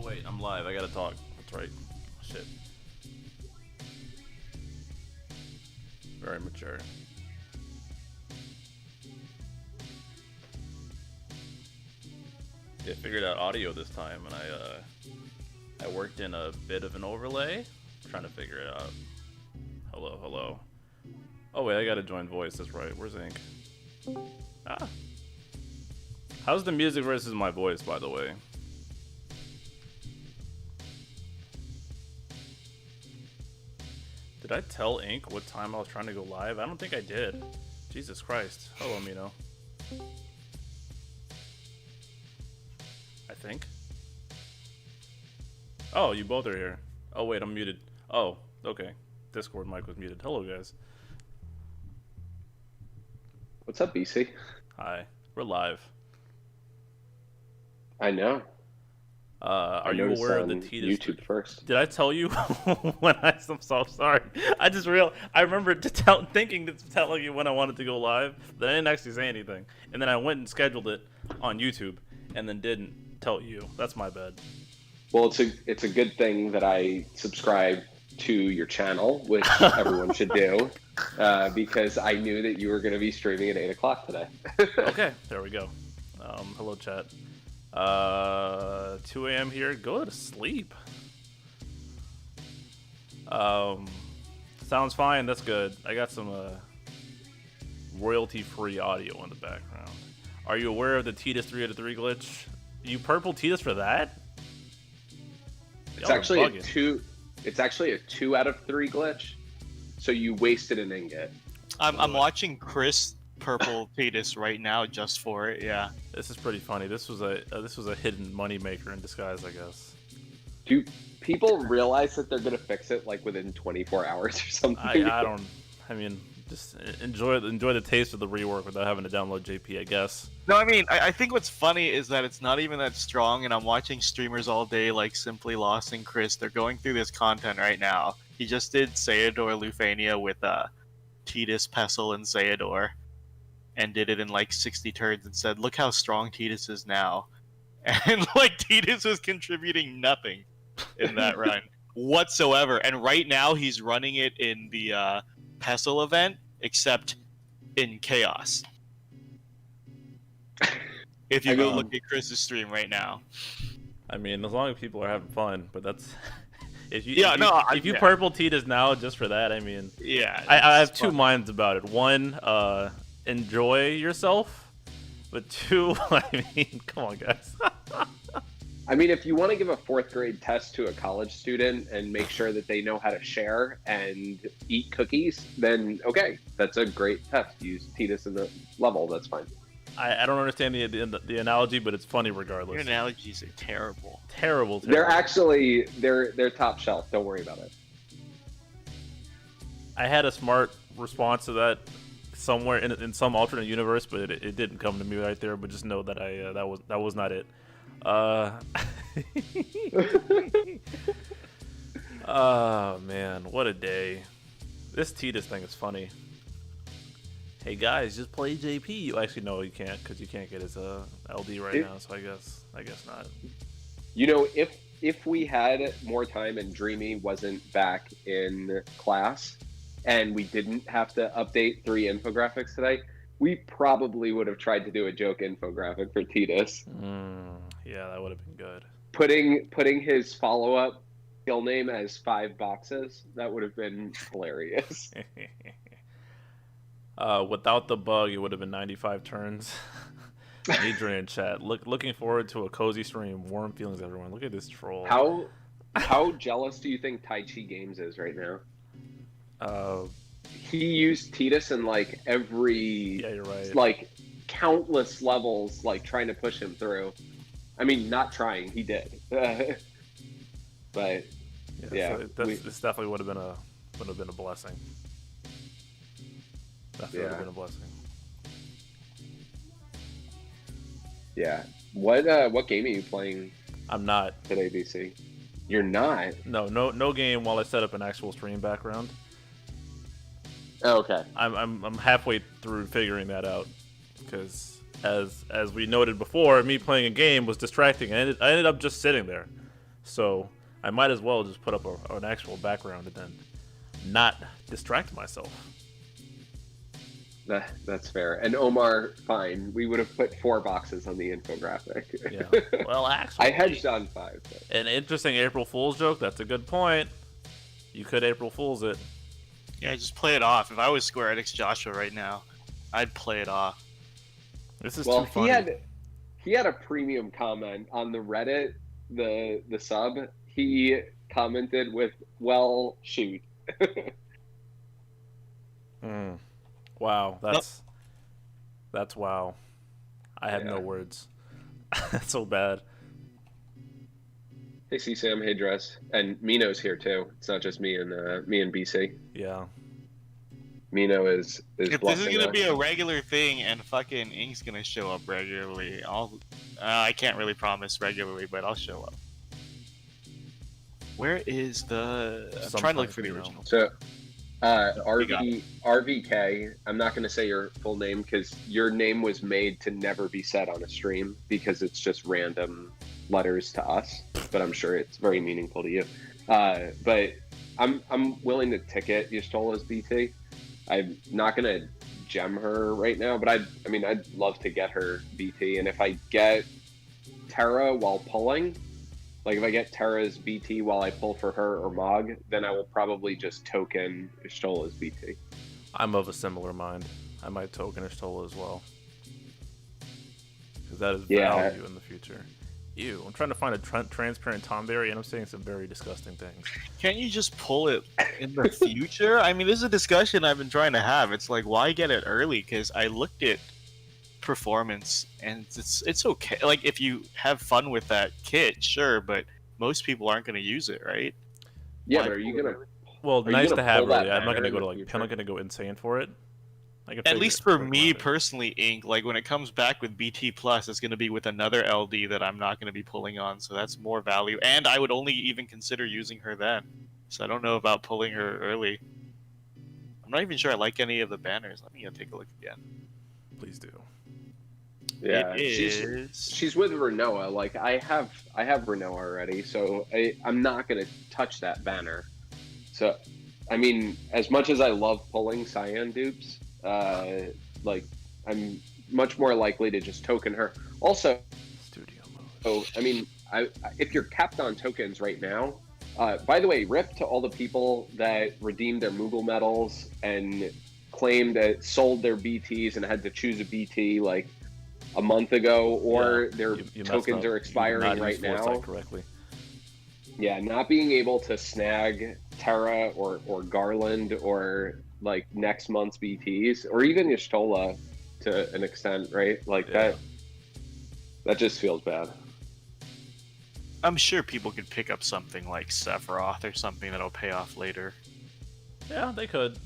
wait, I'm live. I gotta talk. That's right. Shit. Very mature. Yeah, figured out audio this time, and I worked in a bit of an overlay, trying to figure it out. Hello, hello. Oh wait, I gotta join voice. That's right. Where's Ink? Ah. How's the music versus my voice, by the way? Did I tell Ink what time I was trying to go live? I don't think I did. Jesus Christ. Hello, Mino. I think. Oh, you both are here. Oh, wait, I'm muted. Oh, okay. Discord mic was muted. Hello, guys. What's up, BC? Hi. We're live. I know. Are you aware of the Tidus? YouTube first. Did I tell you when I'm so sorry. I remember thinking to telling you when I wanted to go live, but I didn't actually say anything. And then I went and scheduled it on YouTube, and then didn't tell you. That's my bad. Well, it's a good thing that I subscribe to your channel, which everyone should do, because I knew that you were going to be streaming at 8 o'clock today. Okay, there we go. Hello, chat. 2 a.m. here. Go to sleep. Sounds fine. That's good. I got some royalty-free audio in the background. Are you aware of the Tidus 3 out of 3 glitch? You purple Tidus for that? It's actually a 2. It's actually a 2 out of 3 glitch. So you wasted an ingot. I'm watching Chris purple Tidus right now just for it. Yeah. This is pretty funny. This was a hidden money maker in disguise, I guess. Do people realize that they're gonna fix it like within 24 hours or something? I don't. I mean, just enjoy the taste of the rework without having to download JP, I guess. No, I mean, I think what's funny is that it's not even that strong, and I'm watching streamers all day like Simply Lost and Chris. They're going through this content right now. He just did Theodore Lufania with Tidus, Pestle, and Theodore, and did it in like 60 turns and said, look how strong Tidus is now. And like Tidus was contributing nothing in that run whatsoever. And right now he's running it in the Pestle event, except in Chaos. If you go look at Chris's stream right now. I mean, as long as people are having fun, but that's... If you purple Tidus now just for that, I mean... Yeah. I have two minds about it. One, enjoy yourself, but 2, I mean, come on, guys. I mean, if you want to give a 4th grade test to a college student and make sure that they know how to share and eat cookies, then okay, that's a great test. Use Tidus in the level, that's fine. I don't understand the analogy, but it's funny regardless. Your analogies are terrible. Terrible. They're actually they're top shelf. Don't worry about it. I had a smart response to that somewhere in some alternate universe, but it didn't come to me right there. But just know that that was not it. Oh man, what a day! This Tidus thing is funny. Hey guys, just play JP. You actually no, you can't because you can't get his LD right now. So I guess not. You know, if we had more time and Dreamy wasn't back in class, and we didn't have to update 3 infographics today, we probably would have tried to do a joke infographic for Tidus. Yeah, that would have been good. Putting his follow-up skill name as 5 boxes, that would have been hilarious. Without the bug, it would have been 95 turns. Adrian chat. Looking forward to a cozy stream. Warm feelings, everyone. Look at this troll. How jealous do you think Tai Chi Games is right now? He used Tidus in like every you're right. Like countless levels, like trying to push him through. I mean, not trying, he did. But yeah, so this definitely would have been a blessing. Definitely would have been a blessing. Yeah. What game are you playing? I'm not today, BC. You're not? No game while I set up an actual stream background. Oh, okay. I'm halfway through figuring that out because as we noted before, me playing a game was distracting. I ended up just sitting there. So I might as well just put up an actual background and then not distract myself. That's fair. And Omar, fine. We would have put 4 boxes on the infographic. Yeah. Well, actually, I hedged on 5. But... An interesting April Fool's joke. That's a good point. You could April Fool's it. Yeah, just play it off. If I was Square Enix Joshua right now, I'd play it off. This is too funny. He had a premium comment on the Reddit, the sub. He commented with, "Well, shoot." Wow, that's wow. I have no words. That's so bad. Hey, Sam. Hey, Dress. And Mino's here too. It's not just me and BC. Yeah. Mino is. If this is gonna be a regular thing, and fucking Ink's gonna show up regularly, I can't really promise regularly, but I'll show up. Where is the? I'm trying to look for the original. So, RVK. I'm not gonna say your full name because your name was made to never be said on a stream because it's just random letters to us. But I'm sure it's very meaningful to you. But I'm willing to ticket Y'shtola's BT. I'm not gonna gem her right now, but I'd love to get her BT. And if I get Terra while pulling, like if I get Terra's BT while I pull for her or Mog, then I will probably just token Y'shtola's BT. I'm of a similar mind. I might token Y'shtola as well. Because that is value in the future. Ew, I'm trying to find a transparent Tomberry and I'm saying some very disgusting things. Can't you just pull it in the future? I mean, this is a discussion I've been trying to have. It's like, why get it early? Because I looked at performance and it's okay. Like, if you have fun with that kit, sure, but most people aren't going to use it, right? Yeah, but are you going to... Well, nice to have, really. I'm not going to go to, like, I'm not going to go insane for it. At least for me personally, Ink, like when it comes back with BT Plus, it's going to be with another LD that I'm not going to be pulling on, so that's more value. And I would only even consider using her then. So I don't know about pulling her early. I'm not even sure I like any of the banners. Let me go take a look again. Please do. Yeah, she's with Renoa. Like I have Renoa already, so I'm not going to touch that banner. So, I mean, as much as I love pulling Cyan dupes, like I'm much more likely to just token her. Also, studio mode. So I mean, if you're capped on tokens right now, by the way, rip to all the people that redeemed their Moogle medals and claimed that sold their BTs and had to choose a BT like a month ago, or their tokens are expiring right now. Correctly. Yeah, not being able to snag Terra or Garland or like next month's BTs or even Y'shtola to an extent, right? Like that just feels bad. I'm sure people could pick up something like Sephiroth or something that'll pay off later. Yeah, they could.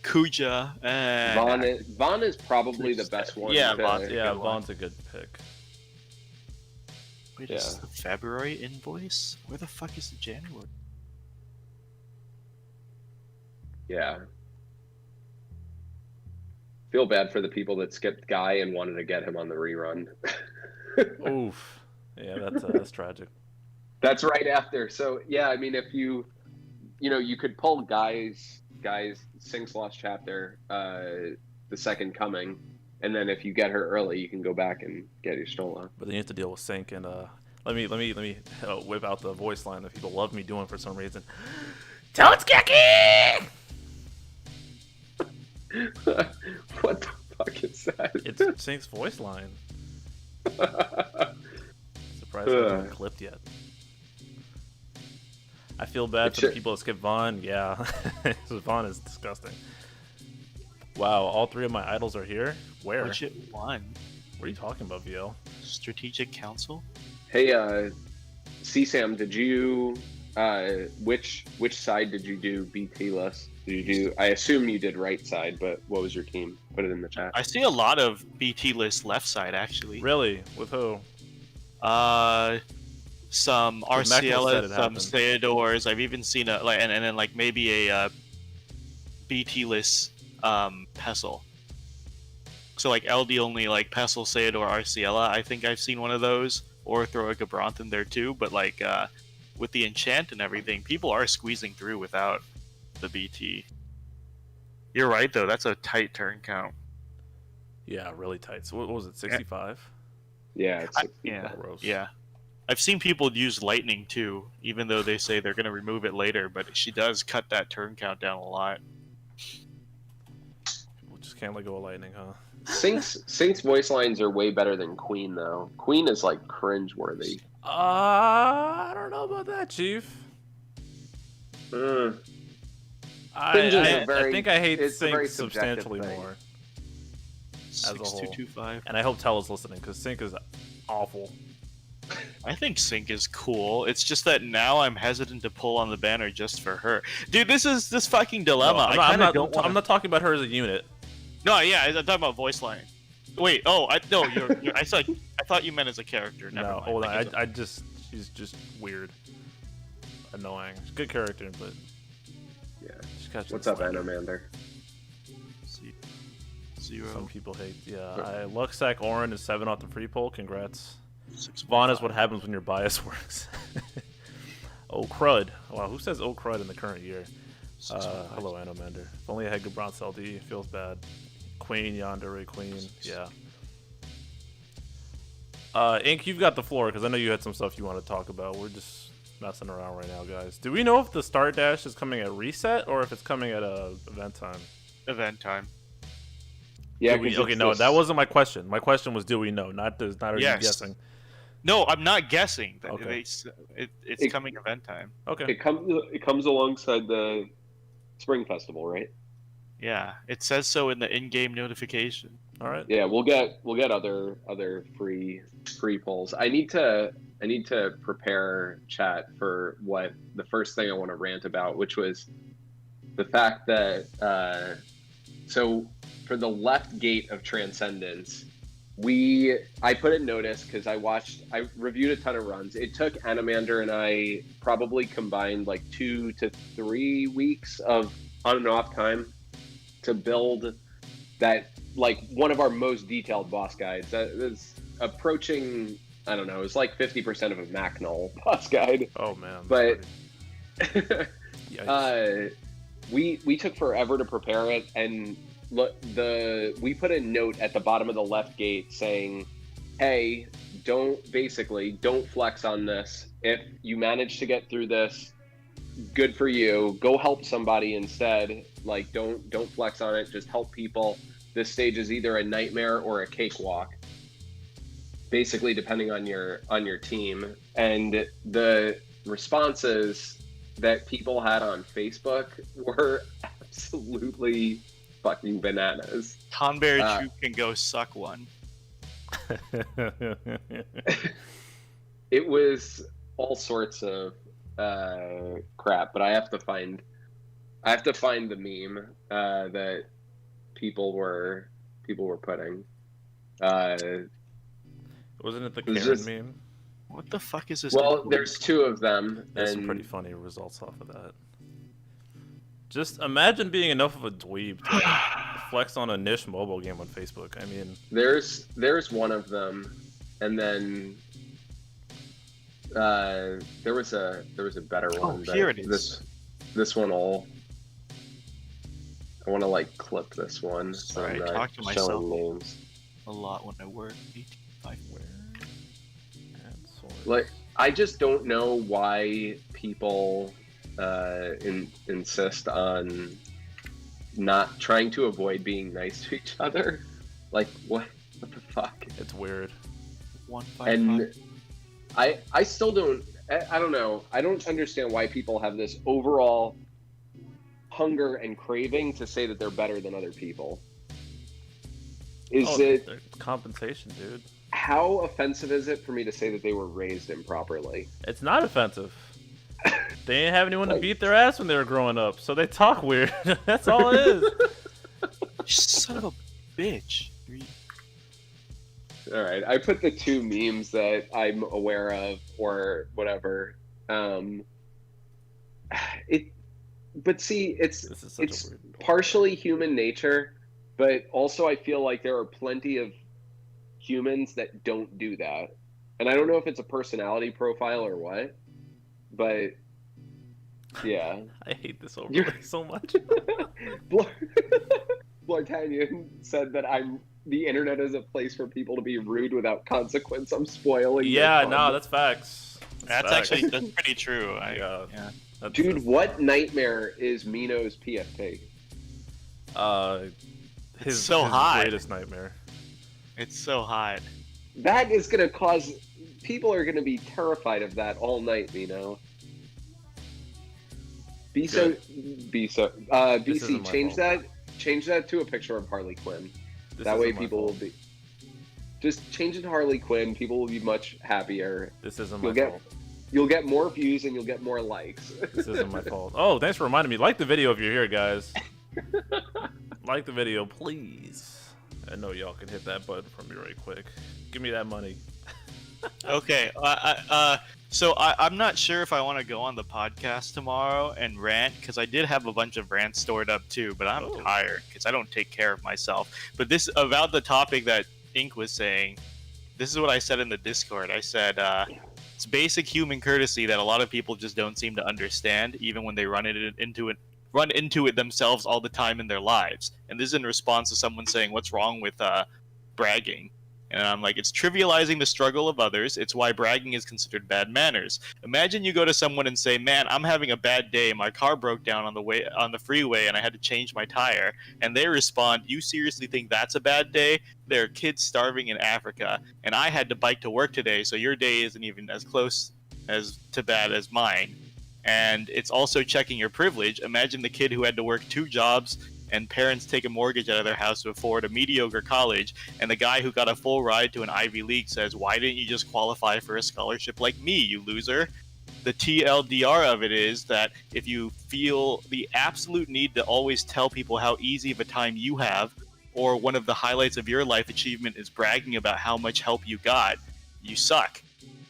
Kuja and Vaughn is probably the best one. Yeah, Vaughn's a good pick. Wait, is the February invoice? Where the fuck is the January? Yeah. Feel bad for the people that skipped Guy and wanted to get him on the rerun. Oof. Yeah, that's tragic. That's right after. So yeah, I mean, if you could pull Guy's Sing's Lost Chapter, the Second Coming, and then if you get her early, you can go back and get Y'shtola. But then you have to deal with Sync and let me whip out the voice line that people love me doing for some reason. Toadskeki! What the fuck is that? It's Sync's voice line. Surprised it hasn't been clipped yet. I feel bad for the people that skip Vaughn. Yeah, Vaughn is disgusting. Wow, all 3 of my idols are here. Where? Budget 1. What are you talking about, VL? Strategic Council? Hey, CSAM, did you which side did you do BT list? Did you do? I assume you did right side, but what was your team? Put it in the chat. I see a lot of BT list left side actually. Really? With who? Some RCLs, some Theodores. I've even seen and then like maybe a BT list Pestle. So like LD only, like Pestle, Theodore, Arciela. I think I've seen one of those. or throw a Gabranth in there too. But like with the enchant and everything, people are squeezing through without the BT. You're right though. That's a tight turn count. Yeah, really tight. So what was it? 65. Yeah, it's Gross. Yeah. I've seen people use lightning too, even though they say they're going to remove it later. But she does cut that turn count down a lot. People just can't let go of lightning, huh? Sync's voice lines are way better than Queen though. Queen is like cringe-worthy. I don't know about that, Chief. Mm. I think I hate it's a very Sync substantially subjective thing. more. As a whole. 6225. And I hope Tell is listening, because Sync is awful. I think Sync is cool. It's just that now I'm hesitant to pull on the banner just for her. Dude, this is this fucking dilemma. No, I'm not talking about her as a unit. No, yeah, I'm talking about voice line. Wait, I thought you meant as a character. Never No, mind. hold on. She's just weird, annoying. She's a good character, but Yeah. What's up, Anomander? Zero. Some people hate. Yeah, Luxac Orin is 7 off the free poll. Congrats. Vaughn is what happens when your bias works. Oh crud! Wow, who says oh crud in the current year? Hello, Anomander. If only I had Gabranth LD. Feels bad. Queen, Yandere, Queen. Yeah. Ink, you've got the floor because I know you had some stuff you want to talk about. We're just messing around right now, guys. Do we know if the start dash is coming at reset or if it's coming at event time? Event time. Yeah. Okay, no, that wasn't my question. My question was, do we know? Not are you guessing? No, I'm not guessing. Okay. It's coming event time. Okay. It comes alongside the Spring Festival, right? Yeah, it says so in the in-game notification. All right. Yeah, we'll get other free polls. I need to prepare chat for what the first thing I want to rant about, which was the fact that so for the left gate of Transcendence, I put in notice because I reviewed a ton of runs. It took Anomander and I probably combined like 2 to 3 weeks of on and off time to build that, like, one of our most detailed boss guides. That is approaching, I don't know, it's like 50% of a Macnull boss guide. Oh man. But we took forever to prepare it, and we put a note at the bottom of the left gate saying, hey, don't flex on this. If you manage to get through this, good for you. Go help somebody instead. Like, don't flex on it. Just help people. This stage is either a nightmare or a cakewalk, basically depending on your team. And the responses that people had on Facebook were absolutely fucking bananas. Tonberry Troop can go suck one. It was all sorts of crap, but I have to find the meme that people were putting. Wasn't it the Karen meme? What the fuck is this? Well, there's 2 of them. There's some pretty funny results off of that. Just imagine being enough of a dweeb to flex on a niche mobile game on Facebook. I mean, there's one of them, and then there was a better one. Oh, here it is. This one I want to like clip this one. Sorry, I talk to myself names a lot when I work. 18.5 where? Like, I just don't know why people insist on not trying to avoid being nice to each other. Like, what the fuck? It's weird. 155. And I still don't. I don't know. I don't understand why people have this overall hunger and craving to say that they're better than other people. Is it compensation, dude? How offensive is it for me to say that they were raised improperly? It's not offensive. They didn't have anyone to beat their ass when they were growing up, so they talk weird. That's all it is. Son of a bitch. All right, I put the 2 memes that I'm aware of, or whatever. But see, it's partially human nature, but also I feel like there are plenty of humans that don't do that. And I don't know if it's a personality profile or what, but yeah. I hate this overlay so much. Blartanian said that the internet is a place for people to be rude without consequence. I'm spoiling. Yeah, no, that's facts. That's facts. that's pretty true. Yeah. Dude, what nightmare is Mino's PFP? His so hot. greatest nightmare. It's so hot. That is gonna cause people are gonna be terrified of that all night, Mino. BC, change that to a picture of Harley Quinn. That way people will be. Just change it to Harley Quinn. People will be much happier. This isn't my fault. You'll get more views and you'll get more likes. This isn't my fault. Oh, thanks for reminding me. Like the video if you're here, guys. Like the video, please. I know y'all can hit that button for me right quick. Give me that money. Okay. So I'm not sure if I want to go on the podcast tomorrow and rant, because I did have a bunch of rants stored up too, but I'm tired because I don't take care of myself. But this about the topic that Ink was saying. This is what I said in the Discord. I said it's basic human courtesy that a lot of people just don't seem to understand, even when they run into it themselves all the time in their lives. And this is in response to someone saying, "What's wrong with bragging?" And I'm like, it's trivializing the struggle of others. It's why bragging is considered bad manners. Imagine you go to someone and say, "Man, I'm having a bad day. My car broke down on the freeway and I had to change my tire." And they respond, "You seriously think that's a bad day? There are kids starving in Africa, and I had to bike to work today, so your day isn't even as close as to bad as mine." And it's also checking your privilege. Imagine the kid who had to work 2 jobs and parents take a mortgage out of their house to afford a mediocre college, and the guy who got a full ride to an Ivy League says, "Why didn't you just qualify for a scholarship like me, you loser?" The TLDR of it is that if you feel the absolute need to always tell people how easy of a time you have, or one of the highlights of your life achievement is bragging about how much help you got, you suck.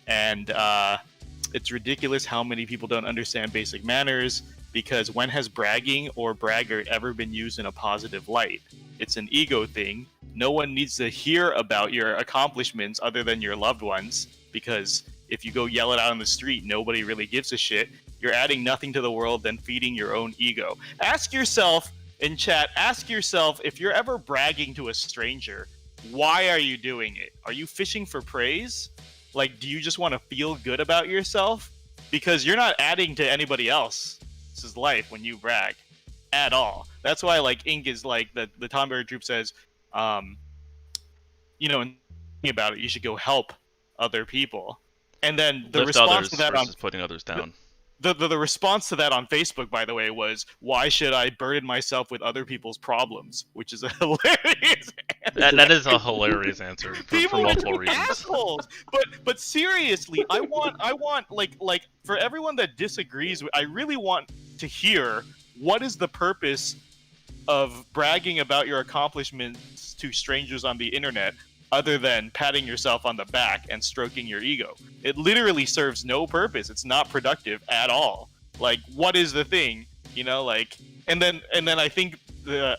And it's ridiculous how many people don't understand basic manners, because when has bragging or braggart ever been used in a positive light? It's an ego thing. No one needs to hear about your accomplishments other than your loved ones, because if you go yell it out on the street, nobody really gives a shit. You're adding nothing to the world than feeding your own ego. Ask yourself, in chat, if you're ever bragging to a stranger, why are you doing it? Are you fishing for praise? Like, do you just want to feel good about yourself? Because you're not adding to anybody else's life when you brag at all. That's why, like, Ink is like, the Tomberry Troop says, and thinking about it, you should go help other people. And then the Lift response to that versus putting others down. The response to that on Facebook, by the way, was, "Why should I burden myself with other people's problems?" Which is a hilarious answer. That is a hilarious answer for multiple reasons. Assholes. But seriously, I want like for everyone that disagrees, I really want to hear what is the purpose of bragging about your accomplishments to strangers on the internet, other than patting yourself on the back and stroking your ego. It literally serves no purpose. It's not productive at all. Like, what is the thing? And then I think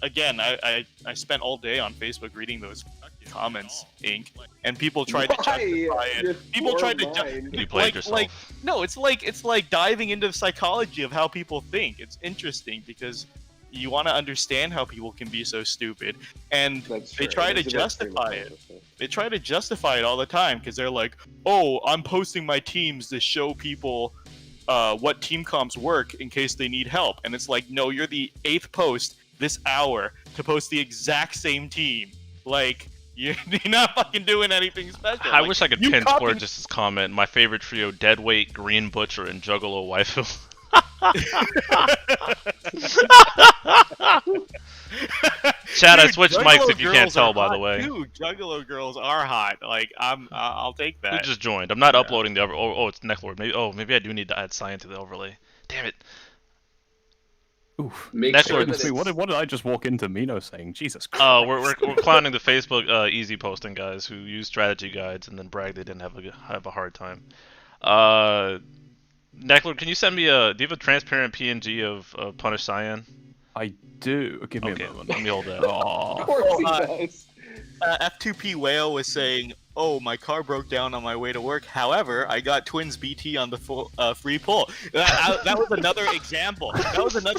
again, I spent all day on Facebook reading those comments, Ink, and people tried to justify it. People tried to you played yourself. No, it's like diving into the psychology of how people think. It's interesting because you want to understand how people can be so stupid, and they try to justify it. They try to justify it all the time because they're like, "Oh, I'm posting my teams to show people what team comps work in case they need help." And it's like, no, you're the 8th post this hour to post the exact same team. Like, you're not fucking doing anything special. I wish I could pinpoint just this comment. My favorite trio: Deadweight, Green Butcher, and Juggalo Waifu. Chat, I switched mics if you can't tell, by the way. Dude, Juggalo girls are hot. Like, I'll take that. Who just joined? I'm not uploading the overlay. Oh, it's Necklord. Maybe I do need to add Cyan to the overlay. Damn it. Oof. Necklord. What did I just walk into Mino saying? Jesus Christ. We're clowning the Facebook easy posting guys who use strategy guides and then brag they didn't have a hard time. Necklord, can you send me do you have a transparent PNG of Punish Cyan? I do. Give me a moment. Let me hold that. Of course he does. F2P Whale was saying, oh, my car broke down on my way to work. However, I got Twins BT on the free pull. That was another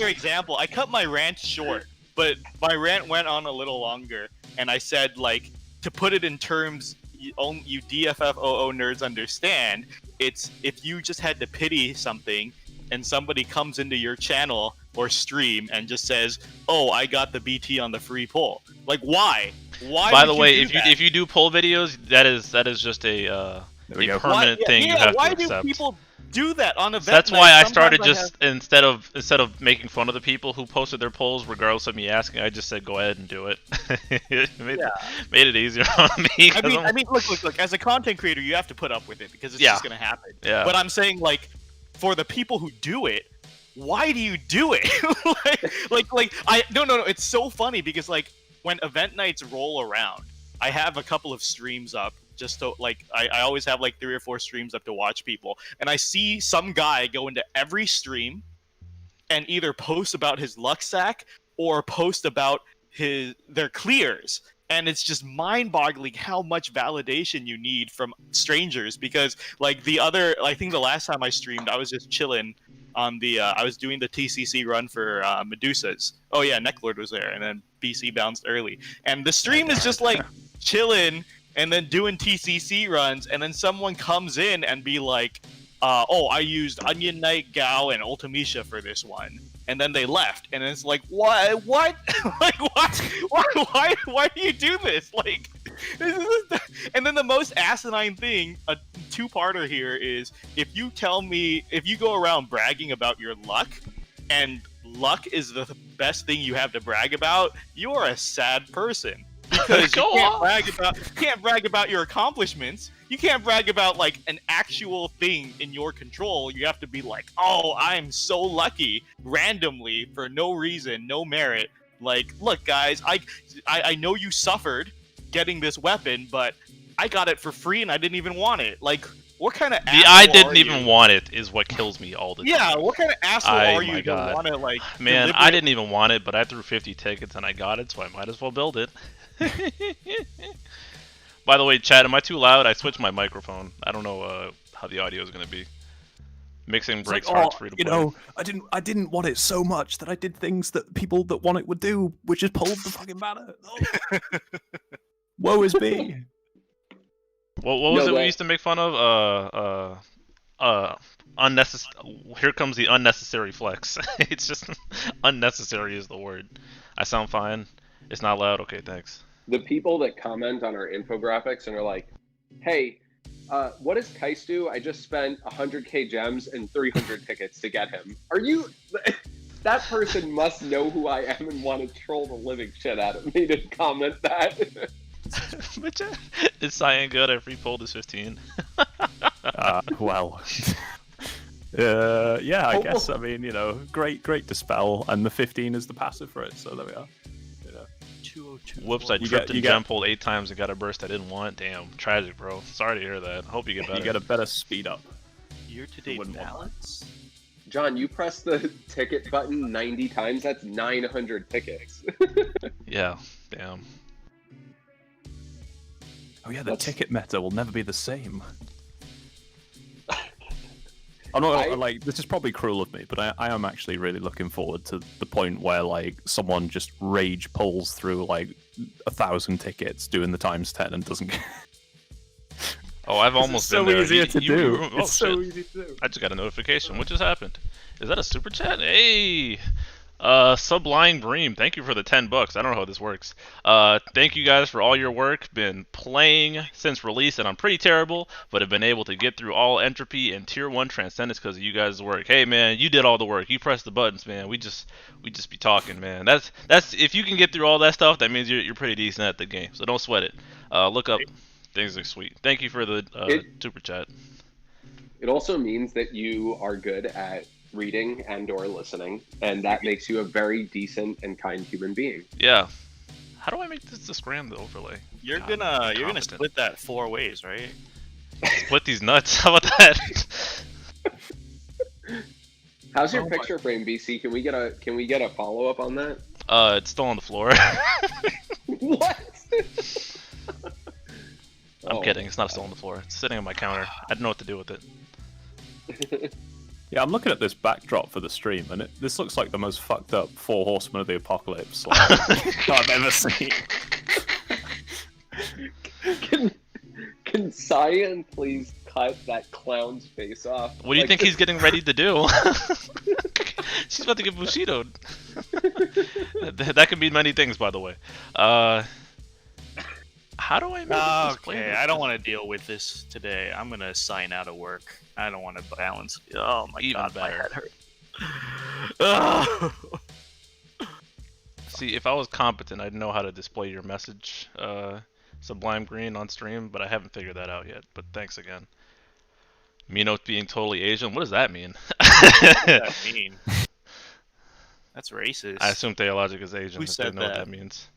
example. I cut my rant short, but my rant went on a little longer. And I said, like, to put it in terms you DFFOO nerds understand, it's if you just had to pity something and somebody comes into your channel or stream and just says, oh, I got the BT on the free pull. Like, why? Why? By the way, if you do poll videos, that is just a permanent thing you have to accept. Why do people do that on event? So that's why I started instead of making fun of the people who posted their polls, regardless of me asking, I just said go ahead and do it. It made it easier on me. I mean, look. As a content creator, you have to put up with it because it's just gonna happen. Yeah. But I'm saying, like, for the people who do it, why do you do it? No. It's so funny because, like, when event nights roll around, I have a couple of streams up just to, like, I always have like 3 or 4 streams up to watch people, and I see some guy go into every stream and either post about his luck sack or post about their clears. And it's just mind-boggling how much validation you need from strangers, because, like, I think the last time I streamed, I was just chilling on the, I was doing the TCC run for Medusas. Oh yeah, Necklord was there, and then BC bounced early. And the stream is just, like, chilling, and then doing TCC runs, and then someone comes in and be like, oh, I used Onion Knight, Gao, and Ultimisha for this one. And then they left, and it's like, what? Like, what? Why do you do this? Like, and then the most asinine thing, a 2-parter here, is if you go around bragging about your luck, and luck is the best thing you have to brag about, you are a sad person. Because you can't brag about your accomplishments. You can't brag about, like, an actual thing in your control. You have to be like, oh, I'm so lucky, randomly, for no reason, no merit. Like, look, guys, I know you suffered getting this weapon, but I got it for free and I didn't even want it. Like, what kind of asshole I didn't even want it is what kills me all the time. Yeah, what kind of asshole are you to want to, like, man, I didn't even want it, but I threw 50 tickets and I got it, so I might as well build it. By the way, Chad, am I too loud? I switched my microphone. I don't know how the audio is going to be. Mixing breaks hearts free to play. You know, I didn't want it so much that I did things that people that want it would do, which is pulled the fucking banner. Oh. Woe is me. What was it we used to make fun of? Here comes the unnecessary flex. It's just unnecessary is the word. I sound fine. It's not loud. Okay, thanks. The people that comment on our infographics and are like, hey, what does Kais do? I just spent 100k gems and 300 tickets to get him. Are you... That person must know who I am and want to troll the living shit out of me to comment that. Is Cyan good? I free pulled his 15. Well... yeah, I guess. I mean, you know, great dispel, and the 15 is the passive for it, so there we are. Whoops, I tripped and gem pulled 8 times and got a burst I didn't want. Damn, tragic, bro. Sorry to hear that. Hope you get better. You get a better speed up. Year-to-date balance? John, you press the ticket button 90 times, that's 900 tickets. Yeah, damn. Oh yeah, the ticket meta will never be the same. I'm not like, this is probably cruel of me, but I am actually really looking forward to the point where, like, someone just rage pulls through like 1,000 tickets doing the times 10 and doesn't. Oh, I've almost been there. It's so easy to do. It's so easy to do. I just got a notification. What just happened? Is that a super chat? Hey! Sublime Bream, thank you for the $10. I don't know how this works. Thank you guys for all your work. Been playing since release, and I'm pretty terrible, but have been able to get through all entropy and tier 1 transcendence because of you guys' work. Hey man, you did all the work. You pressed the buttons, man. We just be talking, man. That's if you can get through all that stuff, that means you're pretty decent at the game. So don't sweat it. Look up. Things look sweet. Thank you for the super chat. It also means that you are good at reading and or listening, and that makes you a very decent and kind human being. Yeah. How do I make this the scram the overlay? You're gonna split that 4 ways, right? Split these nuts. How about that? How's your picture frame, BC? Can we get a follow up on that? It's still on the floor. What? I'm Oh. kidding. It's not still on the floor. It's sitting on my counter. I don't know what to do with it. Yeah, I'm looking at this backdrop for the stream, and this looks like the most fucked up Four Horsemen of the Apocalypse like, I've ever seen. Can Cyan please cut that clown's face off? What do you think he's getting ready to do? She's about to get Bushido'd. That could mean many things, by the way. How do I make this play? Okay, I don't want to deal with this today. I'm gonna sign out of work. I don't want to balance. Oh my Even god, better. my head hurt. See, if I was competent, I'd know how to display your message, Sublime Green, on stream, but I haven't figured that out yet. But thanks again. Mino being totally Asian, what does that mean? What does that mean? That's racist. I assume Theologic is Asian. Who if said they know what that? that means.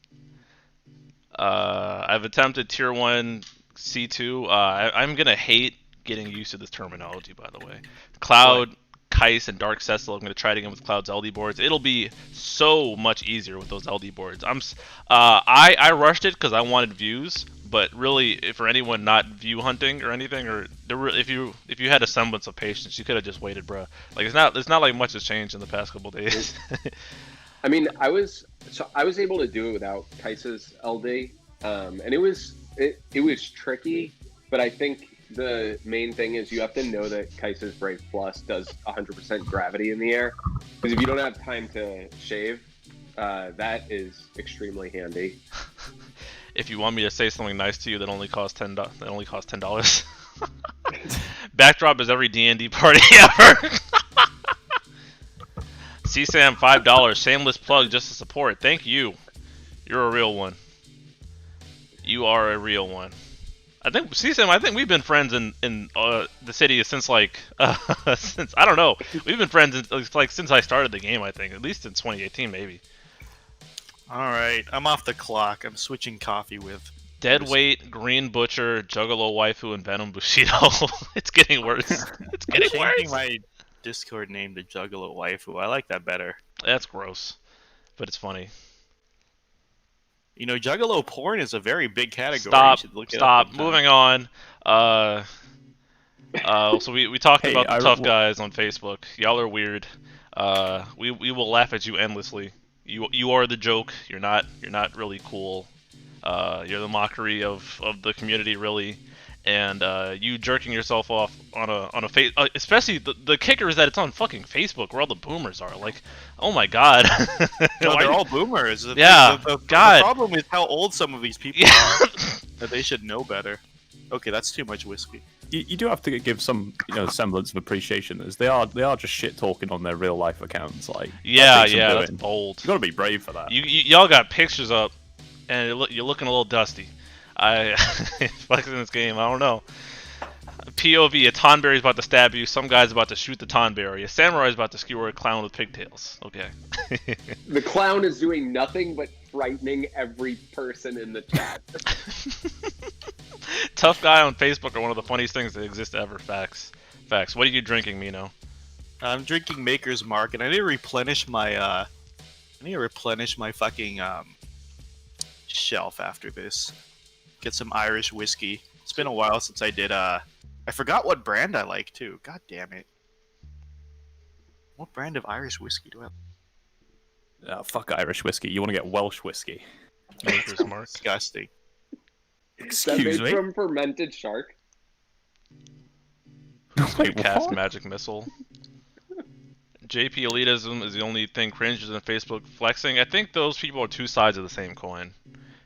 I've attempted tier 1 C2. I'm gonna hate getting used to this terminology, by the way. Cloud, Kais, and Dark Cecil. I'm gonna try it again with Cloud's LD boards. It'll be so much easier with those LD boards. I rushed it because I wanted views, but really, for anyone not view hunting or anything, or if you had a semblance of patience, you could have just waited, bro. Like it's not like much has changed in the past couple days. I mean, I was able to do it without Kais's LD, and it was tricky, but I think the main thing is you have to know that Kais's Brave Plus does 100% gravity in the air, because if you don't have time to shave, that is extremely handy. If you want me to say something nice to you, that only costs $10. Backdrop is every D&D party ever. CSAM $5. Shameless plug just to support. Thank you. You're a real one. You are a real one. I think CSAM. I think we've been friends in the city since like since I don't know. We've been friends since I started the game. I think at least in 2018 maybe. All right, I'm off the clock. I'm switching coffee with Deadweight, Green Butcher, Juggalo Waifu, and Venom Bushido. It's getting worse. It's getting changing worse. my Discord name to Juggalo Waifu. I like that better. That's gross, but it's funny. You know, Juggalo porn is a very big category. Stop. You should look it Stop. up sometime. Moving on. So we talked Hey, about the tough guys on Facebook. Y'all are weird. We will laugh at you endlessly. You are the joke. You're not really cool. You're the mockery of the community, really. And you jerking yourself off on a face, especially the kicker is that it's on fucking Facebook where all the boomers are. Like, oh my god. No, they're all boomers. Yeah, God. The problem is how old some of these people are. That they should know better. Okay, that's too much whiskey. You do have to give some semblance of appreciation, as they are just shit talking on their real life accounts. Like that's bold. You got to be brave for that. Y'all got pictures up, and you're looking a little dusty. Flexing this game, I don't know. POV, a Tonberry's about to stab you, some guy's about to shoot the Tonberry, a samurai's about to skewer a clown with pigtails. Okay. The clown is doing nothing but frightening every person in the chat. Tough guy on Facebook are one of the funniest things that exist ever. Facts. What are you drinking, Mino? I'm drinking Maker's Mark, and I need to replenish my fucking shelf after this. Get some Irish whiskey. It's been a while since I did. I forgot what brand I like too. God damn it! What brand of Irish whiskey do I like? Fuck Irish whiskey. You want to get Welsh whiskey? Maker's Mark. Disgusting. Excuse me. From fermented shark. Who's gonna Wait, cast what? magic missile? JP Elitism is the only thing cringes in Facebook flexing. I think those people are two sides of the same coin.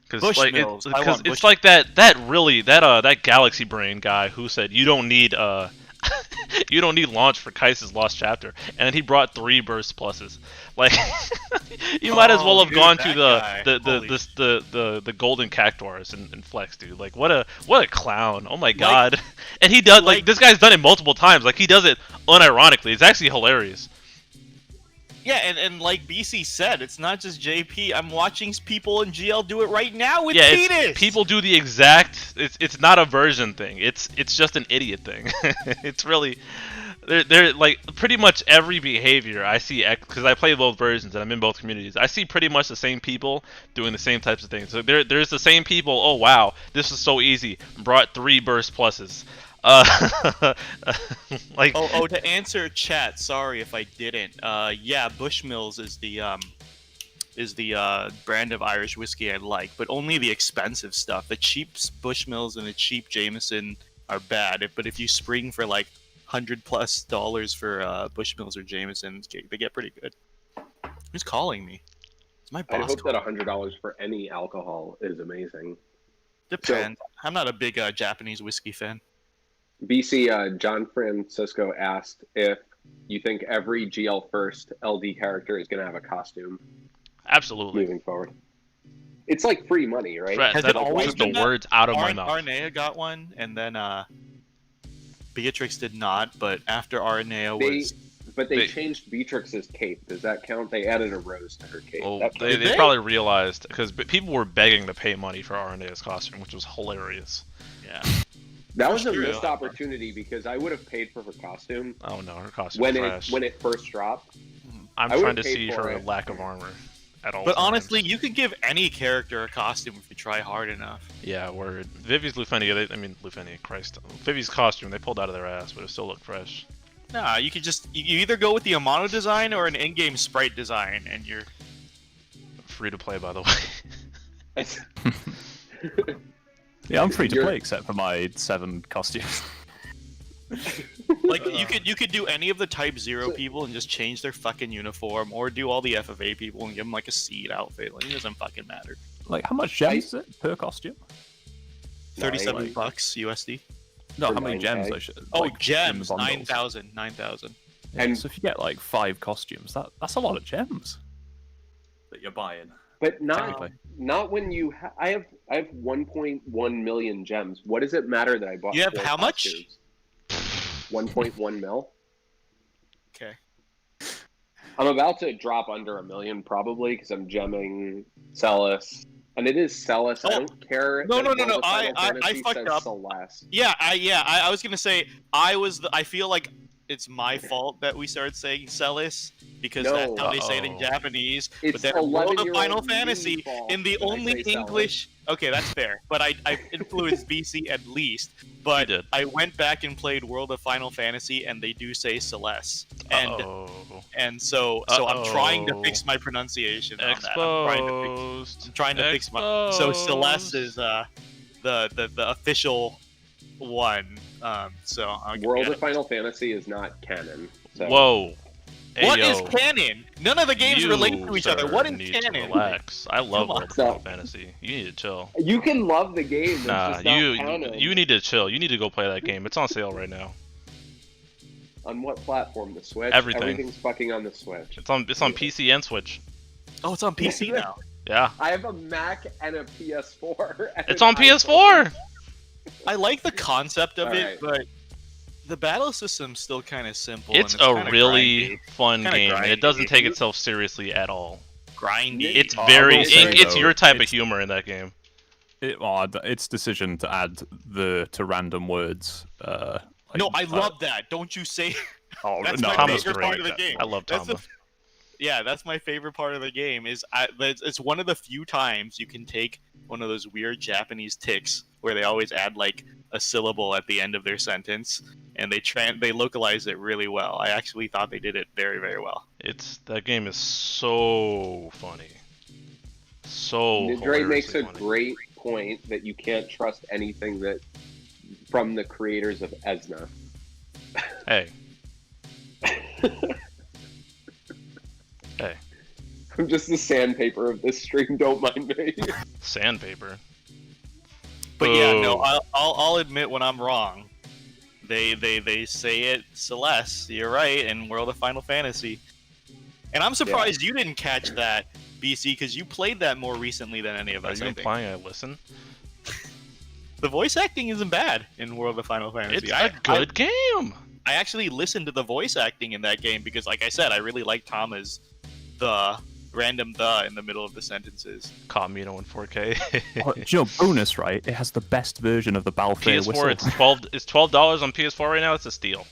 Because like it's like that Galaxy Brain guy who said you don't need you don't need launch for Kais's Lost Chapter, and then he brought 3 burst pluses. Like you might as well have gone to the golden cactuars and flex, dude. Like what a clown! Oh my god! And he does like this guy's done it multiple times. Like he does it unironically. It's actually hilarious. Yeah, and like BC said, it's not just JP. I'm watching people in GL do it right now with Tidus. People do the exact. It's not a version thing. It's just an idiot thing. It's really they're like pretty much every behavior I see, because I play both versions and I'm in both communities. I see pretty much the same people doing the same types of things. So there's the same people. Oh wow, this is so easy. Brought 3 burst pluses. Like to answer chat, sorry if I didn't. Yeah, Bushmills is the brand of Irish whiskey I like, but only the expensive stuff. The cheap Bushmills and the cheap Jameson are bad. But if you spring for like $100+ for Bushmills or Jameson, they get pretty good. Who's calling me? It's my boss. I hope that $100 for any alcohol is amazing. Depends. So, I'm not a big Japanese whiskey fan. BC, John Francisco asked if you think every GL first LD character is going to have a costume. Absolutely. Moving forward. It's like free money, right? Has it always been the words out of my mouth? Arnea got one, and then Beatrix did not, but after Arnea was... But they changed Beatrix's cape. Does that count? They added a rose to her cape. Well, they probably realized, because people were begging to pay money for Arnea's costume, which was hilarious. Yeah. That was a missed opportunity, because I would have paid for her costume. Oh no, her costume was trash. When it first dropped. I'm trying to see her lack of armor at all times. Honestly, you could give any character a costume if you try hard enough. Yeah, word. Vivi's Lufenia, Christ. Vivi's costume, they pulled out of their ass, but it still looked fresh. Nah, you could you either go with the Amano design or an in-game sprite design, and you're... Free to play, by the way. Yeah, I'm free to play except for my 7 costumes. Like you could do any of the Type 0 people and just change their fucking uniform, or do all the FFA people and give them like a seed outfit. Like, it doesn't fucking matter. Like, how much gems is it per costume? $37 USD. No, how many gems I should? Gems, 9,000. 9,000. Yeah, and so if you get like 5 costumes, that's a lot of gems that you're buying. But not when you. I have 1.1 million gems. What does it matter that I bought? You have how much? 1.1 mil. Okay. I'm about to drop under 1 million probably because I'm gemming Celes. And it is Celes. I don't care. No. I fucked up. Celeste. Yeah, I was gonna say I feel like it's my fault that we started saying Celes because that's how they say it in Japanese. It's but then World of Final Fantasy in the only English. Okay, that's fair. But I influenced BC at least. But I went back and played World of Final Fantasy, and they do say Celes. And so I'm trying to fix my pronunciation on that. I'm trying to fix my. So Celes is the official one. So World of Final Fantasy is not canon. So. Whoa. What is canon? None of the games relate to each other. What is canon? Relax. I love World of Final Fantasy. You need to chill. You can love the game. Nah, you need to chill. You need to go play that game. It's on sale right now. On what platform? The Switch? Everything. Everything's fucking on the Switch. It's on PC and Switch. Oh, it's on PC now. Yeah. I have a Mac and a PS4. It's on PS4! I like the concept of it, but the battle system's still kind of simple. It's a really fun game, and it doesn't take itself seriously at all. Grindy. It's it's your type of humor in that game. Its decision to add to random words. No, I love that. Don't you say? Oh, that's no, my Tama's favorite great. part of the game. I love Tama. Yeah, that's my favorite part of the game. It's one of the few times you can take one of those weird Japanese tics where they always add like a syllable at the end of their sentence, and they localize it really well. I actually thought they did it very, very well. That game is so funny. So Dre makes a great point that you can't trust anything that from the creators of Esna. Hey. Hey. I'm just the sandpaper of this stream. Don't mind me. Sandpaper. But yeah, no, I'll admit when I'm wrong. They say it Celes. You're right in World of Final Fantasy. And I'm surprised you didn't catch that, BC, because you played that more recently than any of us. Are you implying I listen? The voice acting isn't bad in World of Final Fantasy. It's a good game. I actually listened to the voice acting in that game because, like I said, I really like Tama's random in the middle of the sentences. Kamino in 4K. Bonus, right? It has the best version of the Balfour PS4, whistle. it's $12 on PS4 right now. It's a steal.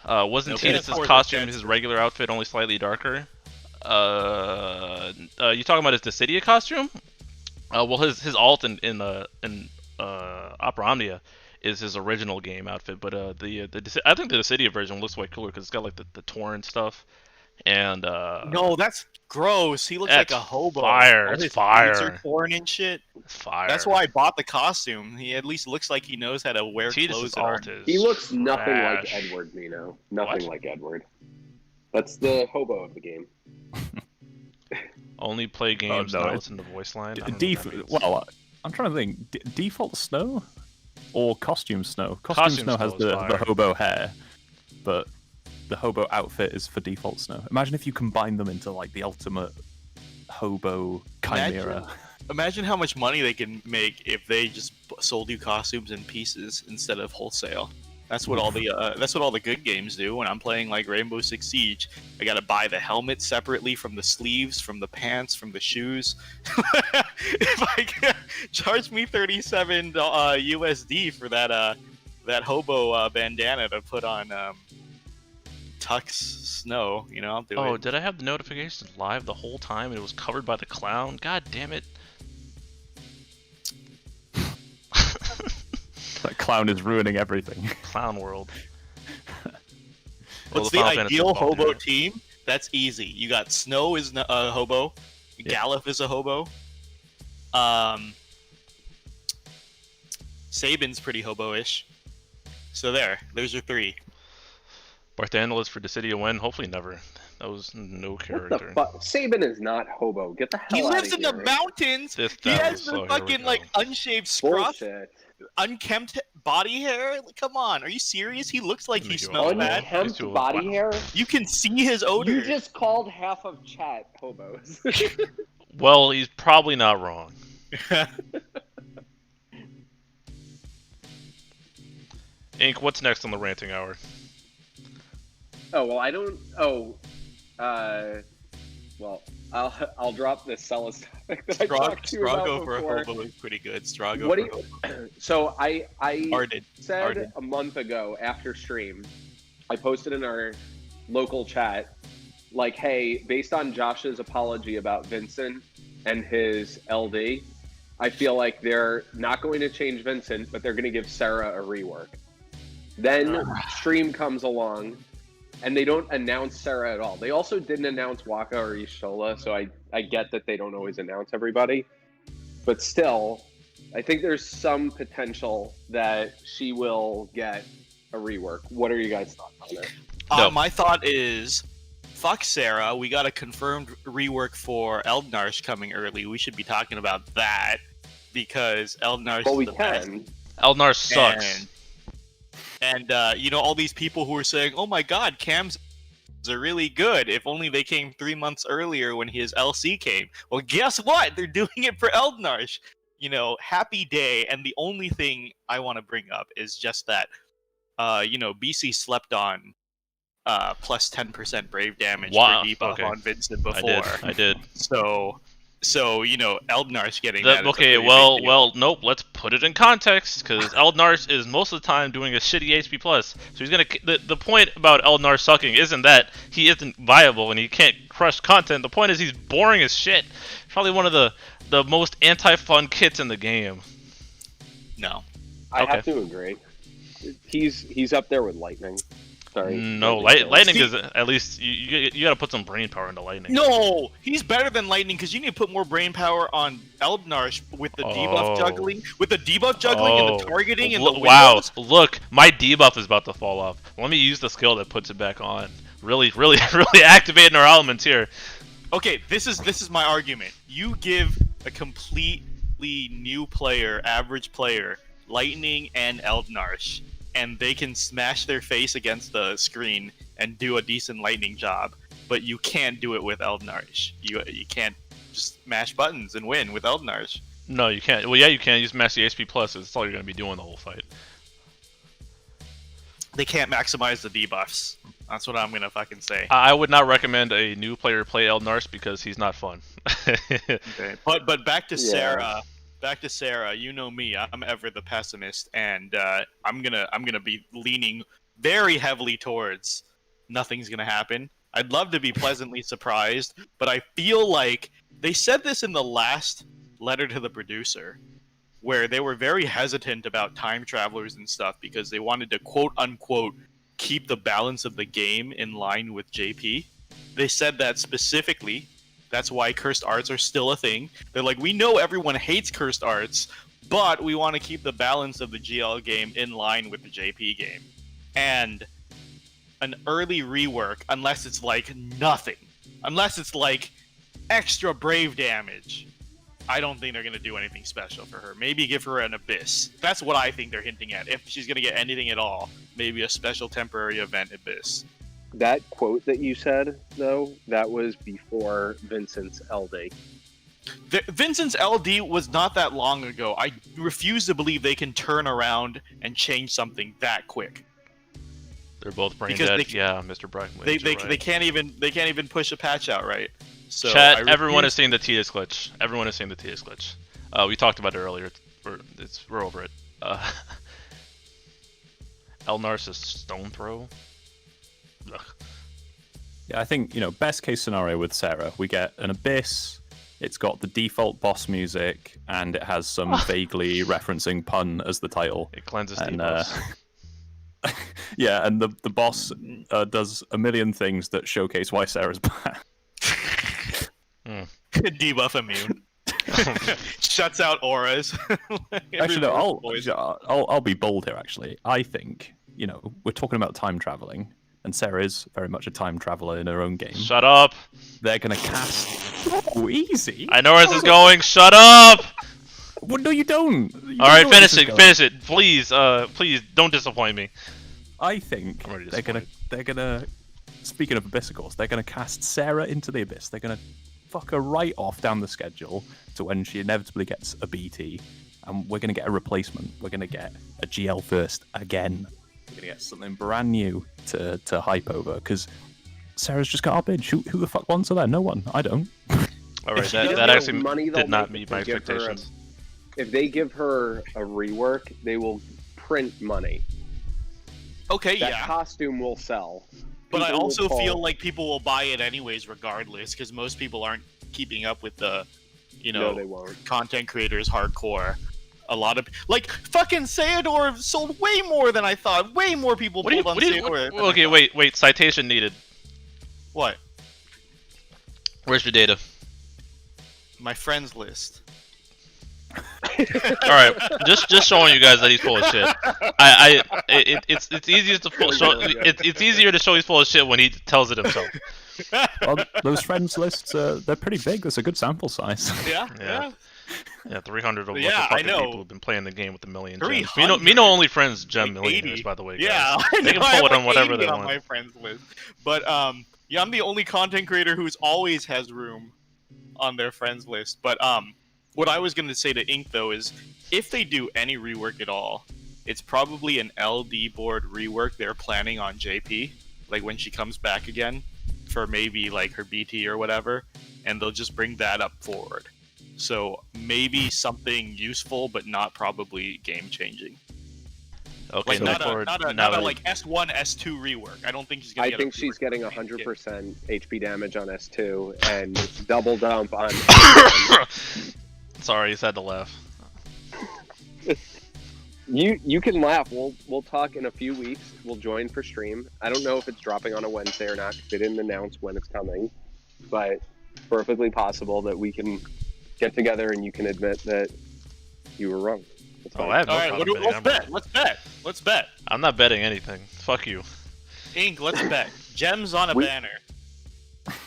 Wasn't Okay. Tidus' Or the costume Jets. his regular outfit, only slightly darker? You talking about his Dissidia costume? Well, his alt in Opera Omnia is his original game outfit, but I think the Dissidia version looks way cooler because it's got like the Torrent stuff, and No, that's gross. He looks like that's a hobo. fire. All It's his fire. boots are torn and shit. it's fire. That's why I bought the costume. He at least looks like he knows how to wear Tidus' clothes that aren't. alt is He looks nothing like trash. Edward, Nino. Nothing What? like Edward. That's the hobo of the game. Only play games, no, not it- listen to voice line. I don't know what that means. Well, I'm trying to think. Default snow or costume snow? Costume Snow has Snow is the fire. hobo hair, but the hobo outfit is for default snow. Imagine if you combine them into like the ultimate hobo chimera. Imagine how much money they can make if they just sold you costumes in pieces instead of wholesale. That's what all the good games do. When I'm playing like Rainbow Six Siege, I gotta buy the helmet separately from the sleeves, from the pants, from the shoes. If I can charge me 37 USD for that hobo bandana to put on Tux Snow, I'll do Oh, it. did I have the notifications live the whole time and it was covered by the clown? God damn it. That clown is ruining everything. Clown world. What's the ideal hobo team? That's easy. You got Snow is a hobo. Galuf is a hobo. Sabin's pretty hobo-ish. So there's your three. Barthandel is for Dissidia when? Hopefully never. That was no What character. the fuck? Sabin is not hobo. Get the hell He out lives of in here. the mountains. This He down, has so the here we fucking go. like unshaved scruff, Bullshit. unkempt body hair. Come on, are you serious? He looks like Let me he go smells on. bad. These Unkempt two look- body wow. hair? You can see his odor. You just called half of chat hobos. Well, he's probably not wrong. Ink, what's next on the ranting hour? Oh well, I don't. Oh, well, I'll drop this Celes topic that I talked to you about Strago for a before. hobo is pretty good. Strago What for do a you? hobo. So I Arded. said Arded. a month ago after stream, I posted in our local chat, like, hey, based on Josh's apology about Vincent and his LD, I feel like they're not going to change Vincent, but they're going to give Serah a rework. Then stream comes along, and they don't announce Serah at all. They also didn't announce Waka or Ishola, so I get that they don't always announce everybody. But still, I think there's some potential that she will get a rework. What are you guys' thoughts on it? No. My thought is, fuck Serah. We got a confirmed rework for Eald'narche coming early. We should be talking about that because Eald'narche Well, is we the best. can. Eald'narche sucks. And all these people who are saying, "Oh my God, Cam's are really good." If only they came 3 months earlier when his LC came. Well, guess what? They're doing it for Eald'narche. Happy day. And the only thing I want to bring up is just that, BC slept on plus 10% brave damage Wow, for debuff okay. on Vincent before. I did. So Eald'narche getting That, that. is a okay, pretty well, big deal. nope. Let's put it in context because Eald'narche is most of the time doing a shitty HP plus. So he's gonna. The point about Eald'narche sucking isn't that he isn't viable and he can't crush content. The point is he's boring as shit. Probably one of the most anti-fun kits in the game. No. I Okay. have to agree. He's up there with Lightning. Sorry. No, Lightning is at least you gotta put some brain power into Lightning. No, he's better than Lightning because you need to put more brain power on Eald'narche with the debuff juggling, and the targeting and the wow! windows. Look, my debuff is about to fall off. Let me use the skill that puts it back on. Really activating our elements here. Okay, this is my argument. You give a completely new player, average player, Lightning and Eald'narche, and they can smash their face against the screen and do a decent Lightning job, but you can't do it with Eald'narche. You can't just mash buttons and win with Eald'narche. No, you can't. Well, yeah, you can. You just mash the HP plus. That's all you're gonna be doing the whole fight. They can't maximize the debuffs. That's what I'm gonna fucking say. I would not recommend a new player play Eald'narche because he's not fun. Okay. But back to Yeah. Serah. Back to Serah. You know me. I'm ever the pessimist, and I'm gonna be leaning very heavily towards nothing's gonna happen. I'd love to be pleasantly surprised, but I feel like they said this in the last letter to the producer, where they were very hesitant about time travelers and stuff because they wanted to quote unquote keep the balance of the game in line with JP. They said that specifically. That's why cursed arts are still a thing. They're like, we know everyone hates cursed arts, but we want to keep the balance of the GL game in line with the JP game. And an early rework, unless it's like nothing, unless it's like extra brave damage, I don't think they're going to do anything special for her. Maybe give her an abyss. That's what I think they're hinting at. If she's going to get anything at all, maybe a special temporary event abyss. That quote that you said, though, that was before Vincent's LD. Vincent's LD was not that long ago. I refuse to believe they can turn around and change something that quick. They're both brain Because dead. they- Yeah, Mr. Brackman. They can't even push a patch out right. So Chat, everyone has seen the Tidus glitch. Everyone has seen the Tidus glitch. We talked about it earlier. We're over it. Eald'narche's stone throw. Ugh. Yeah, I think, best case scenario with Serah, we get an abyss, it's got the default boss music, and it has some vaguely referencing pun as the title. It cleanses And, debuffs. yeah, and the boss does a million things that showcase why Serah's bad. Debuff immune. Shuts out auras. Actually, no, I'll be bold here, actually. I think, we're talking about time traveling, and Serah is very much a time traveler in her own game. Shut up! They're going to cast... Oh, easy! I know where this is going. Shut up! Well, no, you don't! All right, finish it, please. Please don't disappoint me. I think I'm already they're gonna. Speaking of abyssicals, they're gonna cast Serah into the abyss. They're gonna fuck her right off down the schedule to when she inevitably gets a BT, and we're gonna get a replacement. We're gonna get a GL first again. We're gonna get something brand new to hype over because Sarah's just garbage. Who the fuck wants her there? No one. I don't. All right, If she doesn't that have actually money they'll did not make meet my if they give her expectations. if they give her a rework, they will print money. Okay, That yeah. costume will sell. But I People will also call- feel like people will buy it anyways, regardless, because most people aren't keeping up with the, No, they won't. content creators hardcore. A lot of fucking Theodore sold way more than I thought. Way more people pulled on Theodore. than I Okay, thought. wait. Citation needed. What? Where's your data? My friends list. All right, just showing you guys that he's full of shit. It's easiest to show. It's easier to show he's full of shit when he tells it himself. Well, those friends lists, they're pretty big. That's a good sample size. Yeah. Yeah, 300 of Yeah, fucking I know. people have been playing the game with a million gems. 300? Mino only friends gem Like millionaires, 80. by the way. Guys. Yeah, They can pull it on whatever they on want. my friends list. But yeah, I'm the only content creator who's always has room on their friends list. But what I was gonna say to Ink though is, if they do any rework at all, it's probably an LD board rework they're planning on JP, like when she comes back again for maybe like her BT or whatever, and they'll just bring that up forward. So maybe something useful, but not probably game changing. Okay, Like now not a that- like S1, S2 rework. I don't think she's gonna. I get think a she's rework getting for 100% HP damage on S2 and double dump on. Sorry, he's had to laugh. You can laugh. We'll talk in a few weeks. We'll join for stream. I don't know if it's dropping on a Wednesday or not. They didn't announce when it's coming, but perfectly possible that we can get together and you can admit that you were wrong. That's Oh, fine. I have no All right, problem betting. let's I'm bet. ready. Let's bet. I'm not betting anything. Fuck you. Ink, let's bet. Gems on a banner.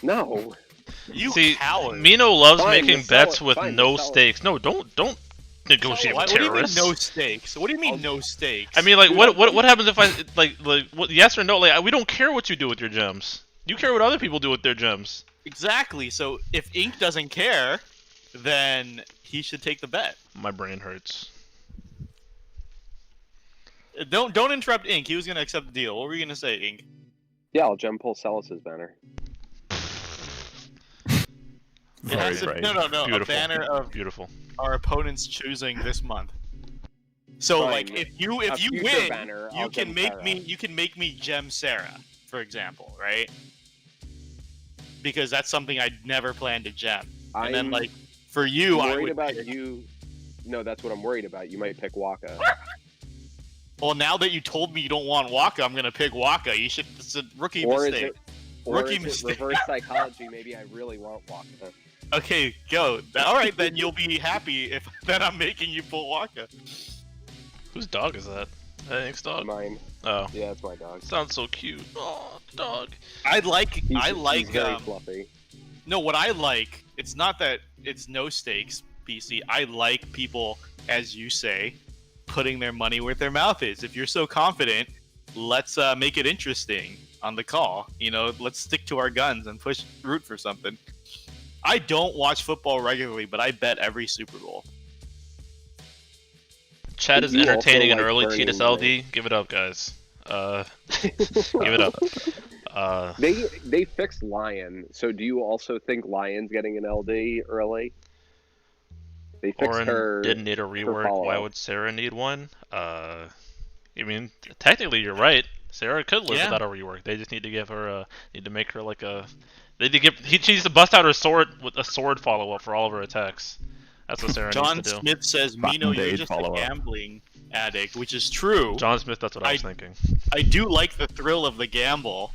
No. You See, coward. Mino loves Fine, making we'll sell bets it. with Fine, no we'll sell it. stakes. No, don't negotiate What with do you mean terrorists. no stakes? What do you mean no stakes? I mean, like, what happens if I like what, yes or no? Like, we don't care what you do with your gems. You care what other people do with their gems. exactly. So if Ink doesn't care, then he should take the bet. My brain hurts. Don't interrupt Ink. He was gonna accept the deal. What were you gonna say, Ink? Yeah, I'll gem pull Celes' banner. It has to, brave. no. Beautiful. A banner of Beautiful. our opponents choosing this month. So Fine. like if you future win, banner, you I'll can gem make Sarah. me gem Serah, for example, right? Because that's something I'd never planned to gem. And then I'm like for you, I worried would about pick- you. No, that's what I'm worried about. You might pick Waka. Well, now that you told me you don't want Waka, I'm gonna pick Waka. You should. It's a rookie mistake. Rookie is it mistake. reverse psychology? Maybe I really want Waka. Okay, go. All right, then you'll be happy if then I'm making you pull Waka. Whose dog is that? That Ink's dog? Mine. Oh. Yeah, it's my dog. Sounds so cute. Oh, dog. He's very um, fluffy. No, what I like, it's not that it's no stakes, BC. I like people, as you say, putting their money where their mouth is. If you're so confident, let's make it interesting on the call. You know, let's stick to our guns and root for something. I don't watch football regularly, but I bet every Super Bowl. Chad is You also entertaining an like early burning Tidus LD. Give it up, guys. Give it up. They fixed Lion, so do you also think Lion's getting an LD early? They fixed Orin her. didn't need a rework. Why follow-up. would Serah need one? I mean, technically you're right. Serah could live Yeah. without a rework. They just need to give her need to make her like a. They need to she needs to bust out her sword with a sword follow up for all of her attacks. That's what Serah John needs to do. Smith says, Mino, you're Band-Aid just a follow-up. gambling addict, which is true. John Smith, that's what I was thinking. I do like the thrill of the gamble,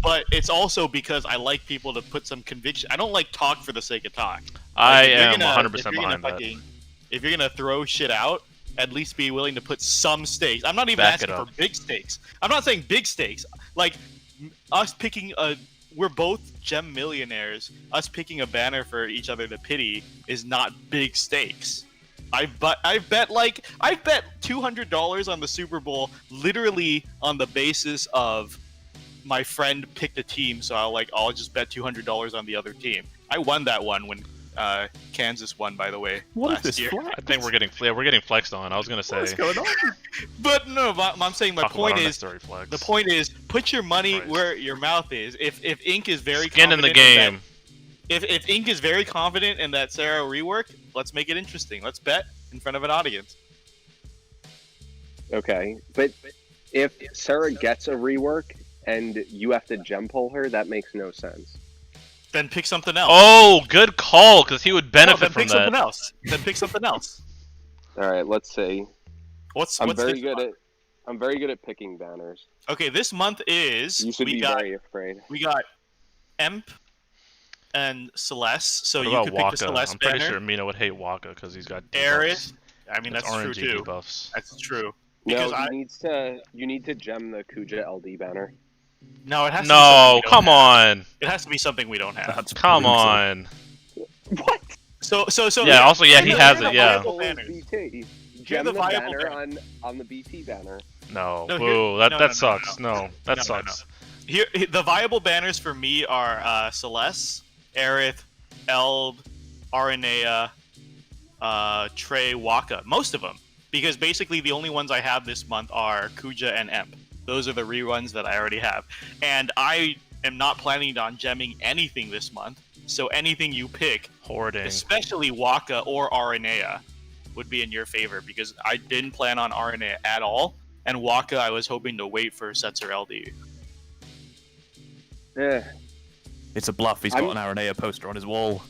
but it's also because I like people to put some conviction. I don't like talk for the sake of talk. I Like, if you're am gonna- 100% if you're gonna behind that. fucking- If you're gonna throw shit out, at least be willing to put some stakes. I'm not even Back it asking up. for big stakes. I'm not saying big stakes. Like us picking we're both gem millionaires. Us picking a banner for each other to pity is not big stakes. I've bet $200 on the Super Bowl literally on the basis of my friend picked a team, so I'll just bet $200 on the other team. I won that one when Kansas won, by the way. What is last this year. flag? I think we're getting flexed on. I was gonna say. What's going on? But no, I'm saying talk about unnecessary flex. the point is put your money Christ. where your mouth is. If Ink is very Skin in the confident game. if Ink is very confident in that Serah rework, let's make it interesting. Let's bet in front of an audience. Okay, but if Sarah gets a rework and you have to gem pull her, that makes no sense. Then pick something else. Oh, good call, because he would No, benefit then from pick that. something else. Then pick something else. All right, let's see. What's I'm this very month? good at picking banners. Okay, this month is You should be very afraid. we got Emp and Celes, so What you about could pick the Waka? Celes I'm pretty banner. sure Mina would hate Waka because he's got Aerith. I mean, It's that's true RNG too. debuffs. That's true. No, Because you need to gem the Kuja LD banner. No, it has to be No, something we don't come have. on. It has to be something we don't have. That's Come brutal. on. What? So Yeah, also, yeah, he Here has are it, the yeah. viable banners. BT. Here are Gem the the viable banner on the BT banner. No, No, boo. here- That no, sucks. no. No, that No, sucks. Here, the viable banners for me are Celes, Aerith, Eld, Aranea, Trey, Waka. Most of them. Because basically the only ones I have this month are Kuja and Emp. Those are the reruns that I already have. And I am not planning on gemming anything this month. So anything you pick, Hoarding. especially Waka or Aranea, would be in your favor. Because I didn't plan on Aranea at all. And Waka, I was hoping to wait for Setzer LD. Eh. It's a bluff. He's got an Aranea poster on his wall.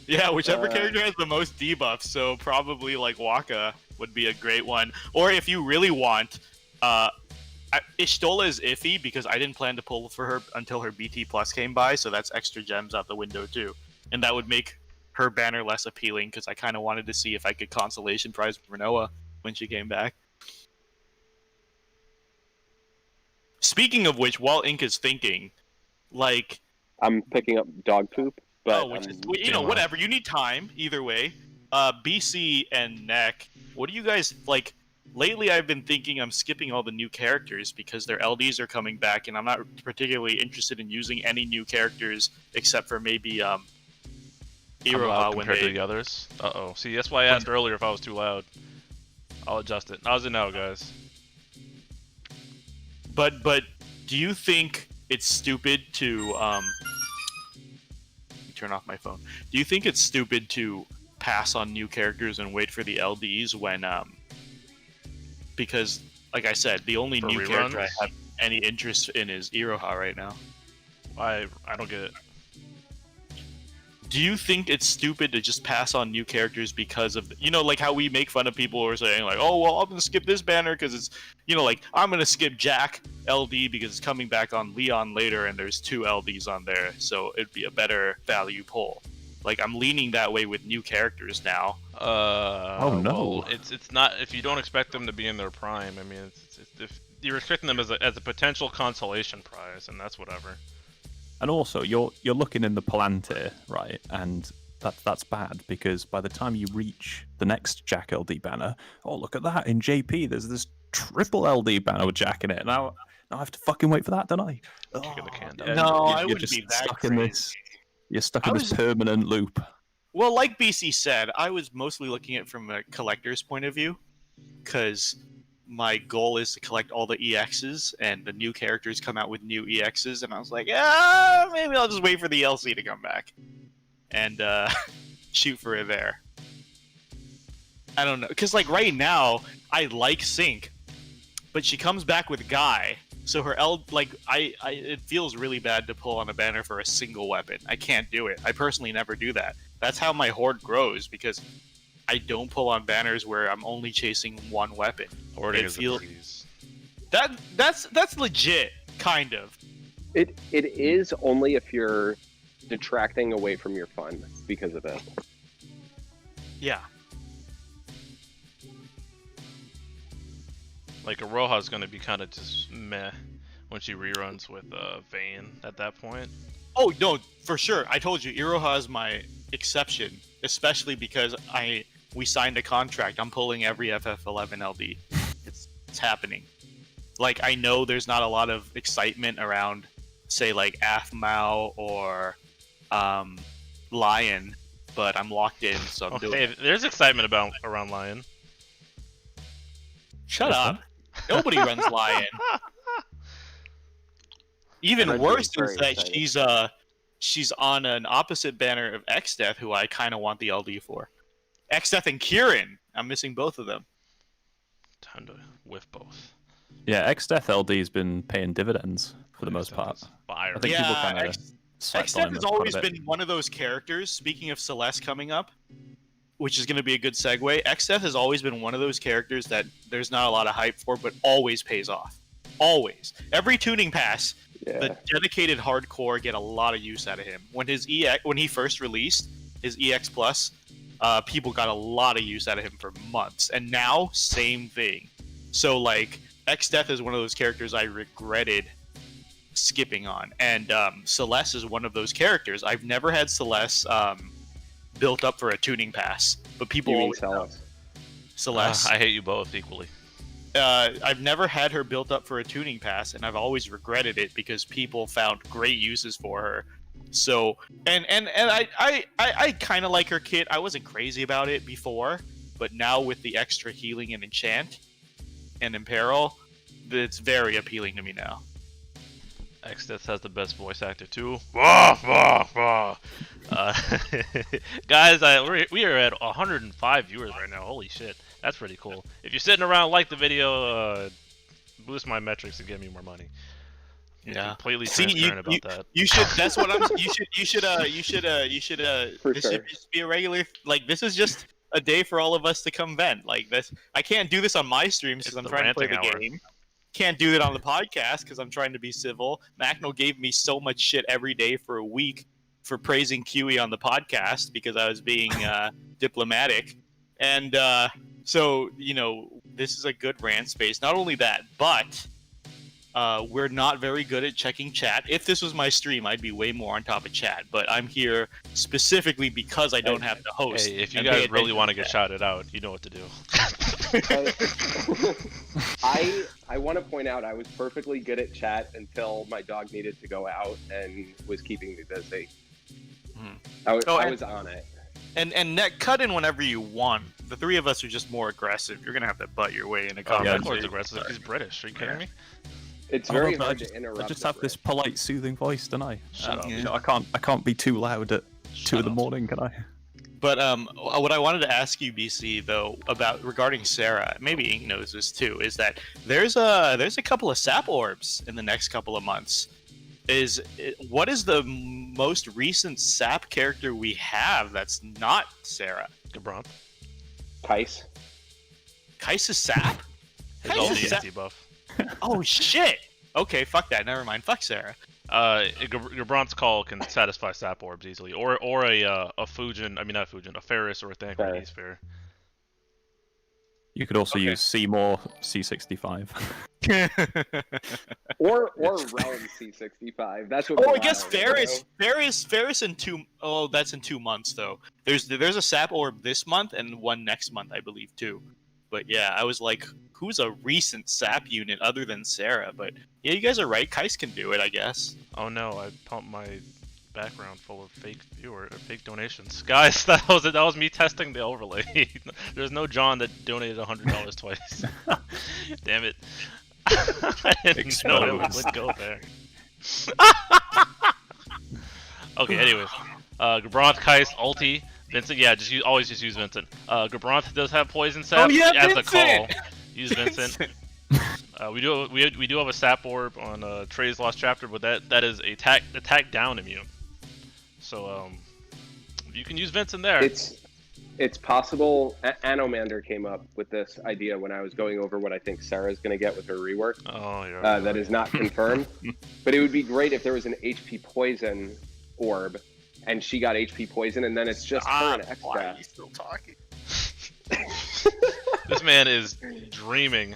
Yeah, whichever character has the most debuffs, so probably like Waka would be a great one. Or if you really want, Y'shtola is iffy because I didn't plan to pull for her until her BT Plus came by, so that's extra gems out the window too. And that would make her banner less appealing because I kind of wanted to see if I could consolation prize Renoa when she came back. Speaking of which, while Ink is thinking, like... I'm picking up dog poop. But, which is, whatever. You need time, either way. BC and Neck, what do you guys, like, lately I've been thinking I'm skipping all the new characters because their LDs are coming back, and I'm not particularly interested in using any new characters except for maybe, I'm Iroha loud when compared to they... the others. Uh-oh. See, that's why I asked earlier if I was too loud. I'll adjust it. How's it now, guys? But do you think it's stupid to, turn off my phone. Do you think it's stupid to pass on new characters and wait for the LDs when because like I said, the only For new reruns? character I have any interest in is Iroha right now. I don't get it. Do you think it's stupid to just pass on new characters because of like how we make fun of people who are saying like, oh well, I'm gonna skip this banner because it's like I'm gonna skip Jack LD because it's coming back on Leon later and there's 2 LDs on there, so it'd be a better value pull. Like I'm leaning that way with new characters now. Oh no! Well, it's not if you don't expect them to be in their prime. I mean, it's if you're expecting them as a potential consolation prize, and that's whatever. And also, you're looking in the Palantir, right? And that's bad because by the time you reach the next Jack LD banner, oh look at that! In JP, there's this triple LD banner with Jack in it. Now I have to fucking wait for that, don't I? Kicking the can down. And No, you're I wouldn't just be that stuck crazy. in this. You're stuck in this permanent loop. Well, like BC said, I was mostly looking at it from a collector's point of view, because my goal is to collect all the EXs, and the new characters come out with new EXs, and I was like, maybe I'll just wait for the LC to come back, and shoot for it there. I don't know, because like right now, I like Sync, but she comes back with Guy, so her it feels really bad to pull on a banner for a single weapon. I can't do it. I personally never do that. That's how my horde grows, because I don't pull on banners where I'm only chasing one weapon. Hoarding is a breeze. That's legit, kind of. It is only if you're detracting away from your fun because of it. Yeah. Like Iroha's gonna be kind of just meh when she reruns with Vayne at that point. Oh no, for sure. I told you, Iroha is my exception, especially because we signed a contract. I'm pulling every FF11 LD. It's happening. Like I know there's not a lot of excitement around, say like Aphmau or Lion, but I'm locked in, so I'm doing it. There's excitement around Lion. Shut up. Nobody runs Lion. Even I'm worse very is that excited. she's on an opposite banner of Xdeath, who I kind of want the LD for. Xdeath and Kieran. I'm missing both of them. Time to whiff both. Yeah, Xdeath LD has been paying dividends for the most part. Fire. I think people kind of Xdeath has always been one of those characters. Speaking of Celes coming up, which is going to be a good segue, Xdeath has always been one of those characters that there's not a lot of hype for, but always pays off. Always. Every tuning pass, the dedicated hardcore get a lot of use out of him. When he first released his EX Plus, people got a lot of use out of him for months, and now same thing. So like Xdeath is one of those characters I regretted skipping on, and Celes is one of those characters. I've never had Celes built up for a tuning pass, but people always Celes. Celes. I hate you both equally. I've never had her built up for a tuning pass, and I've always regretted it because people found great uses for her. So, and I kind of like her kit. I wasn't crazy about it before, but now with the extra healing and enchant and imperil, it's very appealing to me now. Xdeath has the best voice actor too. Wah, wah, wah. Guys, we are at 105 viewers right now. Holy shit, that's pretty cool. If you're sitting around, like the video, boost my metrics and get me more money. Yeah, completely transparent about that. You should. That's what I'm. You should. For This sure. should just be a regular. Like this is just a day for all of us to come vent. Like this, I can't do this on my streams because I'm the trying to play the ranting hour. game. Can't do that on the podcast because I'm trying to be civil. Macno gave me so much shit every day for a week for praising QE on the podcast because I was being diplomatic. And so, this is a good rant space. Not only that, but we're not very good at checking chat. If this was my stream, I'd be way more on top of chat. But I'm here specifically because I don't have to host. Hey, if you and guys pay really attention want to to get that. shouted out, you know what to do. I want to point out I was perfectly good at chat until my dog needed to go out and was keeping me busy. I was on it. And Net, cut in whenever you want. The three of us are just more aggressive. You're gonna have to butt your way in a Yeah, conversation. Netcord's aggressive. He's British. Are you kidding me? It's I very love that hard to interrupt. I just the have this break. polite, soothing voice, don't I? Shut up. Yeah. I can't be too loud at 2 in the up. morning, can I? But what I wanted to ask you, BC, though, about regarding Serah, maybe Ink knows this too, is that there's a couple of sap orbs in the next couple of months. What is the most recent sap character we have that's not Serah? Gabron. Kais. Kais is sap? His Kais ulti is is sap? debuff. Oh shit! Okay, fuck that. Never mind. Fuck Serah. Gabron's call can satisfy sap orbs easily, or a Fujin. I mean not Fujin, a Ferris or a Thancred Sphere. You could also use Seymour C65. or Realm C65. That's what. Oh, I guess Ferris in 2. Oh, that's in 2 months though. There's a sap orb this month and one next month, I believe too. But yeah, I was like, who's a recent sap unit other than Serah? But yeah, you guys are right. Kais can do it, I guess. Oh no, I pumped my background full of fake fake donations. Guys, that was me testing the overlay. There's no John that donated $100 twice. Damn it. I didn't know it would go there. Okay, anyways. Gabronth, Kais, ulti. Vincent, yeah, always use Vincent. Gabronth does have poison sap. Oh yeah, as Vincent! a call. Use Vincent. We do have a sap orb on Trey's Lost Chapter, but that is attack down immune. So you can use Vincent there. It's possible. Anomander came up with this idea when I was going over what I think Sarah's going to get with her rework. Oh yeah. That is not confirmed, but it would be great if there was an HP poison orb, and she got HP poison, and then it's just her and Extra. Why are you still talking? This man is dreaming.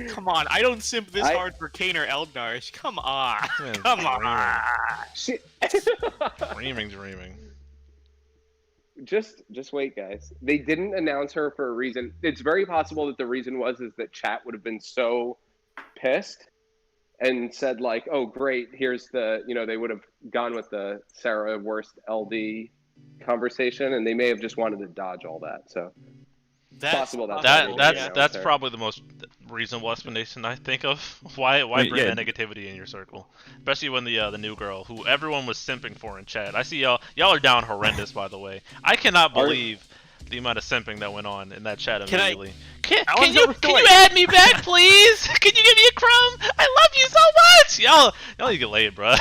Come on, I don't simp this hard for Kane or Eald'narche. Come on. Come on. Dreaming. Just wait, guys. They didn't announce her for a reason. It's very possible that the reason is that chat would have been so pissed and said like, "Oh, great, here's the," they would have gone with the Serah worst LD conversation, and they may have just wanted to dodge all that. So That's possible that's probably the most reasonable explanation I think of. Why bring that negativity in your circle, especially when the new girl who everyone was simping for in chat. I see y'all are down horrendous, by the way. I cannot believe the amount of simping that went on in that chat immediately. Can you add me back, please? Can you give me a crumb? I love you so much. Y'all need to get laid, bro.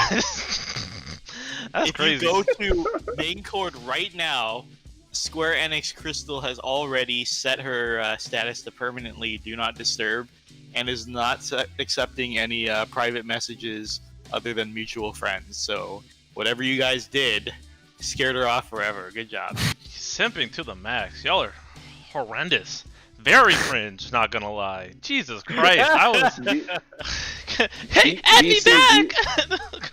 That's crazy. If you go to main chord right now, Square Enix Crystal has already set her status to permanently do not disturb, and is not accepting any private messages other than mutual friends. So whatever you guys did, scared her off forever. Good job. Simping to the max. Y'all are horrendous. Very cringe, not gonna lie. Jesus Christ, I was. Hey, add me back!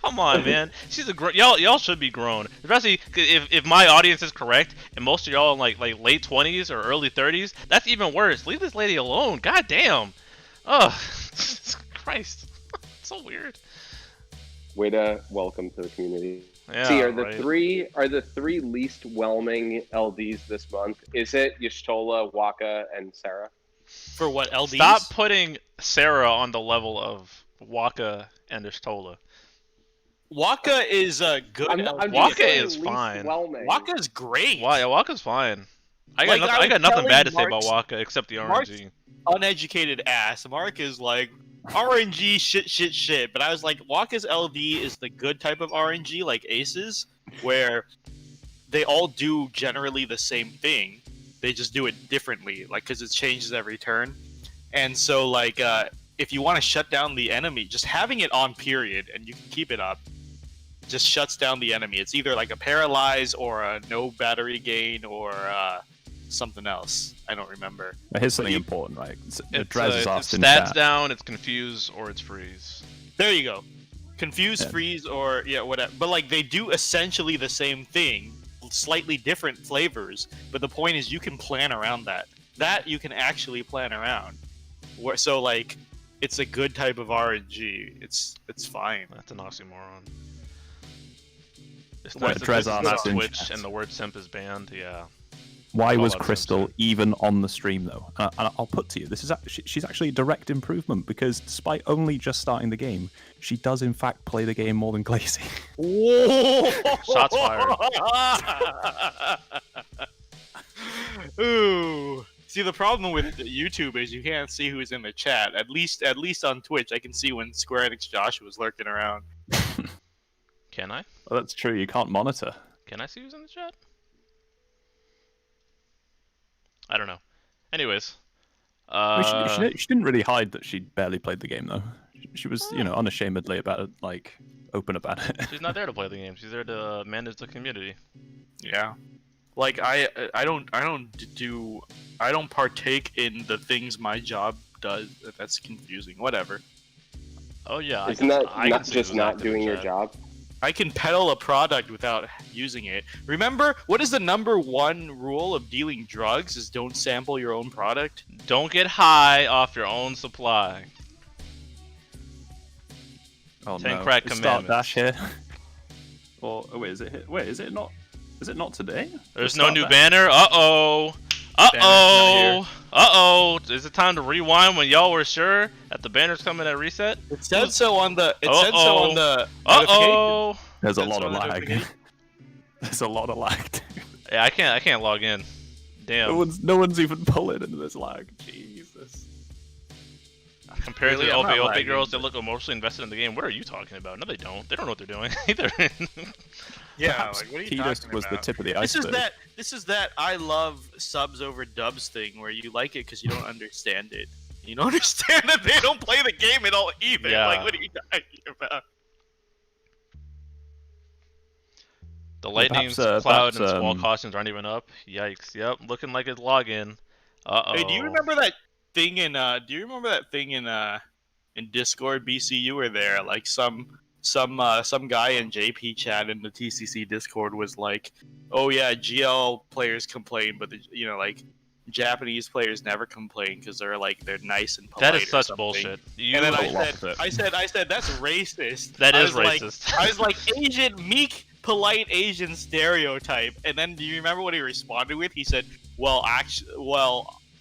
Come on, man. She's y'all should be grown, especially if my audience is correct, and most of y'all in like late 20s or early 30s. That's even worse. Leave this lady alone. God damn. Oh, Jesus Christ. So weird. Way to welcome to the community. Yeah, See, are the three least whelming LDs this month? Is it Y'shtola, Waka, and Serah? For what, LDs? Stop putting Serah on the level of Waka and Y'shtola. Waka is good. Waka is fine. Waka's great. Yeah, Waka's fine. I got nothing bad to say about Waka except the RNG. Mark's uneducated ass. Mark is like, RNG shit, but I was like, Waka's LD is the good type of RNG, like Aces, where they all do generally the same thing. They just do it differently, like, because it changes every turn. And so, like, if you want to shut down the enemy, just having it on period, and you can keep it up, just shuts down the enemy. It's either like a paralyze or a no battery gain or something else. I don't remember. Here's something important, right? It's stats down, it's confuse, or it's freeze. There you go. Confuse, freeze, or whatever. But like they do essentially the same thing, slightly different flavors. But the point is, you can plan around that. That you can actually plan around. So like, it's a good type of RNG. It's fine. That's an oxymoron. It's nice that this is not Twitch and the word simp is banned. Yeah. Why Call was out Crystal Simpson. even on the stream though? And I'll put to you, this is she's actually a direct improvement because despite only just starting the game, she does in fact play the game more than Glacy. Whoa! Shots fired. Ooh. See, the problem with YouTube is you can't see who's in the chat. At least on Twitch, I can see when Square Enix Joshua was lurking around. Can I? Well, that's true. You can't monitor. Can I see who's in the chat? I don't know. Anyways, She didn't really hide that she barely played the game though. She was, unashamedly about it, like open about it. she's not there to play the game. She's there to manage the community. Yeah. Like I don't partake in the things my job does. That's confusing. Whatever. Oh yeah. Isn't that I not can see just who's not active in doing your chat. job? I can peddle a product without using it. Remember, what is the #1 rule of dealing drugs? Is don't sample your own product. Don't get high off your own supply. Oh 10 no. crack Is Start commandments. Dash here. Or wait, is it? Wait, is it not? Is it not today? There's Is no Start new Dash- banner. Uh-oh. Uh-oh. Uh-oh. Is it time to rewind when y'all were sure that the banner's coming at reset? It said so on the. It said so on the. Uh-oh. There's a That's lot of what I lag. don't There's a lot of lag. Yeah, I can't log in. Damn. No one's even pulling into this lag. Jesus. Compared Really? to I'm not LBOP lagging, girls that but- look emotionally invested in the game, what are you talking about? No, they don't. They don't know what they're doing either. Yeah, Perhaps like what are you Tidus talking was about? the tip of the This is iceberg. that I love subs over dubs thing where you like it because you don't understand it. You don't understand that they don't play the game at all either. Yeah. Like what are you talking about? The lightning, perhaps, cloud, and perhaps, squall cautions aren't even up. Yikes. Yep, looking like it's login. Uh-oh. Hey, do you remember that thing in in Discord, BC? You were there. Like some guy in JP chat in the TCC Discord was like, "Oh yeah, GL players complain, but like Japanese players never complain because they're nice and polite." That is or such something." bullshit. You, And then opposite. I said that's racist. that I is was like- racist. I was like, Asian, meek, polite Asian stereotype. And then do you remember what he responded with? He said,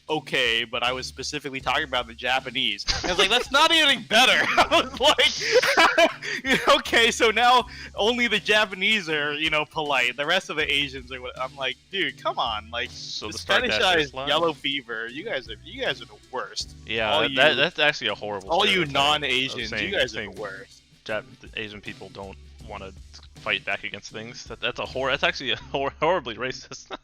okay, but I was specifically talking about the Japanese. And I was like, that's not anything better. I was like, okay, so now only the Japanese are, polite. The rest of the Asians are what I'm like, dude, come on. Like, So the the Star Dash fetishized baseline? yellow fever. You guys are the worst. Yeah, all that's actually a horrible All you stereotype of non-Asians, saying- you guys are saying the worst. Asian people don't want to fight back against things. That's actually horribly racist.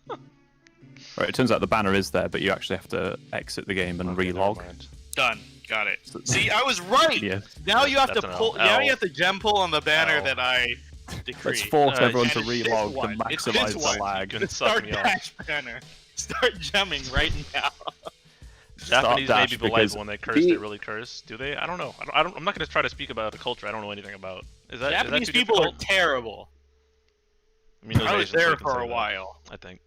Right, it turns out the banner is there, but you actually have to exit the game and Okay, never relog. mind. Done. Got it. See, I was right. Yeah. Now you have to That's an pull. L. Now you have to gem pull on the banner L. that I decree. Let's force everyone to and it's this relog one. to It's maximize this the one. lag. You can suck Start me off. dash banner. Start gemming right now. Japanese may Dash be polite, because but when they curse, they really curse. Do they? I don't know. I'm not going to try to speak about a culture I don't know anything about. Is that Japanese too people difficult? are terrible. I mean, those I was Asians there can for say a that, while. I think.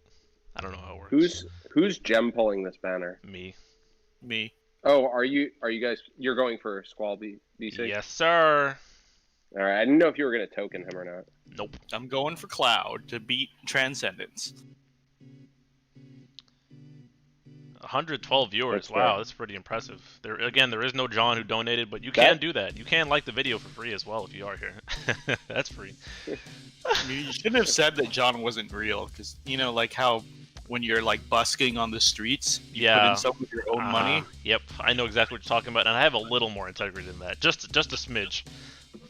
I don't know how it works. Who's gem pulling this banner? Me? Me. Oh, are you guys? You're going for Squall BC? Yes, sir. All right. I didn't know if you were gonna token him or not. Nope. I'm going for Cloud to beat Transcendence. 112 viewers. That's Wow, fair. that's pretty impressive. There is no John who donated, but you That- can do that. You can like the video for free as well if you are here. That's free. You shouldn't have said that John wasn't real, because like how when you're busking on the streets, you put Yeah. in some of your own money. Yep, I know exactly what you're talking about, and I have a little more integrity than that. Just a smidge.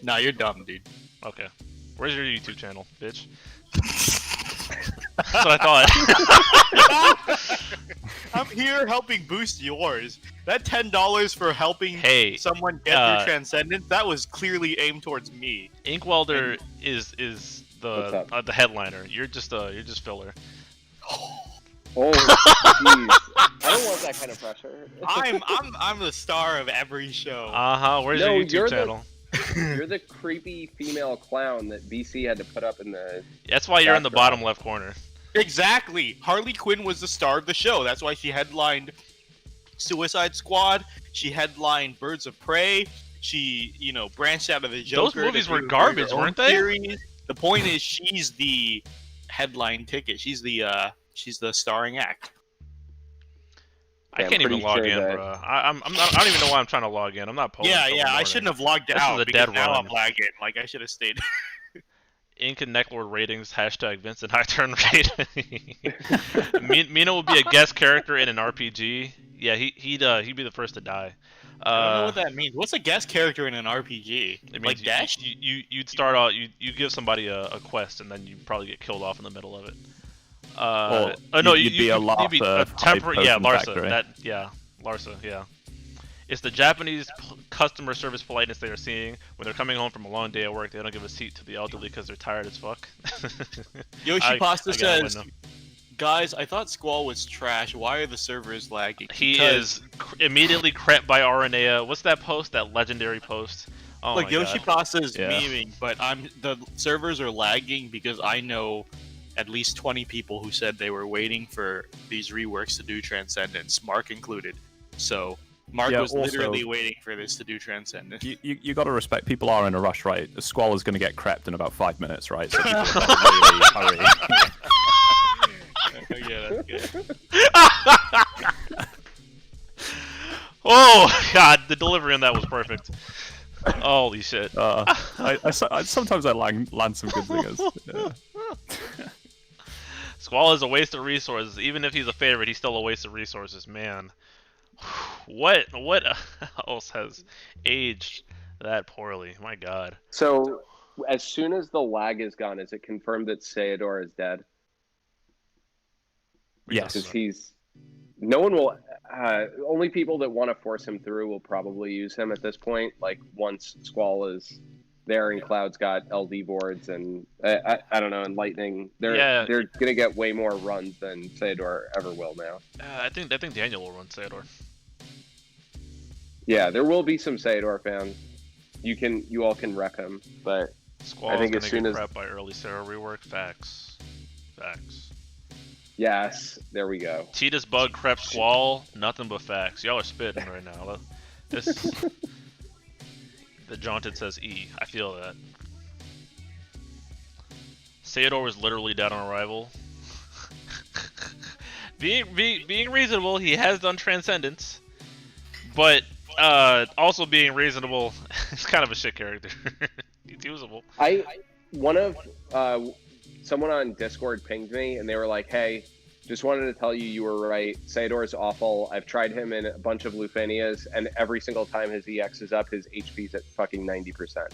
Nah, you're dumb, dude. Okay. Where's your YouTube channel, bitch? That's what I thought. I'm here helping boost yours. That $10 for helping Hey, someone get uh, through Transcendence, that was clearly aimed towards me. Inkwelder is What's the up? the headliner. You're just filler. Oh, jeez. I don't want that kind of pressure. I'm the star of every show. Where's No, your YouTube you're the- channel? You're the creepy female clown that BC had to put up in the. That's why you're in the background. bottom left corner. Exactly. Harley Quinn was the star of the show. That's why she headlined Suicide Squad. She headlined Birds of Prey. She, branched out of the Joker. Those movies to were do garbage, her own weren't they? series. The point is, she's the headline ticket. She's the She's the starring act. I Yeah, can't I'm even pretty log sure in, that- bro. I'm not. I don't even know why I'm trying to log in. I'm not polling. Yeah, till the yeah. I morning. shouldn't have logged This is out a because dead now run. I'm lagging. Like I should have stayed. Ink and Necklord ratings. Hashtag Vincent High Turn Rating. Mina will be a guest character in an RPG. Yeah, he'd be the first to die. I don't know what that means. What's a guest character in an RPG? It Like means Dash? you'd start out. You give somebody a quest and then you probably get killed off in the middle of it. No, you'd be a you'd be Larsa a temporary. Yeah, high-potent Larsa. factory. Larsa. Yeah. It's the Japanese customer service politeness they are seeing when they're coming home from a long day at work. They don't give a seat to the elderly because they're tired as fuck. Yoshi Pasta I gotta win says, them. "Guys, I thought Squall was trash. Why are the servers lagging?" He Because, is immediately crept by Aranea. What's that post? That legendary post? Oh like my Yoshi god. Pasta's Yeah. memeing, but the servers are lagging because I know at least 20 people who said they were waiting for these reworks to do Transcendence, Mark included. So Mark Yeah, was also- literally waiting for this to do Transcendence. You got to respect. People are in a rush, right? The Squall is going to get crept in about 5 minutes, right? So people better really hurry. Yeah, that's good. Oh god, the delivery on that was perfect. Holy shit. Sometimes I land some good zingers. Yeah. Squall is a waste of resources. Even if he's a favorite, he's still a waste of resources, man. What else has aged that poorly? My god. So, as soon as the lag is gone, is it confirmed that Theodore is dead? Yes. Because he's... No one will... only people that want to force him through will probably use him at this point. Like, once Squall is there and Cloud's got LD boards and, I don't know, and Lightning, they're going to get way more runs than Theodore ever will now. I think Daniel will run Theodore. Yeah, there will be some Theodore fans. You all can wreck him, but Squall I think is as gonna soon get as prepped by early Serah rework. Facts. yes, there we go. Tidus bug crept Squall. Nothing but facts. Y'all are spitting right now. This. The Jaunted says E. I feel that. Theodore was literally dead on arrival. being reasonable, he has done Transcendence, but also being reasonable, he's kind of a shit character. He's usable. Someone on Discord pinged me and they were like, "Hey, just wanted to tell you were right. Theodore is awful. I've tried him in a bunch of Lufanias, and every single time his EX is up, his HP's at fucking 90%.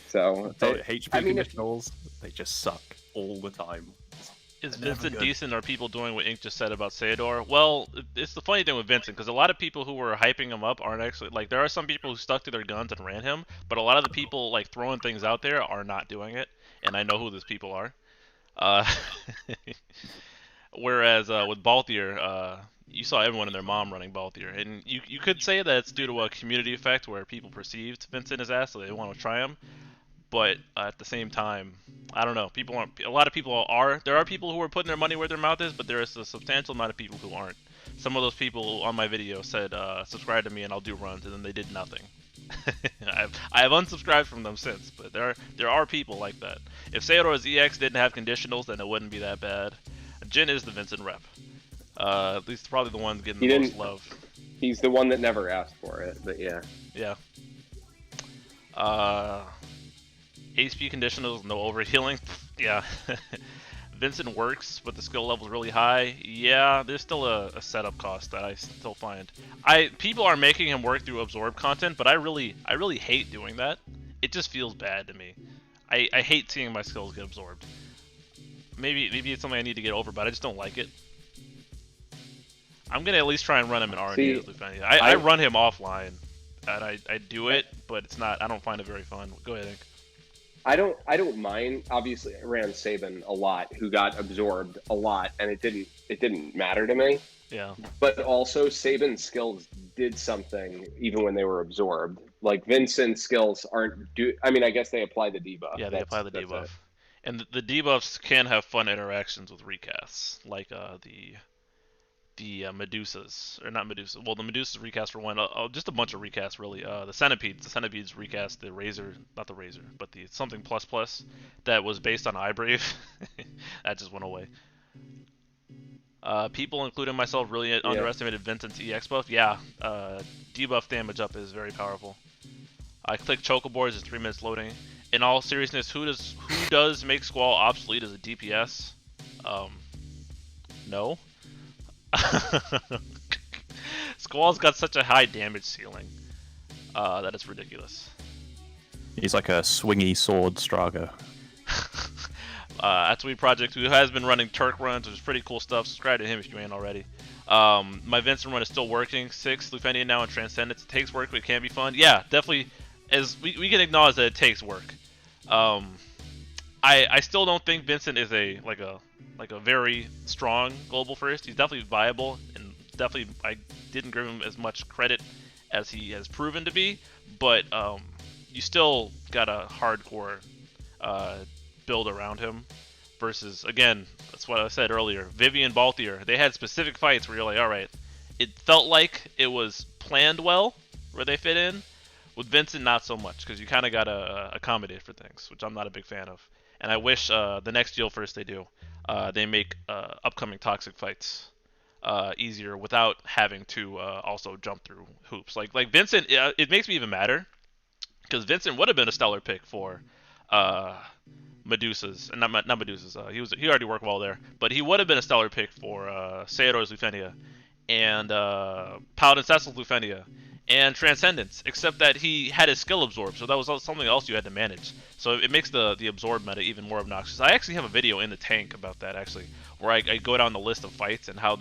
So HP I mean, conditionals, they just suck all the time. Is They're never Vincent good. decent? Are people doing what Ink just said about Theodore? Well, it's the funny thing with Vincent, because a lot of people who were hyping him up aren't actually, like, there are some people who stuck to their guns and ran him, but a lot of the people, like, throwing things out there are not doing it, and I know who those people are. Whereas with Balthier, you saw everyone and their mom running Balthier, and you could say that it's due to a community effect where people perceived Vincent as ass, so they want to try him. But at the same time, I don't know. People aren't. A lot of people are. There are people who are putting their money where their mouth is, but there is a substantial amount of people who aren't. Some of those people on my video said, "Subscribe to me and I'll do runs," and then they did nothing. I have unsubscribed from them since, but there are people like that. If Theodore's EX didn't have conditionals, then it wouldn't be that bad. Jin is the Vincent rep. At least probably the one getting the most love. He's the one that never asked for it, but yeah. Yeah. HP conditionals, no overhealing. Yeah. Vincent works, but the skill level's really high. Yeah, there's still a setup cost that I still find. People are making him work through absorb content, but I really hate doing that. It just feels bad to me. I hate seeing my skills get absorbed. Maybe it's something I need to get over, but I just don't like it. I'm gonna at least try and run him in R&D. I run him offline, and I do it, but it's not. I don't find it very fun. Go ahead, Ink. I don't mind. Obviously, I ran Sabin a lot, who got absorbed a lot, and it didn't matter to me. Yeah. But also, Sabin's skills did something even when they were absorbed. Like Vincent's skills aren't. I mean, I guess they apply the debuff. Yeah, they apply the debuff, and the debuffs can have fun interactions with recasts, like the the Medusas, or not Medusa. Well, the Medusas recast for one. Just a bunch of recasts really. The Centipedes. The Centipedes recast the Razor, not the Razor, but the something plus plus that was based on Eyebrave. That just went away. People, including myself, really underestimated Vincent's EX buff. Yeah, debuff damage up is very powerful. I click Chocoboards, it's 3 minutes loading. In all seriousness, who does make Squall obsolete as a DPS? No. Squall's got such a high damage ceiling that it's ridiculous. He's like a swingy sword Strago. That's Project, who has been running Turk runs, which is pretty cool stuff. Subscribe to him if you ain't already. My Vincent run is still working. 6 Lufenia now in Transcendence. It takes work, but it can be fun. Yeah, definitely. As we can acknowledge that it takes work. I still don't think Vincent is a very strong global first. He's definitely viable, and definitely I didn't give him as much credit as he has proven to be. But you still got a hardcore build around him. Versus, again, that's what I said earlier, Vivian Balthier. They had specific fights where you're like, all right, it felt like it was planned well where they fit in. With Vincent, not so much, because you kind of got to accommodate for things, which I'm not a big fan of. And I wish the next deal first they do, they make upcoming toxic fights easier without having to also jump through hoops. Like Vincent, it makes me even madder, because Vincent would have been a stellar pick for Medusas, and not Medusas. He already worked well there, but he would have been a stellar pick for Theodore's Lufenia and Paladin Cecil's Lufenia. And Transcendence, except that he had his skill absorbed, so that was something else you had to manage. So it makes the absorb meta even more obnoxious. I actually have a video in the tank about that, actually, where I go down the list of fights and how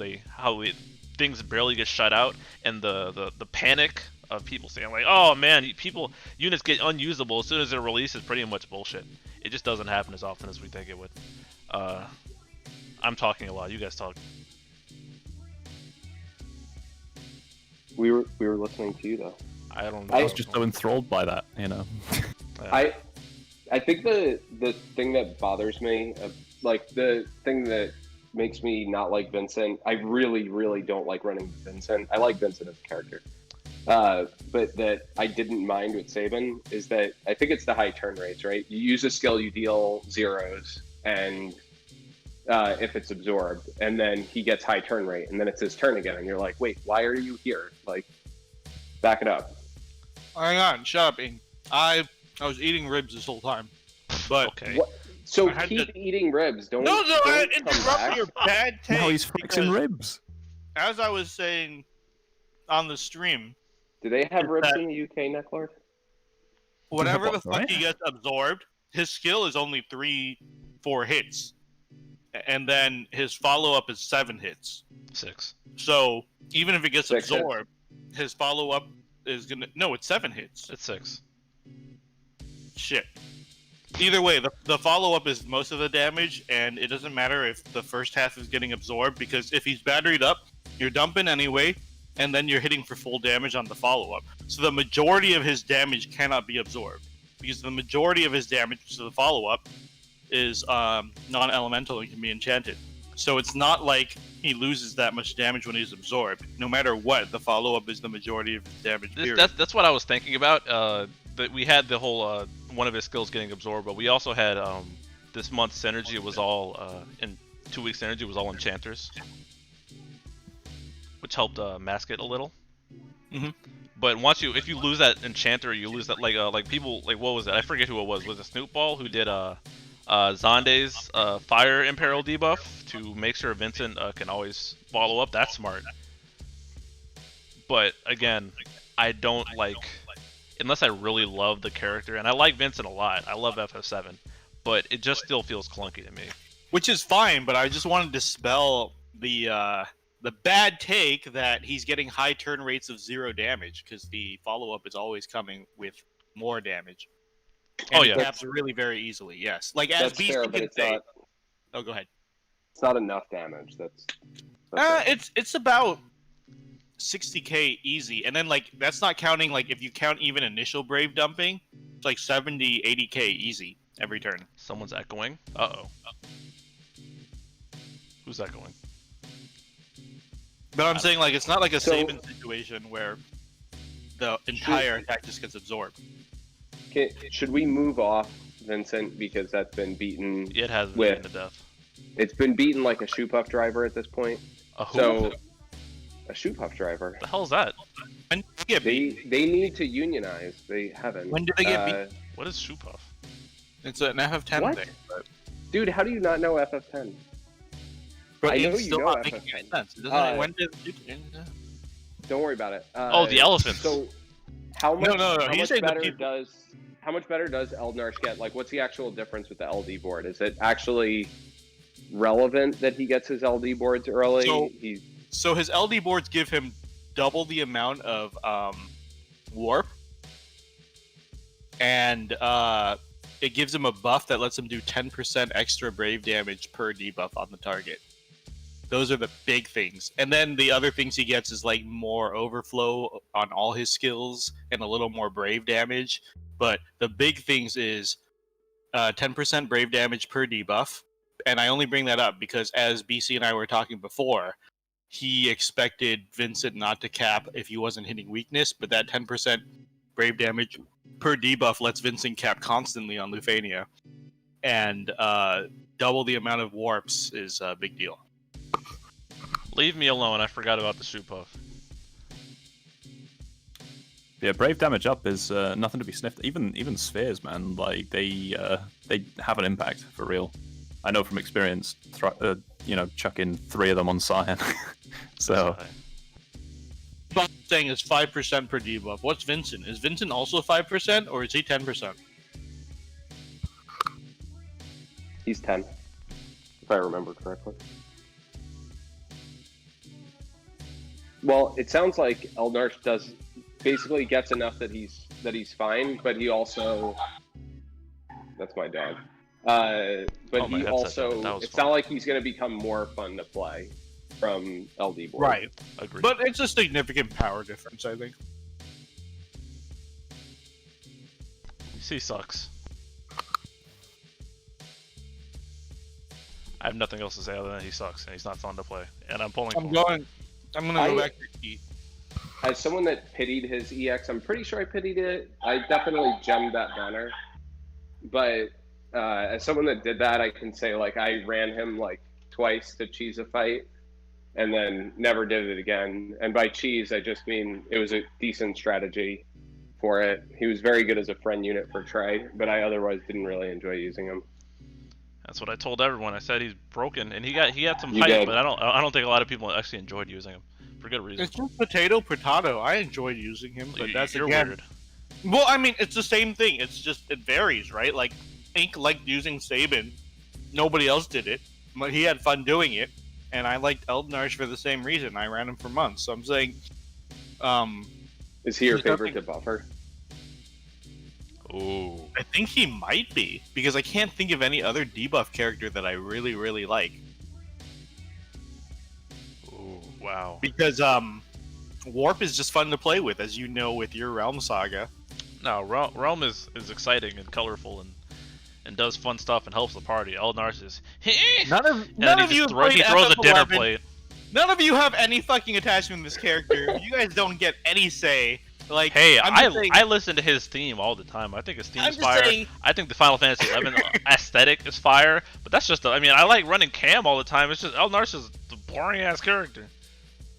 things barely get shut out, and the panic of people saying like, oh man, units get unusable as soon as they're released is pretty much bullshit. It just doesn't happen as often as we think it would. I'm talking a lot. You guys talk. We were listening to you though. I don't know. I was just so enthralled by that, you know. I think the thing that bothers me, like the thing that makes me not like Vincent, I really, really don't like running Vincent. I like Vincent as a character. But that I didn't mind with Sabin is that I think it's the high turn rates, right? You use a skill, you deal zeros, and if it's absorbed, and then he gets high turn rate, and then it's his turn again, and you're like, wait, why are you here? Like, back it up. Hang on, shut up, Ing. I was eating ribs this whole time, but okay. What? So I keep eating ribs. Don't. No, don't I come interrupt back. your bad take. No, he's fixing ribs. As I was saying on the stream, Do they have ribs in the UK, Necklord? whatever the fuck Right? he gets absorbed, his skill is only 3-4 hits, and then his follow-up is 7 hits. 6. So even if it gets 6 absorbed, his follow-up is gonna it's 7 hits. It's 6. Shit. Either way, the follow-up is most of the damage, and it doesn't matter if the first half is getting absorbed, because if he's batteried up, you're dumping anyway, and then you're hitting for full damage on the follow-up. So the majority of his damage cannot be absorbed, because the majority of his damage to the follow-up is non-elemental and can be enchanted. So it's not like he loses that much damage when he's absorbed. No matter what, the follow-up is the majority of his damage. That's what I was thinking about. That we had the whole one of his skills getting absorbed, but we also had this month's synergy. It was all in 2 weeks synergy. It was all enchanters, which helped mask it a little. Mm-hmm. But if you lose that enchanter, you lose that like people like what was it? I forget who it was. Was it Snoopball who did Zonde's Fire Imperil debuff to make sure Vincent can always follow up? That's smart. But again, I don't like, unless I really love the character, and I like Vincent a lot. I love FF7, but it just still feels clunky to me. Which is fine, but I just want to dispel the bad take that he's getting high turn rates of 0 damage, because the follow-up is always coming with more damage. And it caps really very easily, yes. Like, as That's Beast fair, can but it's say... not. Oh, go ahead. It's not enough damage. That's It's about 60k easy, and then like that's not counting like if you count even initial brave dumping, it's like 70-80k easy every turn. Someone's echoing. Uh-oh. Who's echoing? But I'm saying like it's not like a So- Saban situation where the entire attack just gets absorbed. Should we move off Vincent because that's been beaten? It has been With- beaten to death. It's been beaten like a shoe puff driver at this point. A who? So, a shoe puff driver. the hell is that? When did they get beat? They need to unionize. They haven't. When did they get beat? What is shoe puff? It's an FF10 What? thing. But, Dude, how do you not know FF10? but I know it's you still know not making FF10. sense. Doesn't Uh, it? When did Don't worry about it. Oh, the elephants. So, how much? No, How he's much saying the better people. does? How much better does Eald'narche get? Like, what's the actual difference with the LD board? Is it actually relevant that he gets his LD boards early? So- He's So his LD boards give him double the amount of warp, and it gives him a buff that lets him do 10% extra brave damage per debuff on the target. Those are the big things. And then the other things he gets is like more overflow on all his skills and a little more brave damage. But the big things is 10% brave damage per debuff. And I only bring that up because as BC and I were talking before, he expected Vincent not to cap if he wasn't hitting weakness, but that 10% brave damage per debuff lets Vincent cap constantly on Lufania. And double the amount of warps is a big deal. Leave me alone. I forgot about the shoe puff. Yeah, brave damage up is nothing to be sniffed. Even spheres, man, like they have an impact for real. I know from experience. Chucking 3 of them on Scion. So What I'm saying is 5% per debuff. What's Vincent? Is Vincent also 5% or is he 10%? He's 10, if I remember correctly. Well, it sounds like Eald'narche basically gets enough that he's fine, but he also, that's my dog. But Oh, my he headset also, died. That was it's fun. not like he's going to become more fun to play from LD board. Right. Agreed. But it's a significant power difference, I think. He sucks. I have nothing else to say other than he sucks and he's not fun to play. And I'm pulling. I'm for him. going to go I- back to Heat. As someone that pitied his EX, I'm pretty sure I pitied it. I definitely gemmed that banner. But as someone that did that, I can say, like, I ran him, like, twice to cheese a fight and then never did it again. And by cheese, I just mean it was a decent strategy for it. He was very good as a friend unit for Trey, but I otherwise didn't really enjoy using him. That's what I told everyone. I said he's broken, and he got some You hype, did. but I don't think a lot of people actually enjoyed using him for good reason. It's just potato. I enjoyed using him, but that's You're again. weird. Well, I mean, it's the same thing. It's just it varies, right? Like Ink liked using Saban, nobody else did it, but he had fun doing it, and I liked Eald'narche for the same reason. I ran him for months, so I'm saying, Is he your There's favorite nothing- to buffer? Ooh. I think he might be because I can't think of any other debuff character that I really, really like. Ooh. Wow. Because Warp is just fun to play with, as you know, with your Realm Saga. No, Realm is exciting and colorful and does fun stuff and helps the party. Eald'narche is None of and then he you just he throws a dinner plate. None of you have any fucking attachment to this character. You guys don't get any say. Like, Hey, I'm just saying- I listen to his theme all the time. I think his theme I'm is just fire. saying- I think the Final Fantasy XI aesthetic is fire, but that's just. I mean, I like running Cam all the time. It's just Eald'narche is the boring ass character.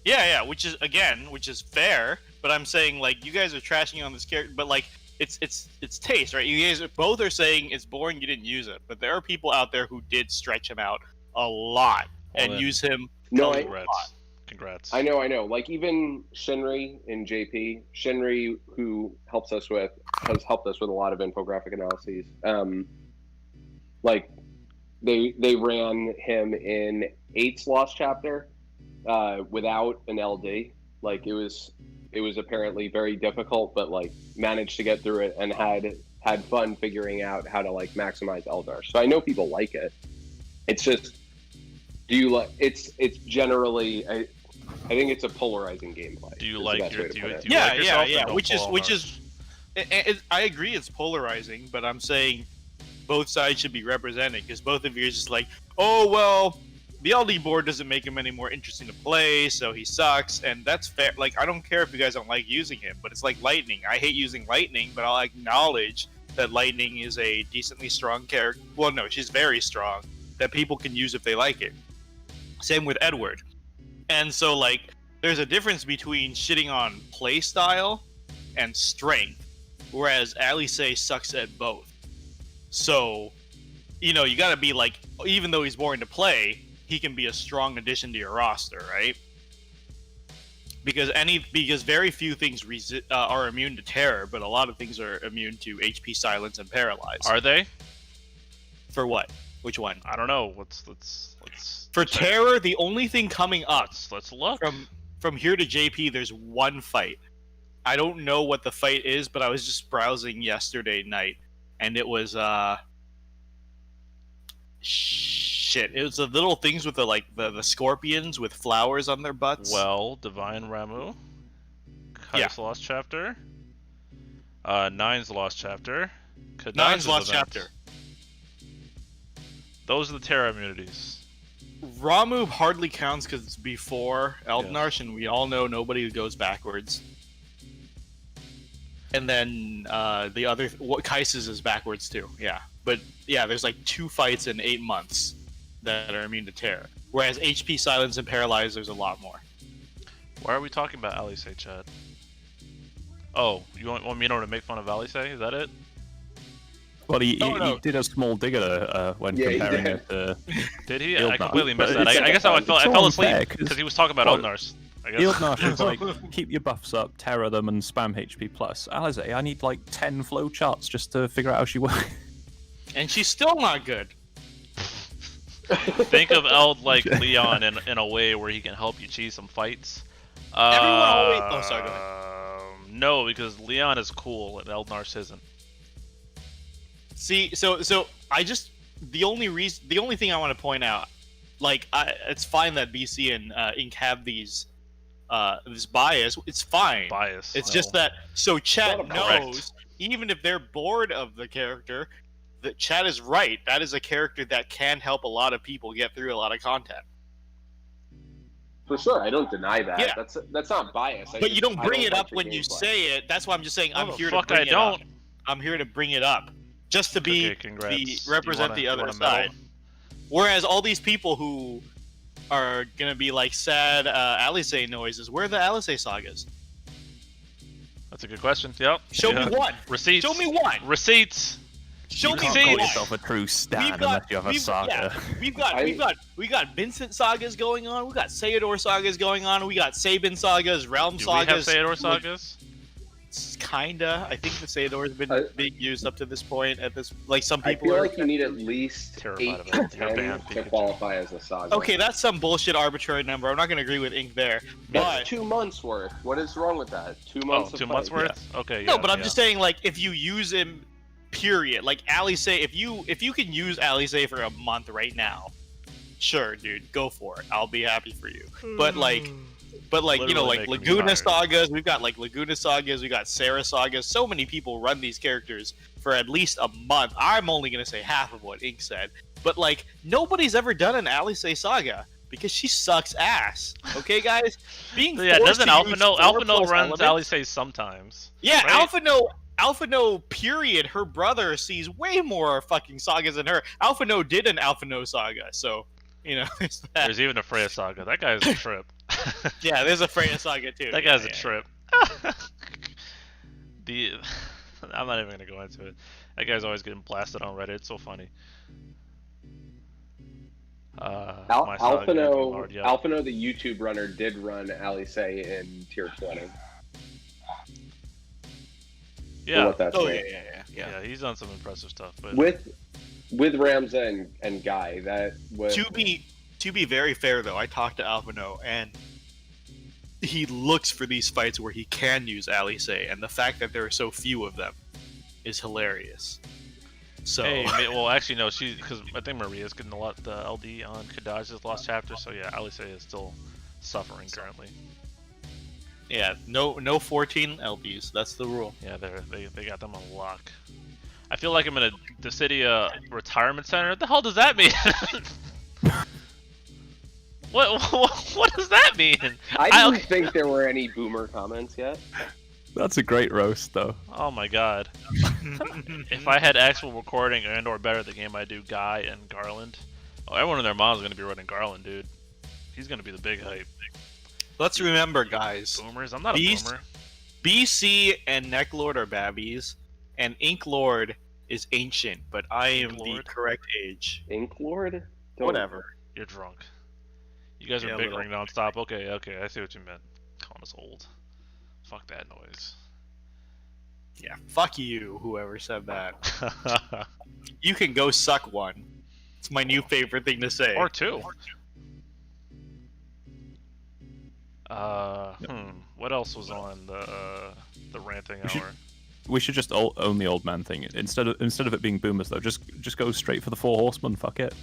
Yeah, which is fair. But I'm saying like you guys are trashing on this character, but like it's taste, right? You guys both are saying it's boring. You didn't use it, but there are people out there who did stretch him out a lot Well, and then- use him. No, Congrats. I know. Like even Shinri in JP, Shinri who has helped us with a lot of infographic analyses. Like they ran him in 8's Lost Chapter without an LD. Like it was apparently very difficult, but like managed to get through it and had fun figuring out how to like maximize Eald'narche. So I know people like it. It's just, do you like? It's generally. I think it's a polarizing gameplay. Do you is the like best your? way to Do put you, it. do you like yourself? Yeah. Or don't Which follow is Eald'narche? I agree it's polarizing, but I'm saying both sides should be represented because both of you are just like, oh well, the LD board doesn't make him any more interesting to play, so he sucks, and that's fair. Like, I don't care if you guys don't like using him, but it's like Lightning. I hate using Lightning, but I'll acknowledge that Lightning is a decently strong character. Well, no, she's very strong, that people can use if they like it. Same with Edward. And so, like, there's a difference between shitting on playstyle and strength, whereas Alisaie sucks at both. So, you know, you gotta be like, even though he's boring to play, he can be a strong addition to your roster, right? Because very few things are immune to terror, but a lot of things are immune to HP silence and paralyze. Are they? For what? Which one? I don't know. Let's For terror, the only thing coming up let's look. From here to JP, there's one fight. I don't know what the fight is, but I was just browsing yesterday night, and it was shit. It was the little things with the scorpions with flowers on their butts. Well, Divine Ramu, Kai's Lost Chapter, Nine's Lost Chapter, Nine's Lost event. Chapter. Those are the Terra immunities. Ramu hardly counts because it's before Eald'narche, and we all know nobody goes backwards. And then the other Kai's is backwards too. Yeah, but yeah, there's like 2 fights in 8 months that are immune to terror. Whereas HP silence and paralyze, there's a lot more. Why are we talking about Alisaie, Chad? Oh, you want me to make fun of Alisaie? Is that it? Well, he did a small digger when comparing it to. Did he? Eald'narche. I completely missed that. I guess I fell asleep because he was talking about Eald'narche. Eald'narche is like, keep your buffs up, terror them, and spam HP+. Alisaie, I need like 10 flow charts just to figure out how she works. And she's still not good. Think of Eld like Leon in a way where he can help you cheese some fights. Everyone always... Oh, sorry, go ahead. No, because Leon is cool and Eald'narche isn't. See, so I just... The only thing I want to point out, like, it's fine that BC and Ink have these... this bias, it's fine. It's just that, so chat knows, even if they're bored of the character, that chat is right. That is a character that can help a lot of people get through a lot of content. For sure, I don't deny that. Yeah. That's not bias. But you don't bring it up when you say it. That's why I'm just saying I'm here to bring it up. I'm here to bring it up, just to be represent the other side. Whereas all these people who are gonna be like sad Alisaie noises. Where are the Alisaie sagas? That's a good question. Yep. Show me one. Receipts. Show me one. Receipts. Show me one. You can't call yourself a true stan unless you have a saga. Yeah, we got Vincent sagas going on. We got Theodore sagas going on. We got Sabin sagas, Realm sagas. Do we have Theodore sagas? Kinda. I think the Theodore has been being used up to this point. At this, like some people. I feel like you need at least 8 to 10 to qualify as a saga. Okay, that's some bullshit arbitrary number. I'm not going to agree with Ink there. That's 2 months worth. What is wrong with that? 2 months. Oh, 2 months worth. Yeah. Okay. No, but I'm just saying, like, if you use him, period. Like Alisaie, if you can use Alisaie for a month right now, sure, dude, go for it. I'll be happy for you. But like, you know, like Laguna sagas, we've got like Laguna sagas, we got Serah sagas. So many people run these characters for at least a month. I'm only gonna say half of what Ink said, but like nobody's ever done an Alisaie saga because she sucks ass. Okay, guys. Doesn't Alphino runs Alisaie sometimes? Yeah, right? Alphino, period. Her brother sees way more fucking sagas than her. Alphino did an Alphino saga, so you know. There's even a Freya saga. That guy's a trip. Yeah, there's a Freya saga too. That guy's a trip. I'm not even gonna go into it. That guy's always getting blasted on Reddit. It's so funny. Alphino, the YouTube runner, did run Alisaie in tier 20. Yeah. Yeah. He's done some impressive stuff. But with Ramza and Guy, that was to be very fair though. I talked to Alphino and he looks for these fights where he can use Alisaie, and the fact that there are so few of them is hilarious. So, well, actually, no, because I think Maria's getting a lot the LD on Kadaj's Lost Chapter, so yeah, Alisaie is still suffering currently. Yeah, no 14 LDs. That's the rule. Yeah, they got them on lock. I feel like I'm in the city retirement center. What the hell does that mean? What does that mean? I didn't think there were any boomer comments yet. That's a great roast, though. Oh my god. If I had actual recording and/or better the game, I do Guy and Garland. Oh, everyone and their mom's gonna be running Garland, dude. He's gonna be the big hype. Let's remember, guys. Boomers? I'm not a boomer. BC and Necklord are babbies, and Inklord is ancient, but I am the correct age. Inklord? Whatever. You're drunk. You guys are bickering nonstop. Okay, I see what you meant. Calling us old. Fuck that noise. Yeah, fuck you, whoever said that. You can go suck one. It's my new favorite thing to say. Or two. What else was on the ranting hour? We should just own the old man thing instead of it being boomers though. Just go straight for the Four Horsemen. Fuck it.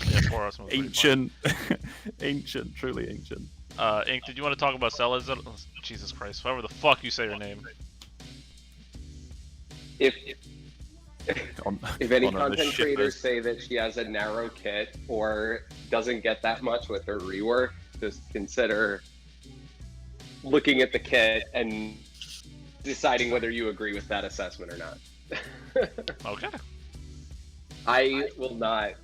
Yeah, Four Horsemen. Ancient, ancient, truly ancient. Ink, did you want to talk about Celes? Jesus Christ, however the fuck you say your name. If any on content creators say that she has a narrow kit or doesn't get that much with her rework, just consider looking at the kit and deciding whether you agree with that assessment or not. Okay. I will not.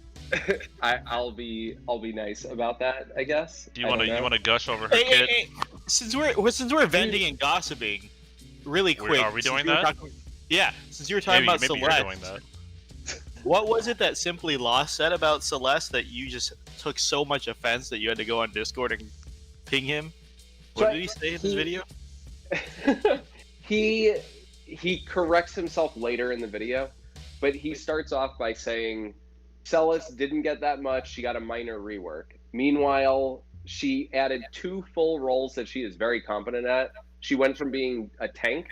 I'll be nice about that, I guess. Do you want to gush over her kit? Hey, since we're venting and gossiping, really quick. Are we doing that? Since you were talking about maybe Celeste, you're doing that. what was it that Simply Lost said about Celeste that you just took so much offense that you had to go on Discord and ping him? What did he say in his video? He corrects himself later in the video, but he starts off by saying Celes didn't get that much, she got a minor rework. Meanwhile, she added 2 full roles that she is very competent at. She went from being a tank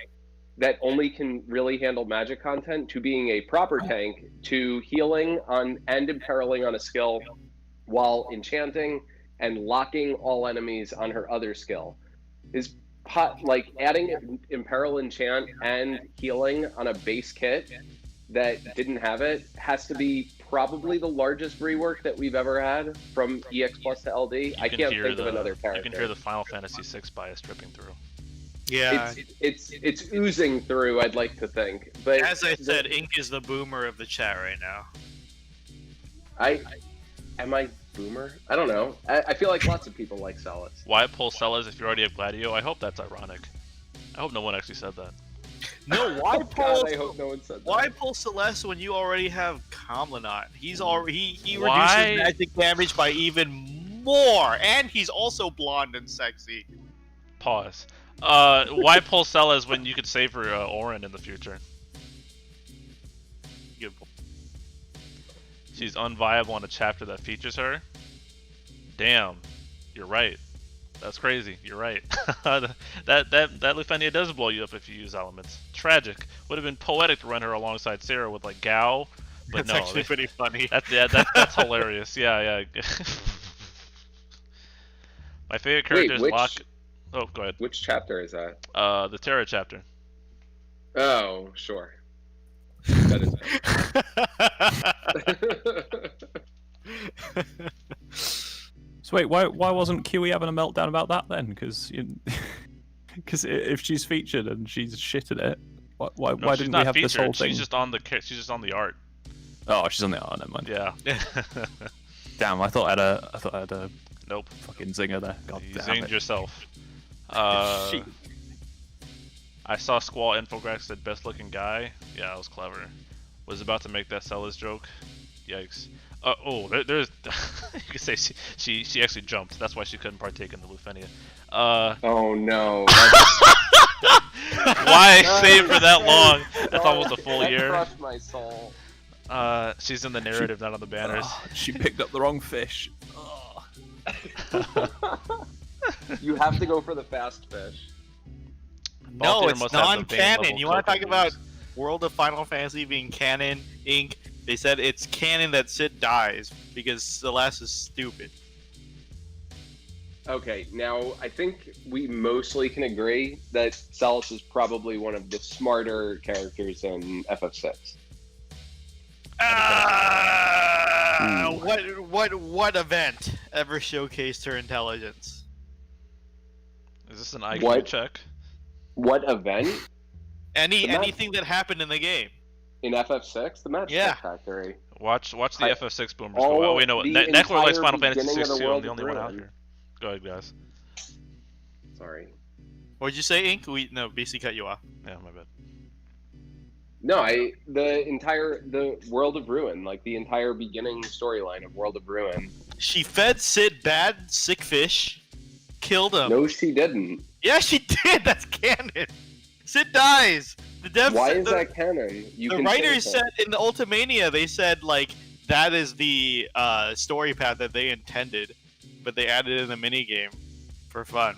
that only can really handle magic content to being a proper tank, to healing on and imperiling on a skill while enchanting and locking all enemies on her other skill. Is like adding imperil, enchant, and healing on a base kit that didn't have it has to be probably the largest rework that we've ever had from EX Plus to LD. I can't think of another character. You can hear the Final Fantasy VI bias dripping through. Yeah, it's oozing through, I'd like to think. But as I said, Ink is the boomer of the chat right now. Am I boomer? I don't know. I feel like lots of people like Celes. Why pull Celes if you already have Gladio? I hope that's ironic. I hope no one actually said that. No, why pull? God, I hope no one said that. Why pull Celeste when you already have Kamlanot? He's already he reduces magic damage by even more, and he's also blonde and sexy. Pause. Why pull Celes when you could save her Orin in the future? Good point. She's unviable on a chapter that features her. Damn, you're right. That's crazy. You're right. that Lufenia does blow you up if you use elements. Tragic. Would have been poetic to run her alongside Serah with like Gao, but That's no. actually pretty funny. That's hilarious. Yeah. My favorite character is Locke. Oh, go ahead. Which chapter is that? The Terra chapter. Oh, sure. That is So wait, why wasn't QE having a meltdown about that then? Because if she's featured and she's shit at it, why didn't we have featured. this whole thing? She's just on the art. Oh, she's on the art. Never mind. Yeah. Damn, I thought I had a Nope. fucking zinger there. God You damn zinged it. yourself. I saw Squall infographics said best looking guy. Yeah, that was clever. Was about to make that Celes joke. Yikes. There's you could say she actually jumped. That's why she couldn't partake in the Lufenia. oh no. Why save for that long? That's almost a full year. That crushed my soul. She's in the narrative, not on the banners. She picked up the wrong fish. You have to go for the fast fish. No, Balthier it's must have the Bane non-canon. level You want to token talk about moves. World of Final Fantasy being canon? Ink. They said it's canon that Sid dies because Celeste is stupid. Okay, now I think we mostly can agree that Celes is probably one of the smarter characters in FF6. What event? ever showcased her intelligence. Is this an IQ What? check? What event? Anything that happened in the game. In FF6? The Match Yeah. Factory. Watch the I- FF6 boomers all go. Oh wait, no. the Necler likes entire Final Fantasy beginning of 6 the too. I'm World the of only one out Ruin. here. Go ahead, guys. Sorry. What'd you say, Ink? No, BC cut you off. Yeah, my bad. No, the World of Ruin, like the entire beginning storyline of World of Ruin. She fed Sid bad sick fish, killed him. No, she didn't. Yeah, she did. That's canon. Sid dies. The devs. Why is that canon? The writers said in the Ultimania, they said like that is the story path that they intended, but they added in a mini game for fun.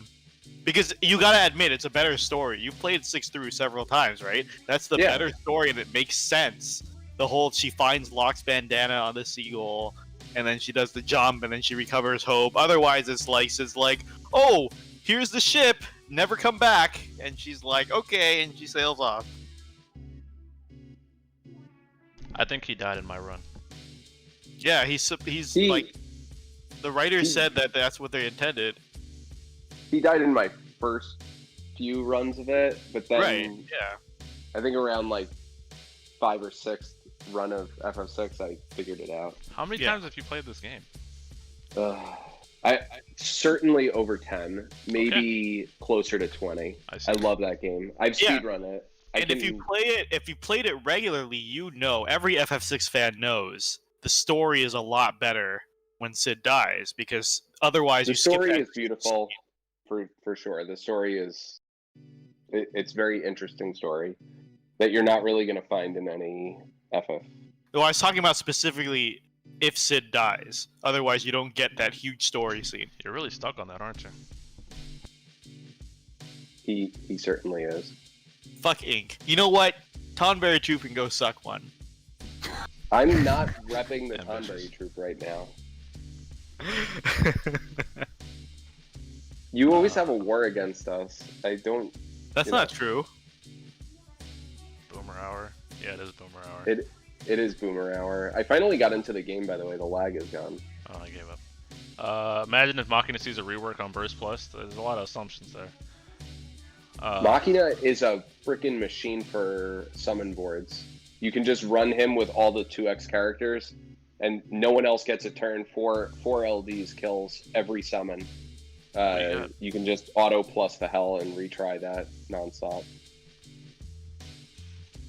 Because you gotta admit, it's a better story. You've played 6 through several times, right? That's the better story, and it makes sense. The whole she finds Locke's bandana on the seagull, and then she does the jump, and then she recovers Hope. Otherwise, it's like, oh, here's the ship, never come back, and she's like, okay, and she sails off. I think he died in my run. Yeah, he's like, the writers said that that's what they intended. He died in my first few runs of it, but then Yeah. I think around like 5 or 6th run of FF6, I figured it out. How many times have you played this game? I certainly over 10, maybe closer to 20. I love that game. I've speedrun it. If you played it regularly, you know, every FF6 fan knows the story is a lot better when Sid dies, because otherwise the story is beautiful for sure. The story is it's very interesting story that you're not really going to find in any FF. Well, I was talking about specifically if Sid dies. Otherwise, you don't get that huge story scene. You're really stuck on that, aren't you? He certainly is. Fuck Ink. You know what? Tonberry Troop can go suck one. I'm not repping the Tonberry Troop right now. You always have a war against us. I don't... That's not true. Boomer Hour. Yeah, it is Boomer Hour. It is Boomer Hour. I finally got into the game, by the way. The lag is gone. Oh, I gave up. Imagine if Machina sees a rework on Burst Plus. There's a lot of assumptions there. Machina is a freaking machine for summon boards. You can just run him with all the 2x characters, and no one else gets a turn. 4 LDs kills every summon. You can just auto plus the hell and retry that nonstop.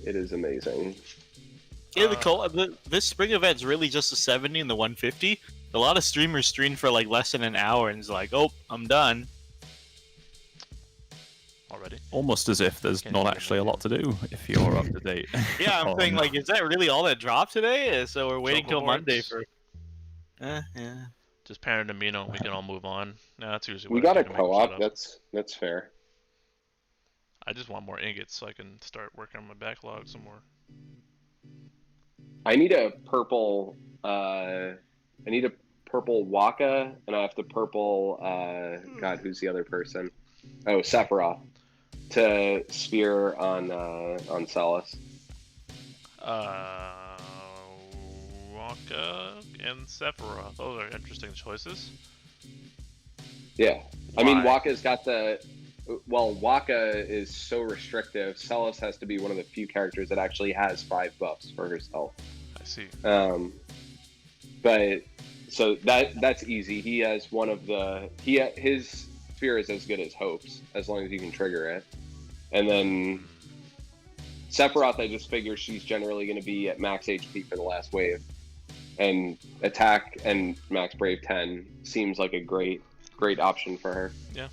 It is amazing. Yeah, this spring event's really just the 70 and the 150. A lot of streamers stream for like less than an hour and it's like, oh, I'm done. Already? Almost as if there's not actually a lot to do if you're up to date. Yeah, I'm saying like, is that really all that dropped today? So we're waiting till Monday boards. for... yeah. Just parent Amino, we can all move on. No, that's usually We what got I a do to make them co-op. shut up. That's fair. I just want more ingots so I can start working on my backlog some more. I need a purple. Waka, and I have to purple. God, who's the other person? Oh, Sephiroth to spear on Celes. Wonka and Sephiroth. Those are interesting choices. Yeah, Why? I mean Waka's got the. Well, Waka is so restrictive. Celes has to be one of the few characters that actually has 5 buffs for herself. I see. But so that's easy. He has one of the his sphere is as good as Hope's as long as you can trigger it. And then Sephiroth, I just figure she's generally going to be at max HP for the last wave, and attack and max brave 10 seems like a great option for her. Yeah.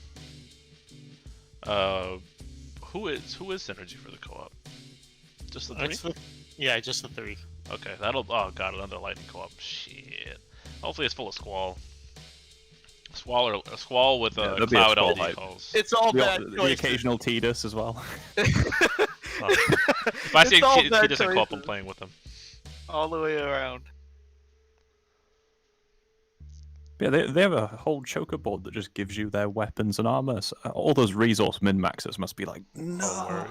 Who is synergy for the co-op? Just the 3? Yeah, just the 3. Okay, that'll. Oh god, another lightning co-op. Shit. Hopefully it's full of Squall. A Squall with a Cloud LD calls. It's all bad the occasional Tidus as well. If I see Tidus in co-op, I'm playing with them. All the way around. Yeah, they have a whole choker board that just gives you their weapons and armor. So all those resource min-maxers must be like, no,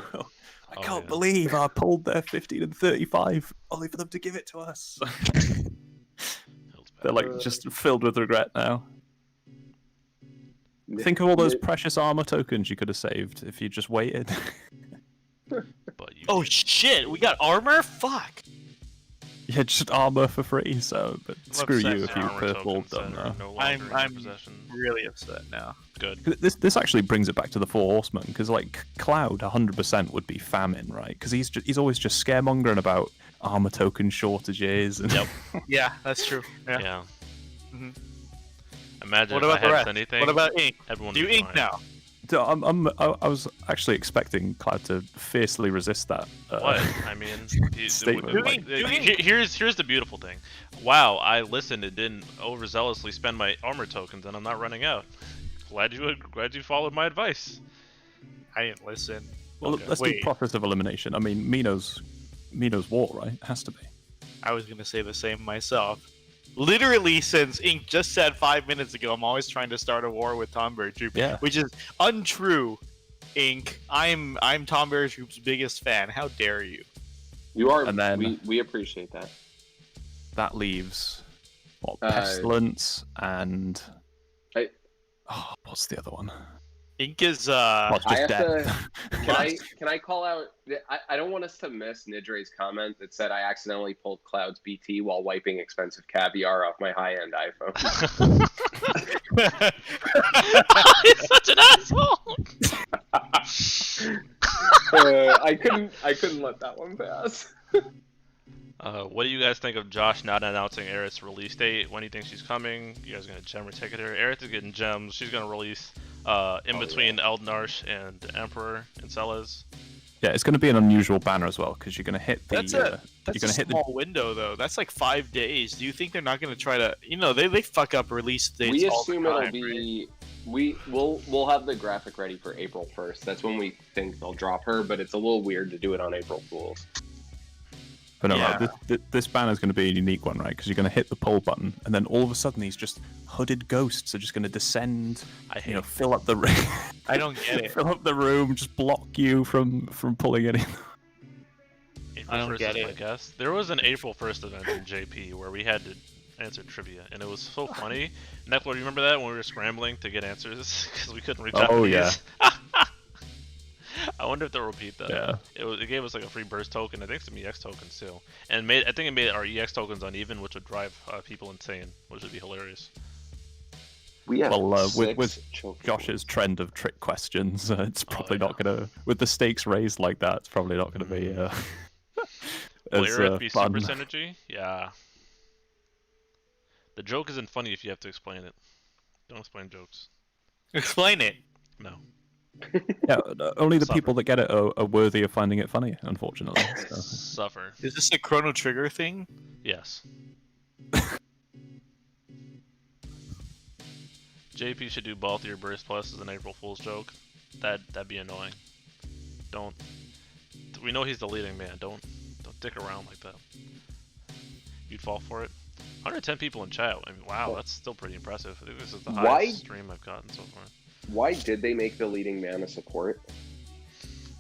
I can't believe I pulled their 15 and 35 only for them to give it to us. Hill's They're like just filled with regret now. Think of all those precious armor tokens you could have saved if you just waited. But you Oh shit, we got armor? Fuck. Yeah, just armor for free. So, but screw upset you if you armor could have all tokens done that are that. no longer in your I'm possession. really upset now. Good. This actually brings it back to the Four Horsemen, because like Cloud 100% would be famine, right? Because he's always just scaremongering about armor token shortages. And... Yep. Yeah, that's true. Yeah. Yeah. Mhm. Imagine What if about I the had rest? anything. What about ink? Everyone Do would be ink fine. now. I was actually expecting Cloud to fiercely resist that. What? I mean, Statement. here's the beautiful thing. Wow, I listened and didn't overzealously spend my armor tokens, and I'm not running out. Glad you followed my advice. I didn't listen. Well, Okay. let's do Wait. process of elimination. I mean, Mino's war, right? It has to be. I was gonna say the same myself. Literally, since Ink just said 5 minutes ago, I'm always trying to start a war with Tom Bertroop, Yeah. which is untrue. Ink, I'm Tom Bertroop's biggest fan. How dare you? You are. And then- we appreciate that. That leaves what? Uh, Pestilence and I- what's the other one? Ink is Well, it's I just have dead. Can I call out? I don't want us to miss Nidre's comment that said I accidentally pulled Cloud's BT while wiping expensive caviar off my high-end iPhone. He's such an asshole. I couldn't let that one pass. What do you guys think of Josh not announcing Aerith's release date? When do you think she's coming? You guys gonna gem or ticket her? Aerith is getting gems. She's gonna release in between Eald'narche and Emperor in Celes. Yeah, it's going to be an unusual banner as well, because you're going to hit the. That's you're a going to hit small window though. That's like 5 days. Do you think they're not going to try to? You know, they fuck up release dates. We all the assume time, it'll be. We'll have the graphic ready for April 1st. That's when we think they'll drop her, but it's a little weird to do it on April Fools. But no, Yeah. this banner is going to be a unique one, right? Because you're going to hit the pull button, and then all of a sudden these just hooded ghosts are just going to descend. I hate. Fill up the room. I don't get it. Fill up the room, just block you from pulling anything. April I don't 1st get is my it. guess. There was an April 1st event in JP where we had to answer trivia, and it was so funny. Neclo, do you remember that when we were scrambling to get answers because we couldn't reach out? Oh, to yeah. these? I wonder if they'll repeat that. Yeah. It gave us like a free burst token. I think some EX tokens too, and I think it made our EX tokens uneven, which would drive people insane, which would be hilarious. We have Well, six with choke Josh's trend of trick questions, it's probably yeah. not going to. With the stakes raised like that, it's probably not going to be. Will as Aerith be fun. super synergy? Yeah. The joke isn't funny if you have to explain it. Don't explain jokes. Explain it. No. Yeah, only the Suffer. people that get it are worthy of finding it funny, unfortunately. So. Suffer. Is this a Chrono Trigger thing? Yes. JP should do both of your burst plus as an April Fool's joke. That'd be annoying. Don't. We know he's the leading man. Don't dick around like that. You'd fall for it. 110 people in chat. I mean, wow, that's still pretty impressive. I think this is the Why- highest stream I've gotten so far. Why did they make the leading man a support?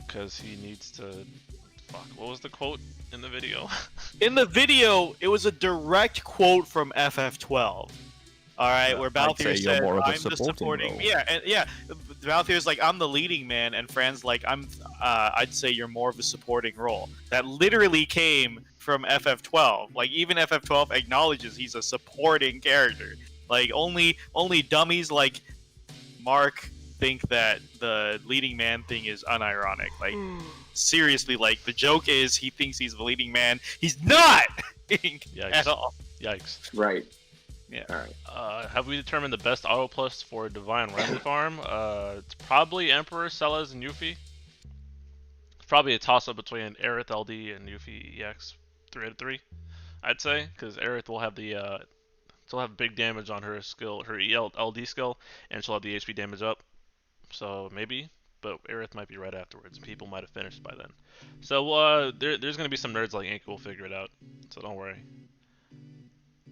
Because he needs to. Fuck. What was the quote in the video? In the video, it was a direct quote from FF12. All right, where I'd say Balthier you're said, more of a "I'm the supporting supporting." role. Yeah. Balthier's like, "I'm the leading man," and Fran's like, I'd say you're more of a supporting role." That literally came from FF12. Like even FF12 acknowledges he's a supporting character. Like only dummies like Mark think that the leading man thing is unironic. Like seriously, like the joke is he thinks he's the leading man. He's not Yikes. at all. Yikes. Right. Yeah. All right. Have we determined the best auto plus for Divine Rally Farm? It's probably Emperor, Celes, and Yuffie. It's probably a toss-up between Aerith LD and Yuffie EX 3 out of 3, I'd say, because Aerith will have she'll have big damage on her skill, her LD skill, and she'll have the HP damage up. So maybe, but Aerith might be right afterwards. People might have finished by then. So there's gonna be some nerds like Ink who will figure it out. So don't worry.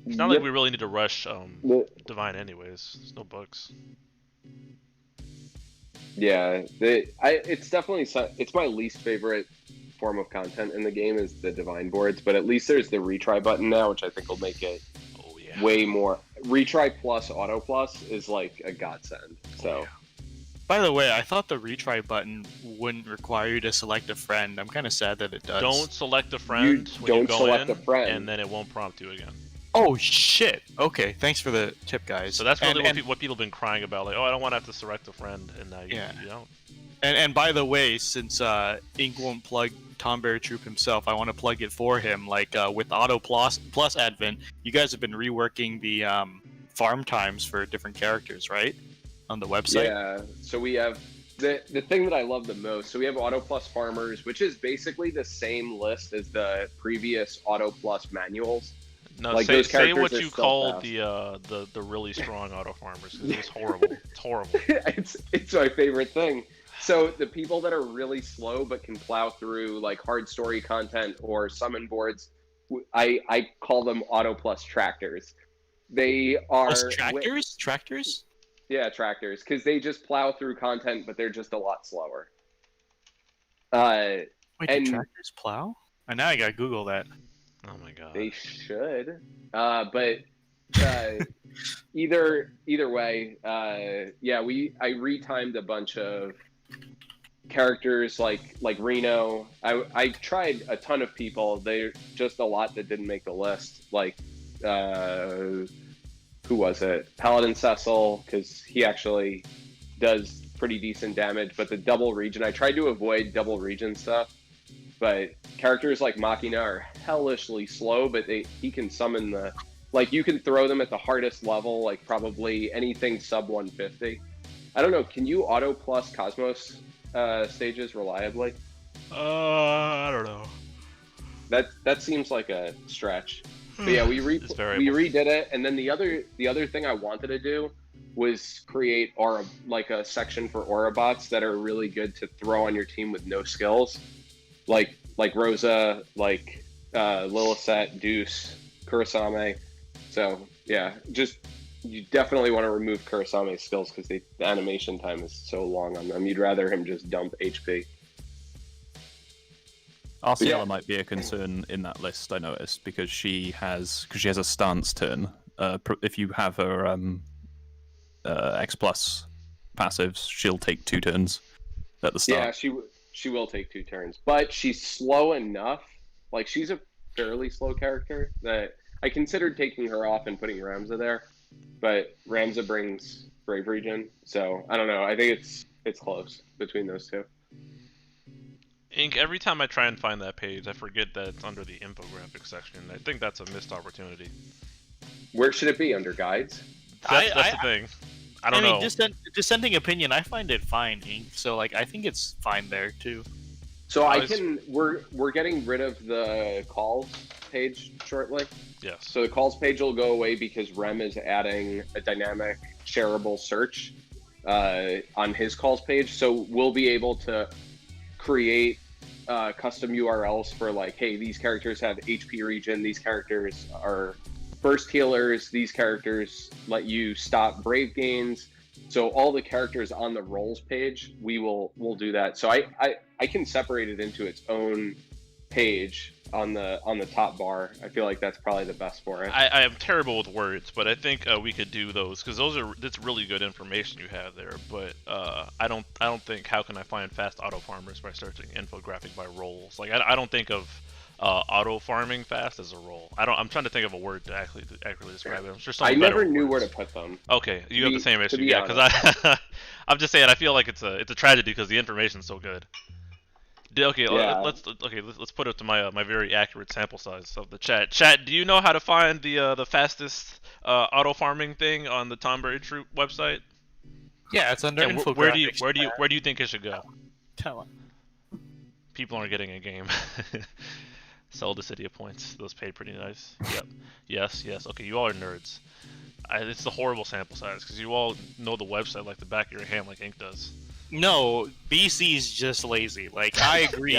It's not like we really need to rush Divine anyways. There's no bugs. Yeah, it's definitely it's my least favorite form of content in the game is the divine boards, but at least there's the retry button now, which I think will make it Oh yeah. way more. Retry plus auto plus is like a godsend. So. By the way, I thought the retry button wouldn't require you to select a friend. I'm kind of sad that it does. Don't select a friend when you don't go select in, a friend. and then it won't prompt you again. Oh shit! Okay, thanks for the tip, guys. So that's really what people have been crying about. Like, oh, I don't want to have to select a friend, and now you don't. And by the way, since Ink won't plug Tomberry Troop himself, I want to plug it for him. Like with Auto Plus Advent, you guys have been reworking the farm times for different characters, right? On the website. Yeah. So we have the thing that I love the most. So we have Auto Plus farmers, which is basically the same list as the previous Auto Plus manuals. No, like say what you call the really strong auto farmers. 'Cause it's horrible. It's horrible. it's my favorite thing. So the people that are really slow but can plow through like hard story content or summon boards, I call them Auto Plus tractors. They are Tractors? Yeah, tractors, because they just plow through content, but they're just a lot slower. Wait, do tractors plow? And now I gotta Google that. Oh my god. They should, but either way, yeah, I retimed a bunch of characters like Reno. I tried a ton of people. They're just a lot that didn't make the list. Like. Who was it? Paladin Cecil, because he actually does pretty decent damage. But the double region, I tried to avoid double region stuff. But characters like Machina are hellishly slow, but he can summon you can throw them at the hardest level, like probably anything sub 150. I don't know, can you auto plus Cosmos stages reliably? I don't know. That seems like a stretch. But yeah, we redid it, and then the other thing I wanted to do was create a section for aura bots that are really good to throw on your team with no skills, like Rosa, like Lilithset, Deuce, Kurasame. So yeah, you definitely want to remove Kurasame's skills because the animation time is so long on them. You'd rather him just dump HP. Arciela might be a concern in that list, I noticed, because she has a stance turn. If you have her X plus passives, she'll take 2 turns at the start. Yeah, she will take 2 turns, but she's slow enough. Like, she's a fairly slow character that I considered taking her off and putting Ramza there, but Ramza brings Brave Region, so I don't know. I think it's close between those two. Ink, every time I try and find that page, I forget that it's under the infographics section. I think that's a missed opportunity. Where should it be? Under guides? That's the thing. I don't know. Dissenting opinion, I find it fine, Ink. So, I think it's fine there, too. So we're getting rid of the calls page shortly. Yes. So the calls page will go away because Rem is adding a dynamic shareable search on his calls page. So we'll be able to create custom URLs for hey, these characters have HP regen, these characters are burst healers, these characters let you stop brave gains. So all the characters on the roles page, we'll do that. So I can separate it into its own page on the top bar. I feel like that's probably the best for it. I am terrible with words, but I think we could do those because that's really good information you have there. But I don't think how can I find fast auto farmers by searching infographic by roles. I don't think of auto farming fast as a role. I'm trying to think of a word to accurately describe it. I'm sure I never knew where to put them. Okay, you have the same issue, yeah. Because I'm just saying I feel like it's a tragedy because the information's so good. Okay, yeah. Let's put it to my very accurate sample size of the chat. Chat, do you know how to find the fastest auto farming thing on the Tomberry Troop website? Yeah, it's under infographics. Where do you think it should go? Tell him. People aren't getting a game. Sell the city of points. Those paid pretty nice. Yep. Yes. Okay, you all are nerds. It's a horrible sample size because you all know the website like the back of your hand, like Ink does. No, BC's just lazy. I agree.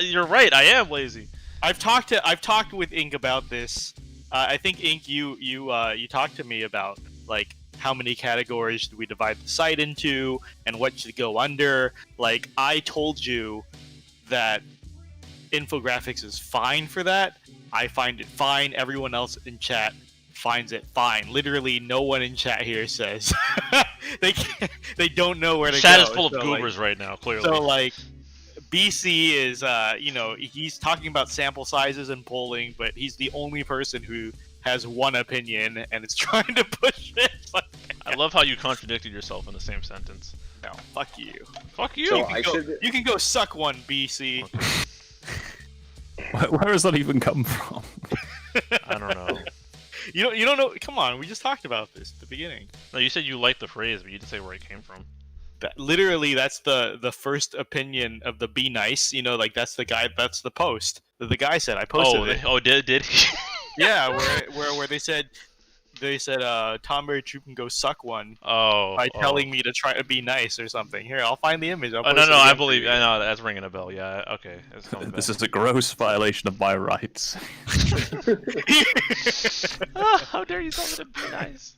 You're right. I am lazy. I've talked with Ink about this. I think Ink, you talked to me about how many categories do we divide the site into and what should go under. I told you that infographics is fine for that. I find it fine. Everyone else in chat finds it fine. Literally, no one in chat here says they don't know where to Chat go. is full of So, goobers right now, clearly. So like, BC is he's talking about sample sizes and polling, but he's the only person who has one opinion and is trying to push it. Like, I love how you contradicted yourself in the same sentence. no, fuck you. Fuck you. So You can go suck one, BC. Where does that even come from? I don't know. You don't know. Come on, we just talked about this at the beginning. No, you said you liked the phrase, but you didn't say where it came from. Literally, that's the first opinion of the be nice. Like that's the guy. That's the post that the guy said. I posted it. Did he? Yeah, where they said Tomberry Troop can go suck one by telling me to try to be nice or something. Here, I'll find the image. No, I believe. I know that's ringing a bell. Yeah, okay. It's coming back. This is a gross violation of my rights. How dare you tell me to be nice?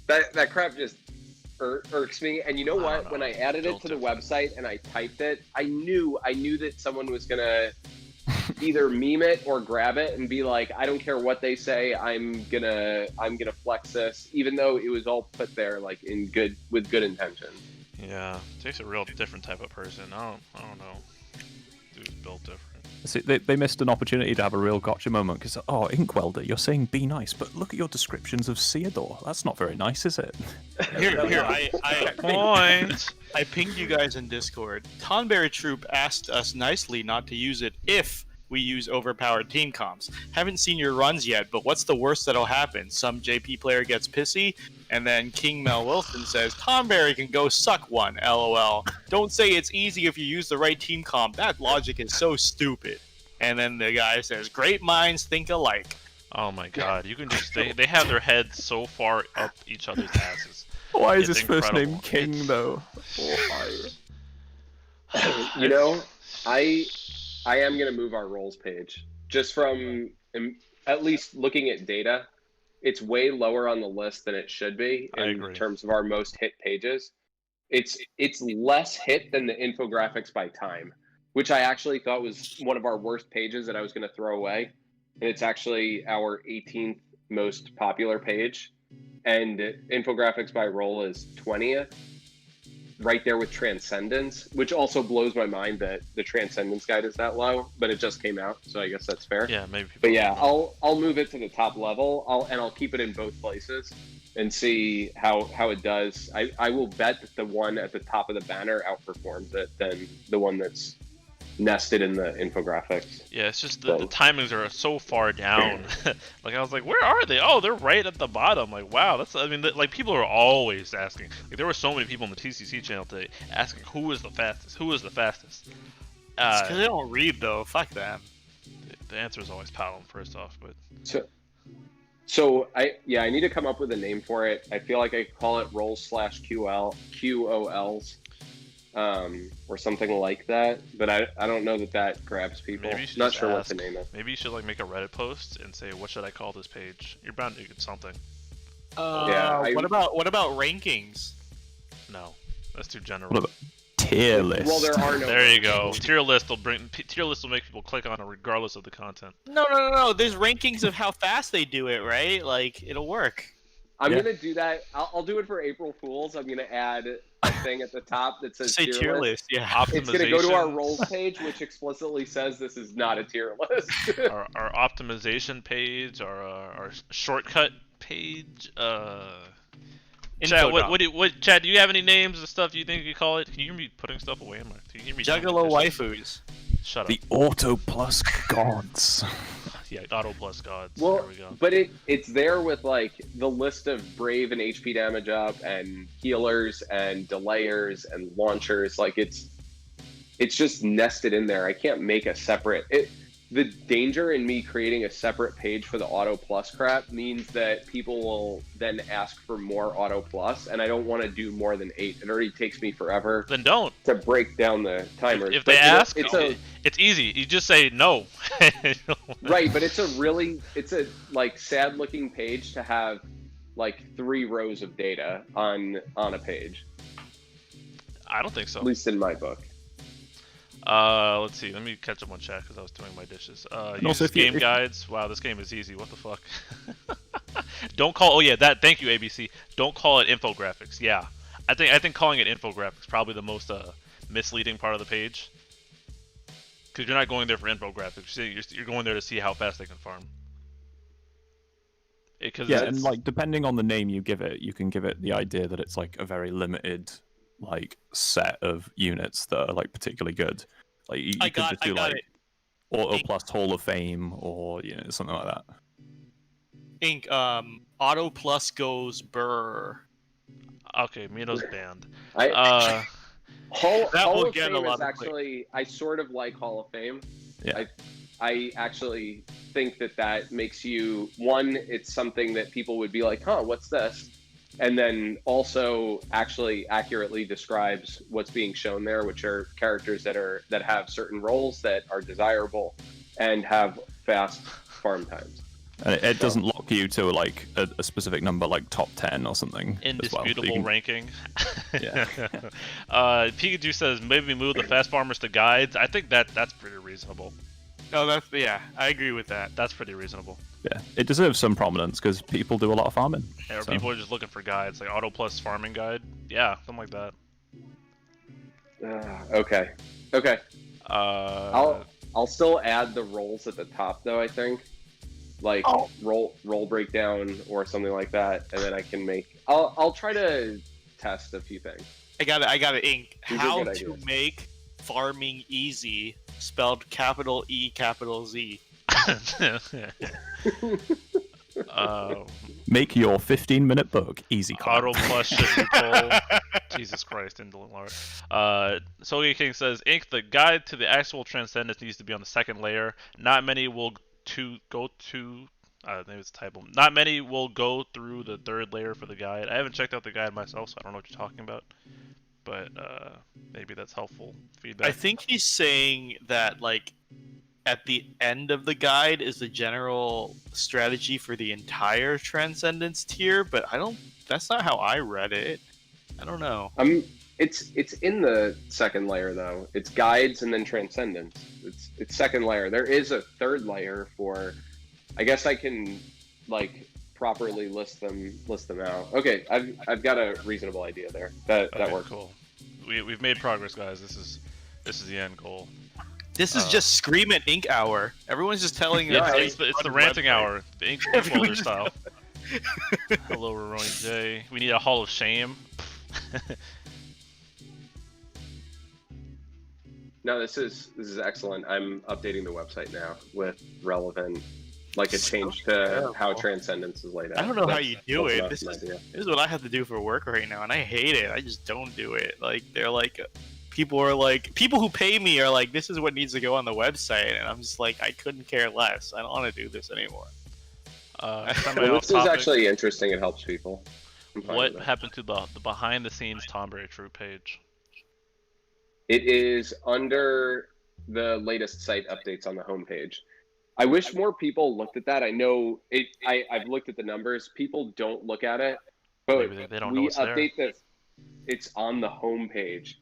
That crap just irks me. And you know what? When I added it to the website and I typed it, I knew that someone was gonna either meme it or grab it and be like, I don't care what they say, I'm gonna flex this, even though it was all put there like with good intention. Yeah, it takes a real different type of person. I don't know. Dude's built different. See, they missed an opportunity to have a real gotcha moment because, Inkwelder, you're saying be nice, but look at your descriptions of Theodore. That's not very nice, is it? Here, I pinged you guys in Discord. Tonberry Troop asked us nicely not to use it if we use overpowered team comps. Haven't seen your runs yet, but what's the worst that'll happen? Some JP player gets pissy, and then King Mel Wilson says, Tonberry can go suck one, lol. Don't say it's easy if you use the right team comp. That logic is so stupid. And then the guy says, great minds think alike. Oh my god, you can just... They have their heads so far up each other's asses. Why is his first name King, though? I am going to move our roles page. Just from at least looking at data, it's way lower on the list than it should be in terms of our most hit pages. It's less hit than the infographics by time, which I actually thought was one of our worst pages that I was going to throw away. And it's actually our 18th most popular page. And infographics by role is 20th. Right there with Transcendence, which also blows my mind that the Transcendence guide is that low, but it just came out, so I guess that's fair. Yeah, maybe. But yeah, I'll move it to the top level. I'll keep it in both places and see how it does. I will bet that the one at the top of the banner outperforms it than the one that's nested in the infographics. Yeah, it's just the timings are so far down. Like I was like, where are they? Oh, they're right at the bottom. Like, wow, like people are always asking. Like there were so many people in the TCC channel today asking who is the fastest. Who is the fastest? It's because they don't read though. Fuck them. The answer is always Palom first off, but so I need to come up with a name for it. I feel like I call it roles/QOLs. Or something like that, but I don't know that grabs people. Maybe you should not sure what to name it. Maybe you should like make a Reddit post and say, what should I call this page? You're bound to get something. What about rankings? No, that's too general. What about tier list? Well, there are no. There you go. Tier list will make people click on it regardless of the content. No. There's rankings of how fast they do it, right? Like it'll work. I'm gonna do that. I'll do it for April Fools. I'm gonna add a thing at the top that says tier list. Yeah, it's gonna go to our roles page, which explicitly says this is not a tier list. our optimization page, our shortcut page. Chad, Chad, do you have any names of stuff you think you call it? Can you hear me putting stuff away? Can you hear me? Juggalo waifus. Shut up. The Auto Plus Gods. Yeah, Auto Plus Gods. Well, there we go. But it's there with like the list of Brave and HP damage up and healers and delayers and launchers. Like it's just nested in there. I can't make a separate. The danger in me creating a separate page for the Auto Plus crap means that people will then ask for more Auto Plus, and I don't want to do more than 8. It already takes me forever. Then don't. To break down the timers. If they ask, it's easy. You just say no. Right, but it's a like sad looking page to have like 3 rows of data on a page. I don't think so. At least in my book. Let's see. Let me catch up on chat because I was doing my dishes. also Use if you- game guides. Wow, this game is easy. What the fuck? Don't call. Oh yeah, that. Thank you, ABC. Don't call it infographics. Yeah, I think calling it infographics probably the most misleading part of the page. Because you're not going there for infographics. You're going there to see how fast they can farm. Yeah, and like depending on the name you give it, you can give it the idea that it's like a very limited like set of units that are like particularly good. Like you could just do like Auto plus Hall of Fame or something like that. Ink, Auto plus goes Burr. Okay, Mino's banned. Hall will of get a Fame lot is of actually, I sort of like Hall of Fame. Yeah. I actually think that makes you, one, it's something that people would be like, huh, what's this? And then also actually accurately describes what's being shown there, which are characters that have certain roles that are desirable and have fast farm times. And it doesn't lock you to like a specific number, like top 10 or something. Indisputable ranking. Yeah. Pikachu says maybe move the fast farmers to guides. I think that's pretty reasonable. No, I agree with that. That's pretty reasonable. Yeah, it deserves some prominence because people do a lot of farming. Yeah, or people are just looking for guides, like Auto Plus farming guide. Yeah, something like that. Okay. I'll still add the roles at the top though. I think, like roll breakdown or something like that, and then I can make. I'll try to test a few things. I got it. Ink. These are How good to ideas. make farming easy, spelled capital E, capital Z. Make your 15-minute book easy. Auto plus should be full. Jesus Christ, indolent Lord. Sogi King says, Ink, the guide to the actual transcendence needs to be on the second layer. Not many will go to. Maybe it's a typo. Not many will go through the third layer for the guide. I haven't checked out the guide myself, so I don't know what you're talking about. But maybe that's helpful feedback. I think he's saying that like at the end of the guide is the general strategy for the entire Transcendence tier, but that's not how I read it. I don't know. It's in the second layer though. It's guides and then Transcendence. It's second layer. There is a third layer for. I guess I can like properly list them out. Okay, I've got a reasonable idea there. That works. Cool. We've made progress, guys. This is the end goal. This is just Scream at Ink Hour. Everyone's just telling it's the ranting hour, the Inkwelder style. Hello, Roroni J. We need a Hall of Shame. No, this is excellent. I'm updating the website now with relevant, like a change to how Transcendence is laid out. I don't know how you do it. This This is what I have to do for work right now, and I hate it. I just don't do it. Like they're like, people who pay me are like, this is what needs to go on the website, and I'm just like, I couldn't care less. I don't want to do this anymore. This is actually interesting. It helps people. What happened to the behind-the-scenes Tom Brady True page? It is under the latest site updates on the homepage. I wish more people looked at that. I know it. I've looked at the numbers. People don't look at it, but Maybe they don't know we it's there. update this. It's on the homepage,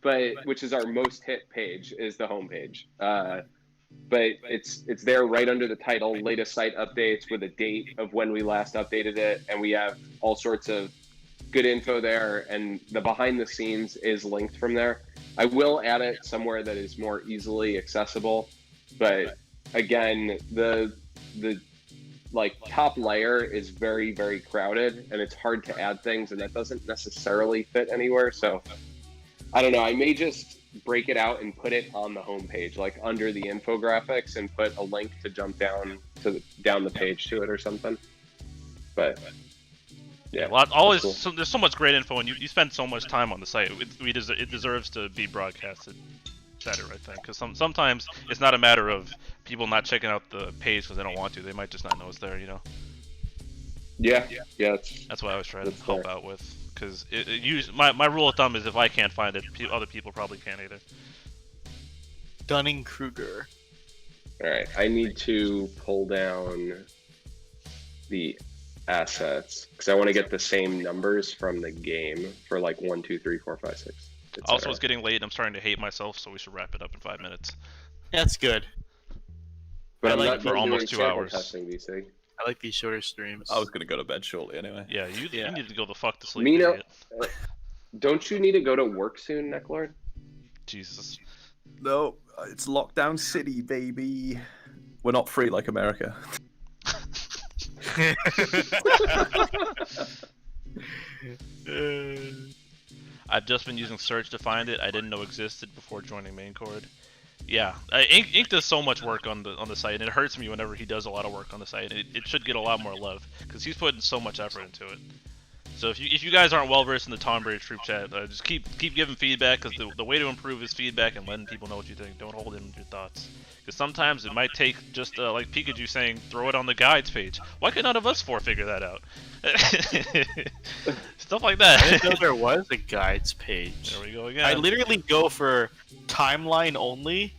but which is our most hit page is the homepage. But it's there right under the title, latest site updates with a date of when we last updated it, and we have all sorts of good info there, and the behind the scenes is linked from there. I will add it somewhere that is more easily accessible, but again, the like top layer is very, very crowded, and it's hard to add things, and that doesn't necessarily fit anywhere. So I don't know. I may just break it out and put it on the homepage, like under the infographics, and put a link to jump down the page to it or something. But yeah, always cool. there's so much great info, and you spend so much time on the site. It deserves to be broadcasted better, I think, because sometimes it's not a matter of people not checking out the page because they don't want to. They might just not know it's there, you know. Yeah. That's what I was trying to help out with, because my rule of thumb is if I can't find it, other people probably can't either. Dunning-Kruger. All right, I need to pull down the assets because I want to get the same numbers from the game for like 1, 2, 3, 4, 5, 6. Also, it's getting late and I'm starting to hate myself, so we should wrap it up in 5 minutes. That's good. But I'm like not for doing almost 2 sample hours. Testing, DC. I like these shorter streams. I was going to go to bed shortly anyway. Yeah, you need to go the fuck to sleep. Mino, Idiot. don't you need to go to work soon, Necklord? Jesus. No, it's lockdown city, baby. We're not free like America. I've just been using search to find it. I didn't know existed before joining main chord. Yeah, Ink does so much work on the site, and it hurts me whenever he does a lot of work on the site. It should get a lot more love because he's putting so much effort into it. So if you guys aren't well versed in the Tonberry troop chat, just keep giving feedback, because the way to improve is feedback and letting people know what you think. Don't hold in your thoughts, because sometimes it might take just like Pikachu saying, throw it on the guides page. Why could none of us four figure that out? Stuff like that. I didn't know there was a guides page. There we go again. I literally go for timeline only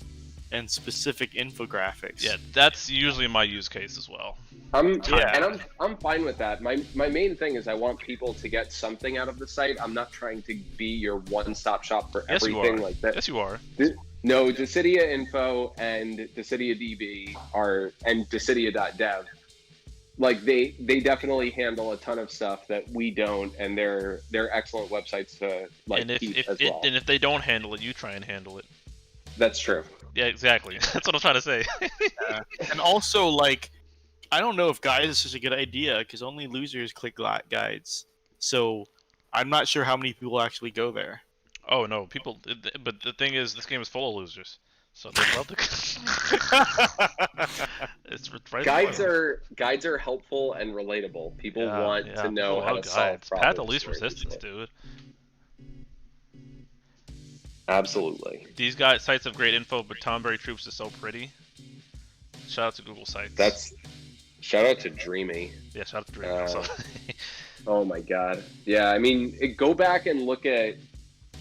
and specific infographics. Yeah, that's usually my use case as well. I'm fine with that. My main thing is I want people to get something out of the site. I'm not trying to be your one-stop shop for Yes, you everything are. like that. Yes, you are. No, Dissidia Info and Dissidia DB and Dissidia.dev. Like they definitely handle a ton of stuff that we don't, and they're excellent websites to keep as well. And if they don't handle it, you try and handle it. That's true. Yeah, exactly. That's what I'm trying to say. And also, I don't know if guides is such a good idea, because only losers click guides. So I'm not sure how many people actually go there. Oh no, people. But the thing is, this game is full of losers. So they love the. It's right. Guides are helpful and relatable. People want to know how to solve problems. Path of least resistance, dude. Absolutely. These sites have great info, but Tonberry Troops is so pretty. Shout out to Google Sites. Shout out to Dreamy. Yeah, shout out to Dreamy. Oh my god. Yeah, I mean, go back and look at.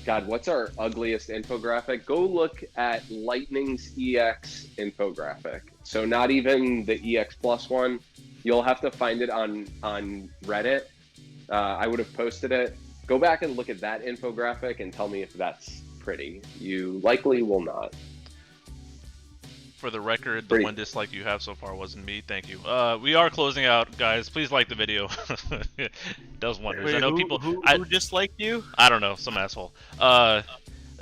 God, what's our ugliest infographic? Go look at Lightning's EX infographic. So not even the EX Plus one. You'll have to find it on Reddit. I would have posted it. Go back and look at that infographic and tell me if that's pretty. You likely will not. For the record, the one dislike you have so far wasn't me. Thank you. We are closing out, guys. Please like the video. It does wonders. Wait, I know who disliked you? I don't know, some asshole.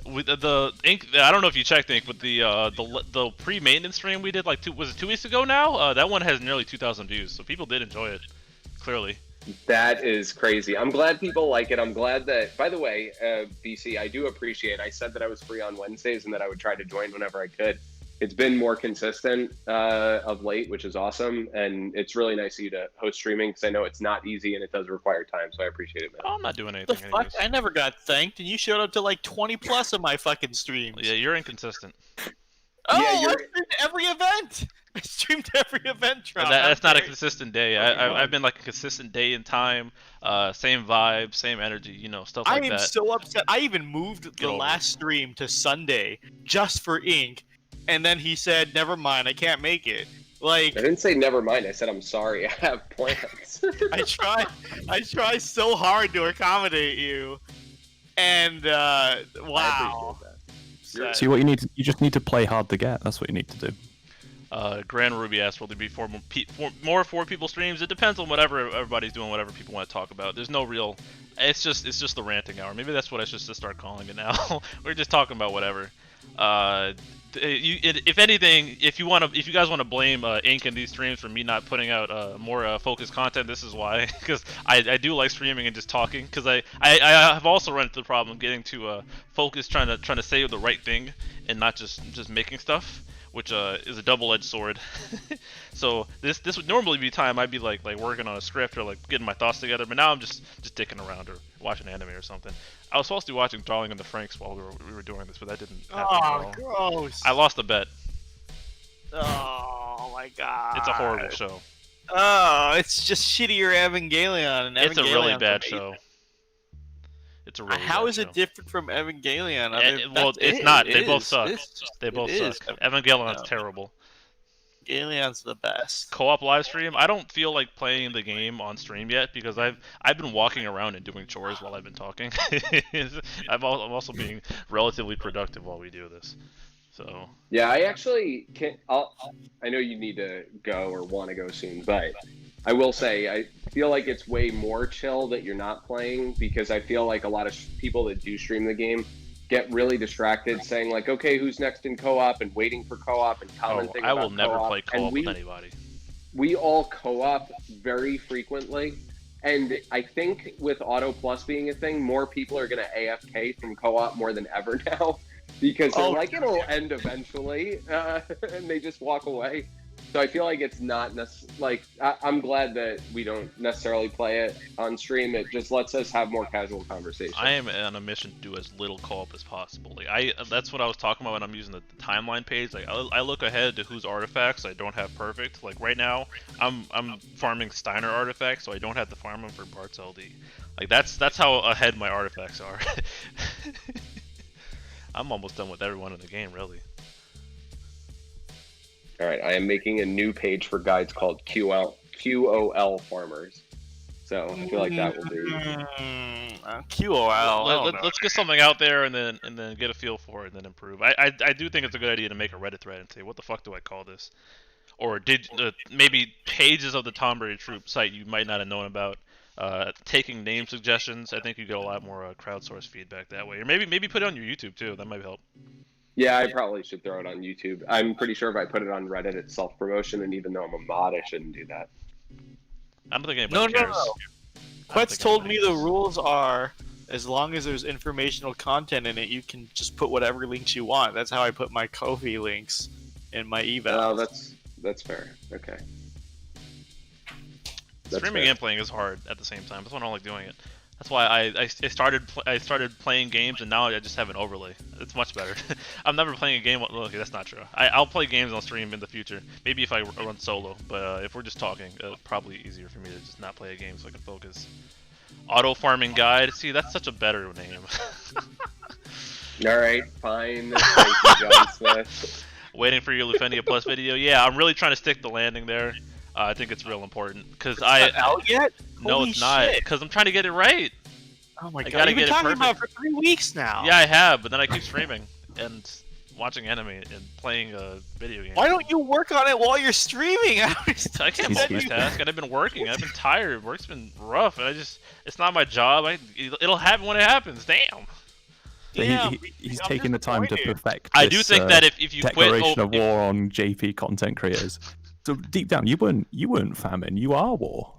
With the Ink, I don't know if you checked Ink, but the pre-maintenance stream we did was it 2 weeks ago now? That one has nearly 2,000 views, so people did enjoy it. Clearly. That is crazy. I'm glad people like it. I'm glad that. By the way, BC, I do appreciate. I said that I was free on Wednesdays and that I would try to join whenever I could. It's been more consistent of late, which is awesome, and it's really nice of you to host streaming, because I know it's not easy and it does require time, so I appreciate it, man. Oh, I'm not doing anything. The fuck? I never got thanked, and you showed up to 20 plus of my fucking streams. Yeah, you're inconsistent. Oh, Yeah, I streamed every event. I streamed every event. That's not a consistent day. I've been a consistent day and time, same vibe, same energy, stuff like that. I am so upset. I even moved the last stream to Sunday just for Ink. And then he said, never mind, I can't make it. I didn't say never mind. I said, I'm sorry, I have plans. I try so hard to accommodate you. And, wow. See what you need. You just need to play hard to get. That's what you need to do. Grand Ruby asked, will there be more 4 people streams? It depends on whatever everybody's doing, whatever people want to talk about. There's no real. It's just the ranting hour. Maybe that's what I should just start calling it now. We're just talking about whatever. If anything, if you guys want to blame Ink and these streams for me not putting out more focused content, this is why. Because I do like streaming and just talking. Because I have also run into the problem getting to focus, trying to say the right thing and not just making stuff, which is a double-edged sword. So this would normally be time I'd be like working on a script or getting my thoughts together, but now I'm just dicking around or watching anime or something. I was supposed to be watching Darling in the Franxx while we were doing this, but that didn't happen. Oh, gross! I lost a bet. Oh my god! It's a horrible show. Oh, it's just shittier Evangelion. And it's a really bad show. It's a really How bad is show. it different from Evangelion? Well, it's not. They both suck. They both suck. Evangelion's terrible. Galleon's the best. Co-op live stream. I don't feel like playing the game on stream yet because I've been walking around and doing chores while I've been talking. I'm also being relatively productive while we do this. So yeah, I actually can't. I know you need to go or want to go soon, but I will say I feel like it's way more chill that you're not playing because I feel like a lot of people that do stream the game get really distracted saying like, okay, who's next in co-op and waiting for co-op and commenting I about will never co-op. play co-op with anybody. We all co-op very frequently. And I think with Auto Plus being a thing, more people are going to AFK from co-op more than ever now because they're like, it'll end eventually, and they just walk away. So I feel like it's not like I'm glad that we don't necessarily play it on stream. It just lets us have more casual conversation. I am on a mission to do as little co-op as possible. Like that's what I was talking about when I'm using the timeline page. Like I look ahead to whose artifacts I don't have perfect. Like right now, I'm farming Steiner artifacts, so I don't have to farm them for Bart's LD. Like that's how ahead my artifacts are. I'm almost done with everyone in the game, really. All right, I am making a new page for guides called QOL Farmers. So I feel like that will be QOL. Let's get something out there and then get a feel for it and then improve. I do think it's a good idea to make a Reddit thread and say, what the fuck do I call this? Or did maybe pages of the Tom Brady Troop site you might not have known about. Taking name suggestions. I think you get a lot more crowdsourced feedback that way. Or maybe put it on your YouTube too. That might help. Yeah, I probably should throw it on YouTube. I'm pretty sure if I put it on Reddit, it's self-promotion, and even though I'm a mod, I shouldn't do that. I don't think anybody cares. No. Quet's told me the rules are, as long as there's informational content in it, you can just put whatever links you want. That's how I put my Ko-fi links in my eval. Oh, that's fair. Okay. Streaming and playing is hard at the same time. That's why I don't like doing it. That's why I started playing games, and now I just have an overlay. It's much better. I'm never playing a game. Okay, that's not true. I'll play games on stream in the future. Maybe if I run solo, but if we're just talking, probably easier for me to just not play a game so I can focus. Auto farming guide. See, that's such a better name. All right, fine. Thank you, John Smith. Waiting for your Lufenia Plus video. Yeah, I'm really trying to stick the landing there. I think it's real important because out yet? No, it's not. Because I'm trying to get it right. Oh my god! You've been talking about it for 3 weeks now. Yeah, I have, but then I keep streaming and watching anime and playing a video game. Why don't you work on it while you're streaming? I can't multitask, and I've been working. I've been tired. Work's been rough, and it's not my job. It'll happen when it happens. Damn. Yeah, he's taking the time to perfect. I do think that if you declaration of war on JP content creators. So deep down, you weren't famine. You are war.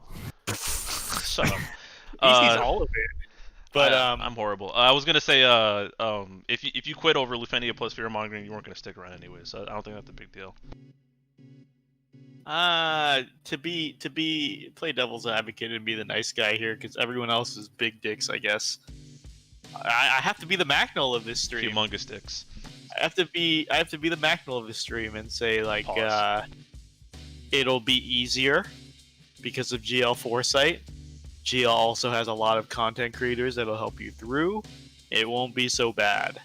Shut up. He sees all of it. But I'm horrible. I was gonna say, if you quit over Lufenia plus fear mongering, you weren't gonna stick around anyway. So I don't think that's a big deal. To play devil's advocate and be the nice guy here, because everyone else is big dicks, I guess. I have to be the Macnol of this stream. Humongous dicks. I have to be the Macnol of this stream and say like, it'll be easier because of GL Foresight. GL also has a lot of content creators that'll help you through. It won't be so bad,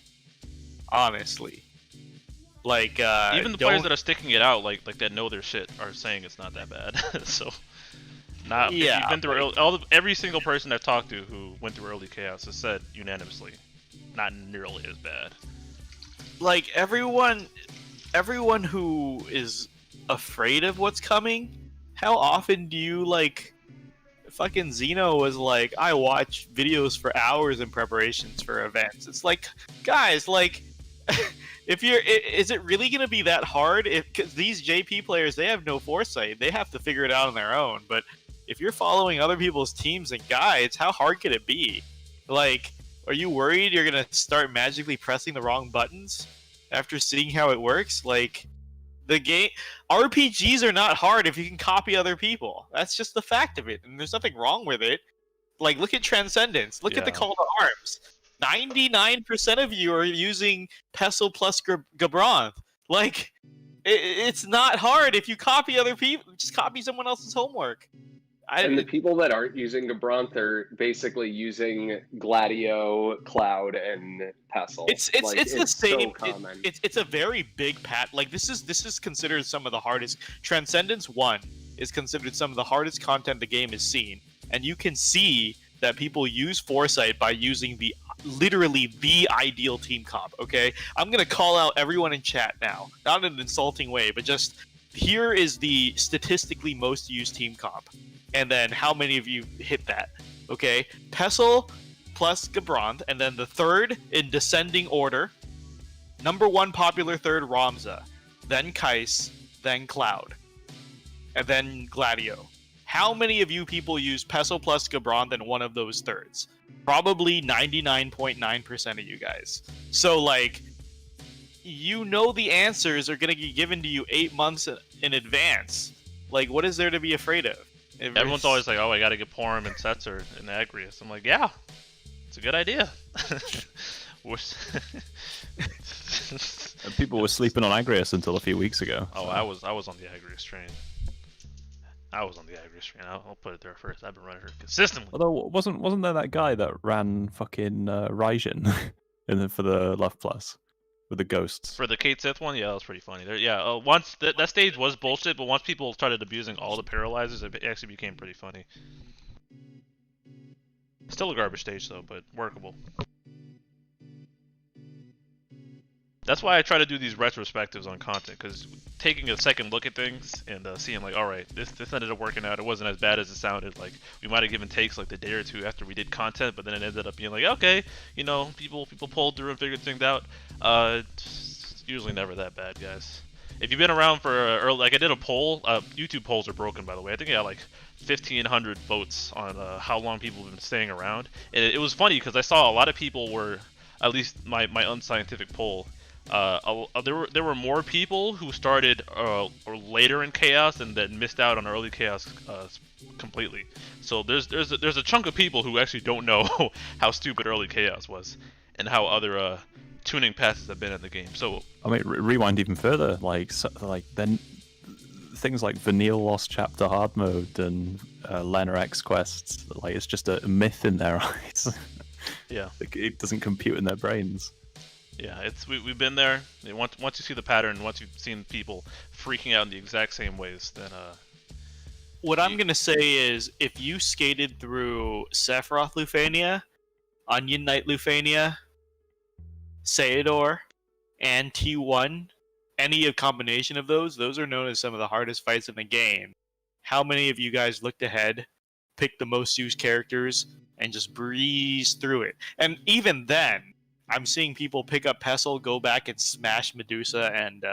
honestly. Like even the players that are sticking it out, like that know their shit, are saying it's not that bad. So, if you've been through every single person I've talked to who went through early chaos has said unanimously, not nearly as bad. Like everyone who is afraid of what's coming, how often do you like? Fucking Xeno was like, I watch videos for hours in preparations for events. It's like, guys, like, is it really gonna be that hard? Because these JP players, they have no foresight. They have to figure it out on their own. But if you're following other people's teams and guides, how hard could it be? Like, are you worried you're gonna start magically pressing the wrong buttons after seeing how it works? Like, the game RPGs are not hard if you can copy other people. That's just the fact of it, and there's nothing wrong with it. Like, look at Transcendence. Look at the Call to Arms. 99% of you are using Pestle plus Gabranth. Like, it's not hard if you copy other people. Just copy someone else's homework. And the people that aren't using Gabranth are basically using Gladio, Cloud, and Pestle. It's the same. So common. It's a very big pat. Like this is considered some of the hardest. Transcendence 1 is considered some of the hardest content the game has seen, and you can see that people use Foresight by using literally the ideal team comp. Okay, I'm gonna call out everyone in chat now, not in an insulting way, but just here is the statistically most used team comp. And then how many of you hit that? Okay, Pestle plus Gabranth, and then the third in descending order. Number 1 popular third, Ramza, then Kais, then Cloud, and then Gladio. How many of you people use Pestle plus Gabranth in one of those thirds? Probably 99.9% of you guys. So like, you know the answers are going to be given to you 8 months in advance. Like, what is there to be afraid of? Everyone's always like, "Oh, I gotta get Porum and Setzer and Agrius." I'm like, "Yeah, it's a good idea." And people were sleeping on Agrius until a few weeks ago. Oh, I was on the Agrius train. I'll put it there first. I've been running her consistently. Although wasn't there that guy that ran fucking Raijin for the Love Plus with the ghosts? For the Kate Sith one, yeah, that was pretty funny. Once that stage was bullshit, but once people started abusing all the paralyzers, it actually became pretty funny. Still a garbage stage though, but workable. That's why I try to do these retrospectives on content, because taking a second look at things and seeing like, all right, this ended up working out. It wasn't as bad as it sounded. Like we might have given takes like the day or two after we did content, but then it ended up being like, okay, you know, people pulled through and figured things out. It's usually never that bad, guys. If you've been around for like I did a poll. YouTube polls are broken, by the way. I think I got like 1,500 votes on how long people have been staying around. And it was funny because I saw a lot of people were, at least my unscientific poll. There were more people who started or later in Chaos and that missed out on early Chaos completely. So there's a chunk of people who actually don't know how stupid early Chaos was and how other tuning paths have been in the game. So I mean, rewind even further, like then things like Vanille Lost Chapter Hard Mode and Lena X quests, like it's just a myth in their eyes. Yeah, it doesn't compute in their brains. Yeah, we've been there. Once you see the pattern, once you've seen people freaking out in the exact same ways, then what I'm gonna say is, if you skated through Sephiroth Lufania, Onion Knight Lufania, Theodore, and T1, any combination of those are known as some of the hardest fights in the game. How many of you guys looked ahead, picked the most used characters, and just breezed through it? And even then, I'm seeing people pick up Pestle, go back and smash Medusa and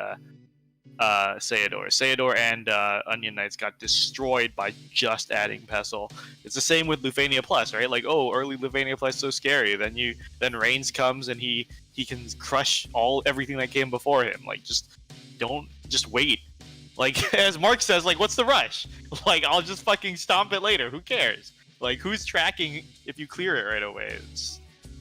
Theodore. Theodore and Onion Knights got destroyed by just adding Pestle. It's the same with Lufania Plus, right? Like, oh, early Lufania Plus is so scary. Then Reigns comes and he can crush everything that came before him. Like, just wait. Like, as Mark says, like, what's the rush? Like, I'll just fucking stomp it later. Who cares? Like, who's tracking if you clear it right away?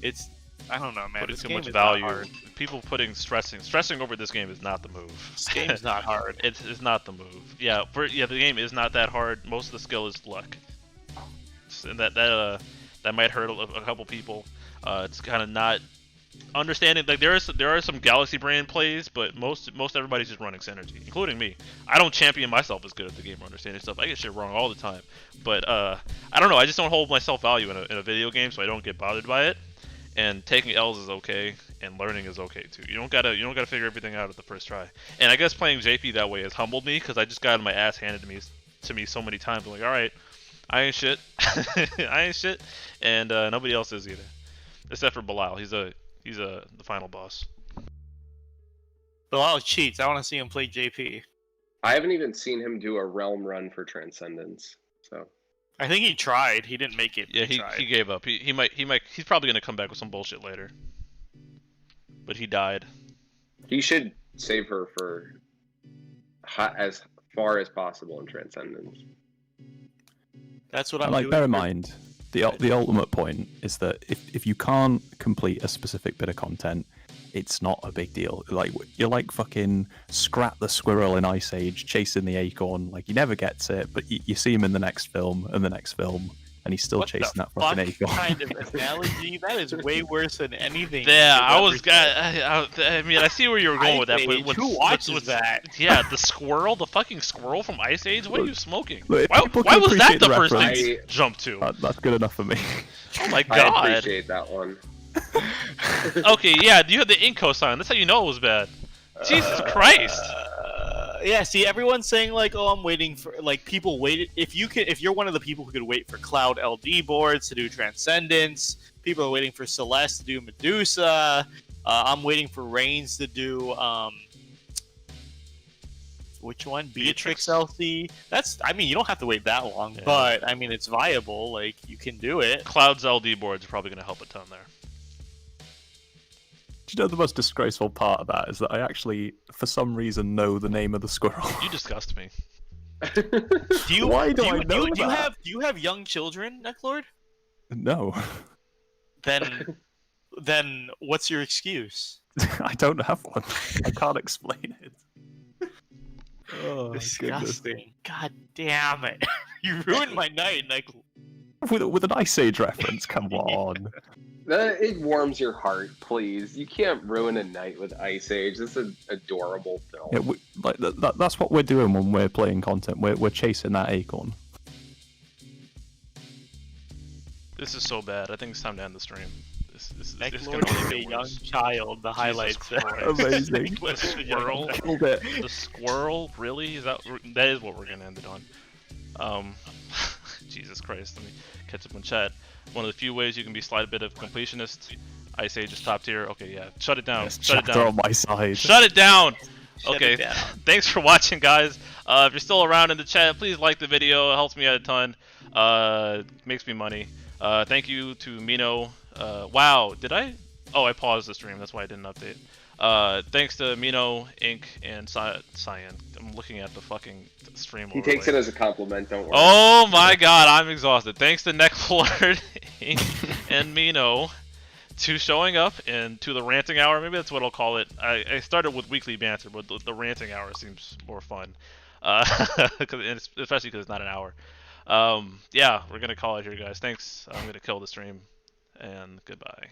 It's I don't know, man. Putting this too game much is value. not hard. People stressing over this game is not the move. This game's not hard. It's not the move. Yeah, the game is not that hard. Most of the skill is luck, and that might hurt a couple people. It's kind of not understanding. Like there are some Galaxy Brain plays, but most everybody's just running synergy, including me. I don't champion myself as good at the game or understanding stuff. I get shit wrong all the time. But I don't know. I just don't hold myself value in a video game, so I don't get bothered by it. And taking L's is okay, and learning is okay too. You don't gotta figure everything out at the first try. And I guess playing JP that way has humbled me, because I just got my ass handed to me so many times. I'm like, all right, I ain't shit, I ain't shit, and nobody else is either, except for Bilal. He's the final boss. Bilal cheats. I want to see him play JP. I haven't even seen him do a realm run for Transcendence, so. I think he tried. He didn't make it. Yeah, he gave up. He might. He's probably gonna come back with some bullshit later. But he died. He should save her for as far as possible in Transcendence. That's what I'm like. doing. Bear in mind, the ultimate point is that if you can't complete a specific bit of content, it's not a big deal. Like, you're like fucking Scrat the squirrel in Ice Age chasing the acorn. Like, he never gets it, but you see him in the next film and the next film, and he's still What chasing the that fucking acorn. kind of analogy? That is way worse than anything. Yeah, you've ever said. I mean, I see where you were going with that. Ice But Age, who watches that? Yeah, the fucking squirrel from Ice Age. What are you smoking? Look, Why people can was that appreciate the the first thing reference. you jumped to? That's good enough for me. Oh my I god. appreciate that one. Okay, yeah, you had the Inko sign. That's how you know it was bad. Jesus Christ. Yeah, see, everyone's saying like, "Oh, I'm waiting for like people waited." If you're one of the people who could wait for Cloud LD boards to do Transcendence, people are waiting for Celes to do Medusa. I'm waiting for Reigns to do which one? Beatrix LC. I mean, you don't have to wait that long, Yeah. but I mean, it's viable. Like, you can do it. Cloud's LD boards are probably going to help a ton there. Do you know the most disgraceful part of that is that I actually, for some reason, know the name of the squirrel. You disgust me. Why do I know that? Do you have young children, Necklord? No. Then what's your excuse? I don't have one. I can't explain it. Oh, goodness. Disgusting. God damn it. You ruined my night, Necklord. With an Ice Age reference, come on. It warms your heart, please. You can't ruin a night with Ice Age. This is an adorable film. Yeah, that's what we're doing when we're playing content. We're chasing that acorn. This is so bad. I think it's time to end the stream. This is Necklord gonna is make a it young worse. child. The highlights. Christ. Amazing. The squirrel. Killed it. The squirrel? Really? That is what we're gonna end it on. Jesus Christ. Let me catch up on chat. One of the few ways you can be slight bit of completionist. Ice Age is top tier. Okay, yeah. Shut it down. Yes, Shut it chapter down. on my side. Shut it down. Shut Okay. it down. Thanks for watching, guys. If you're still around in the chat, please like the video. It helps me out a ton. Makes me money. Thank you to Mino. Wow, did I? Oh, I paused the stream. That's why I didn't update. Thanks to Mino, Ink, and Cyan. I'm looking at the fucking stream. He takes it as a compliment, don't worry. Oh my god, I'm exhausted. Thanks to Necklord, Ink, and Mino to showing up and to the ranting hour. Maybe that's what I'll call it. I started with weekly banter, but the ranting hour seems more fun. Especially because it's not an hour. Yeah, we're going to call it here, guys. Thanks. I'm going to kill the stream, and goodbye.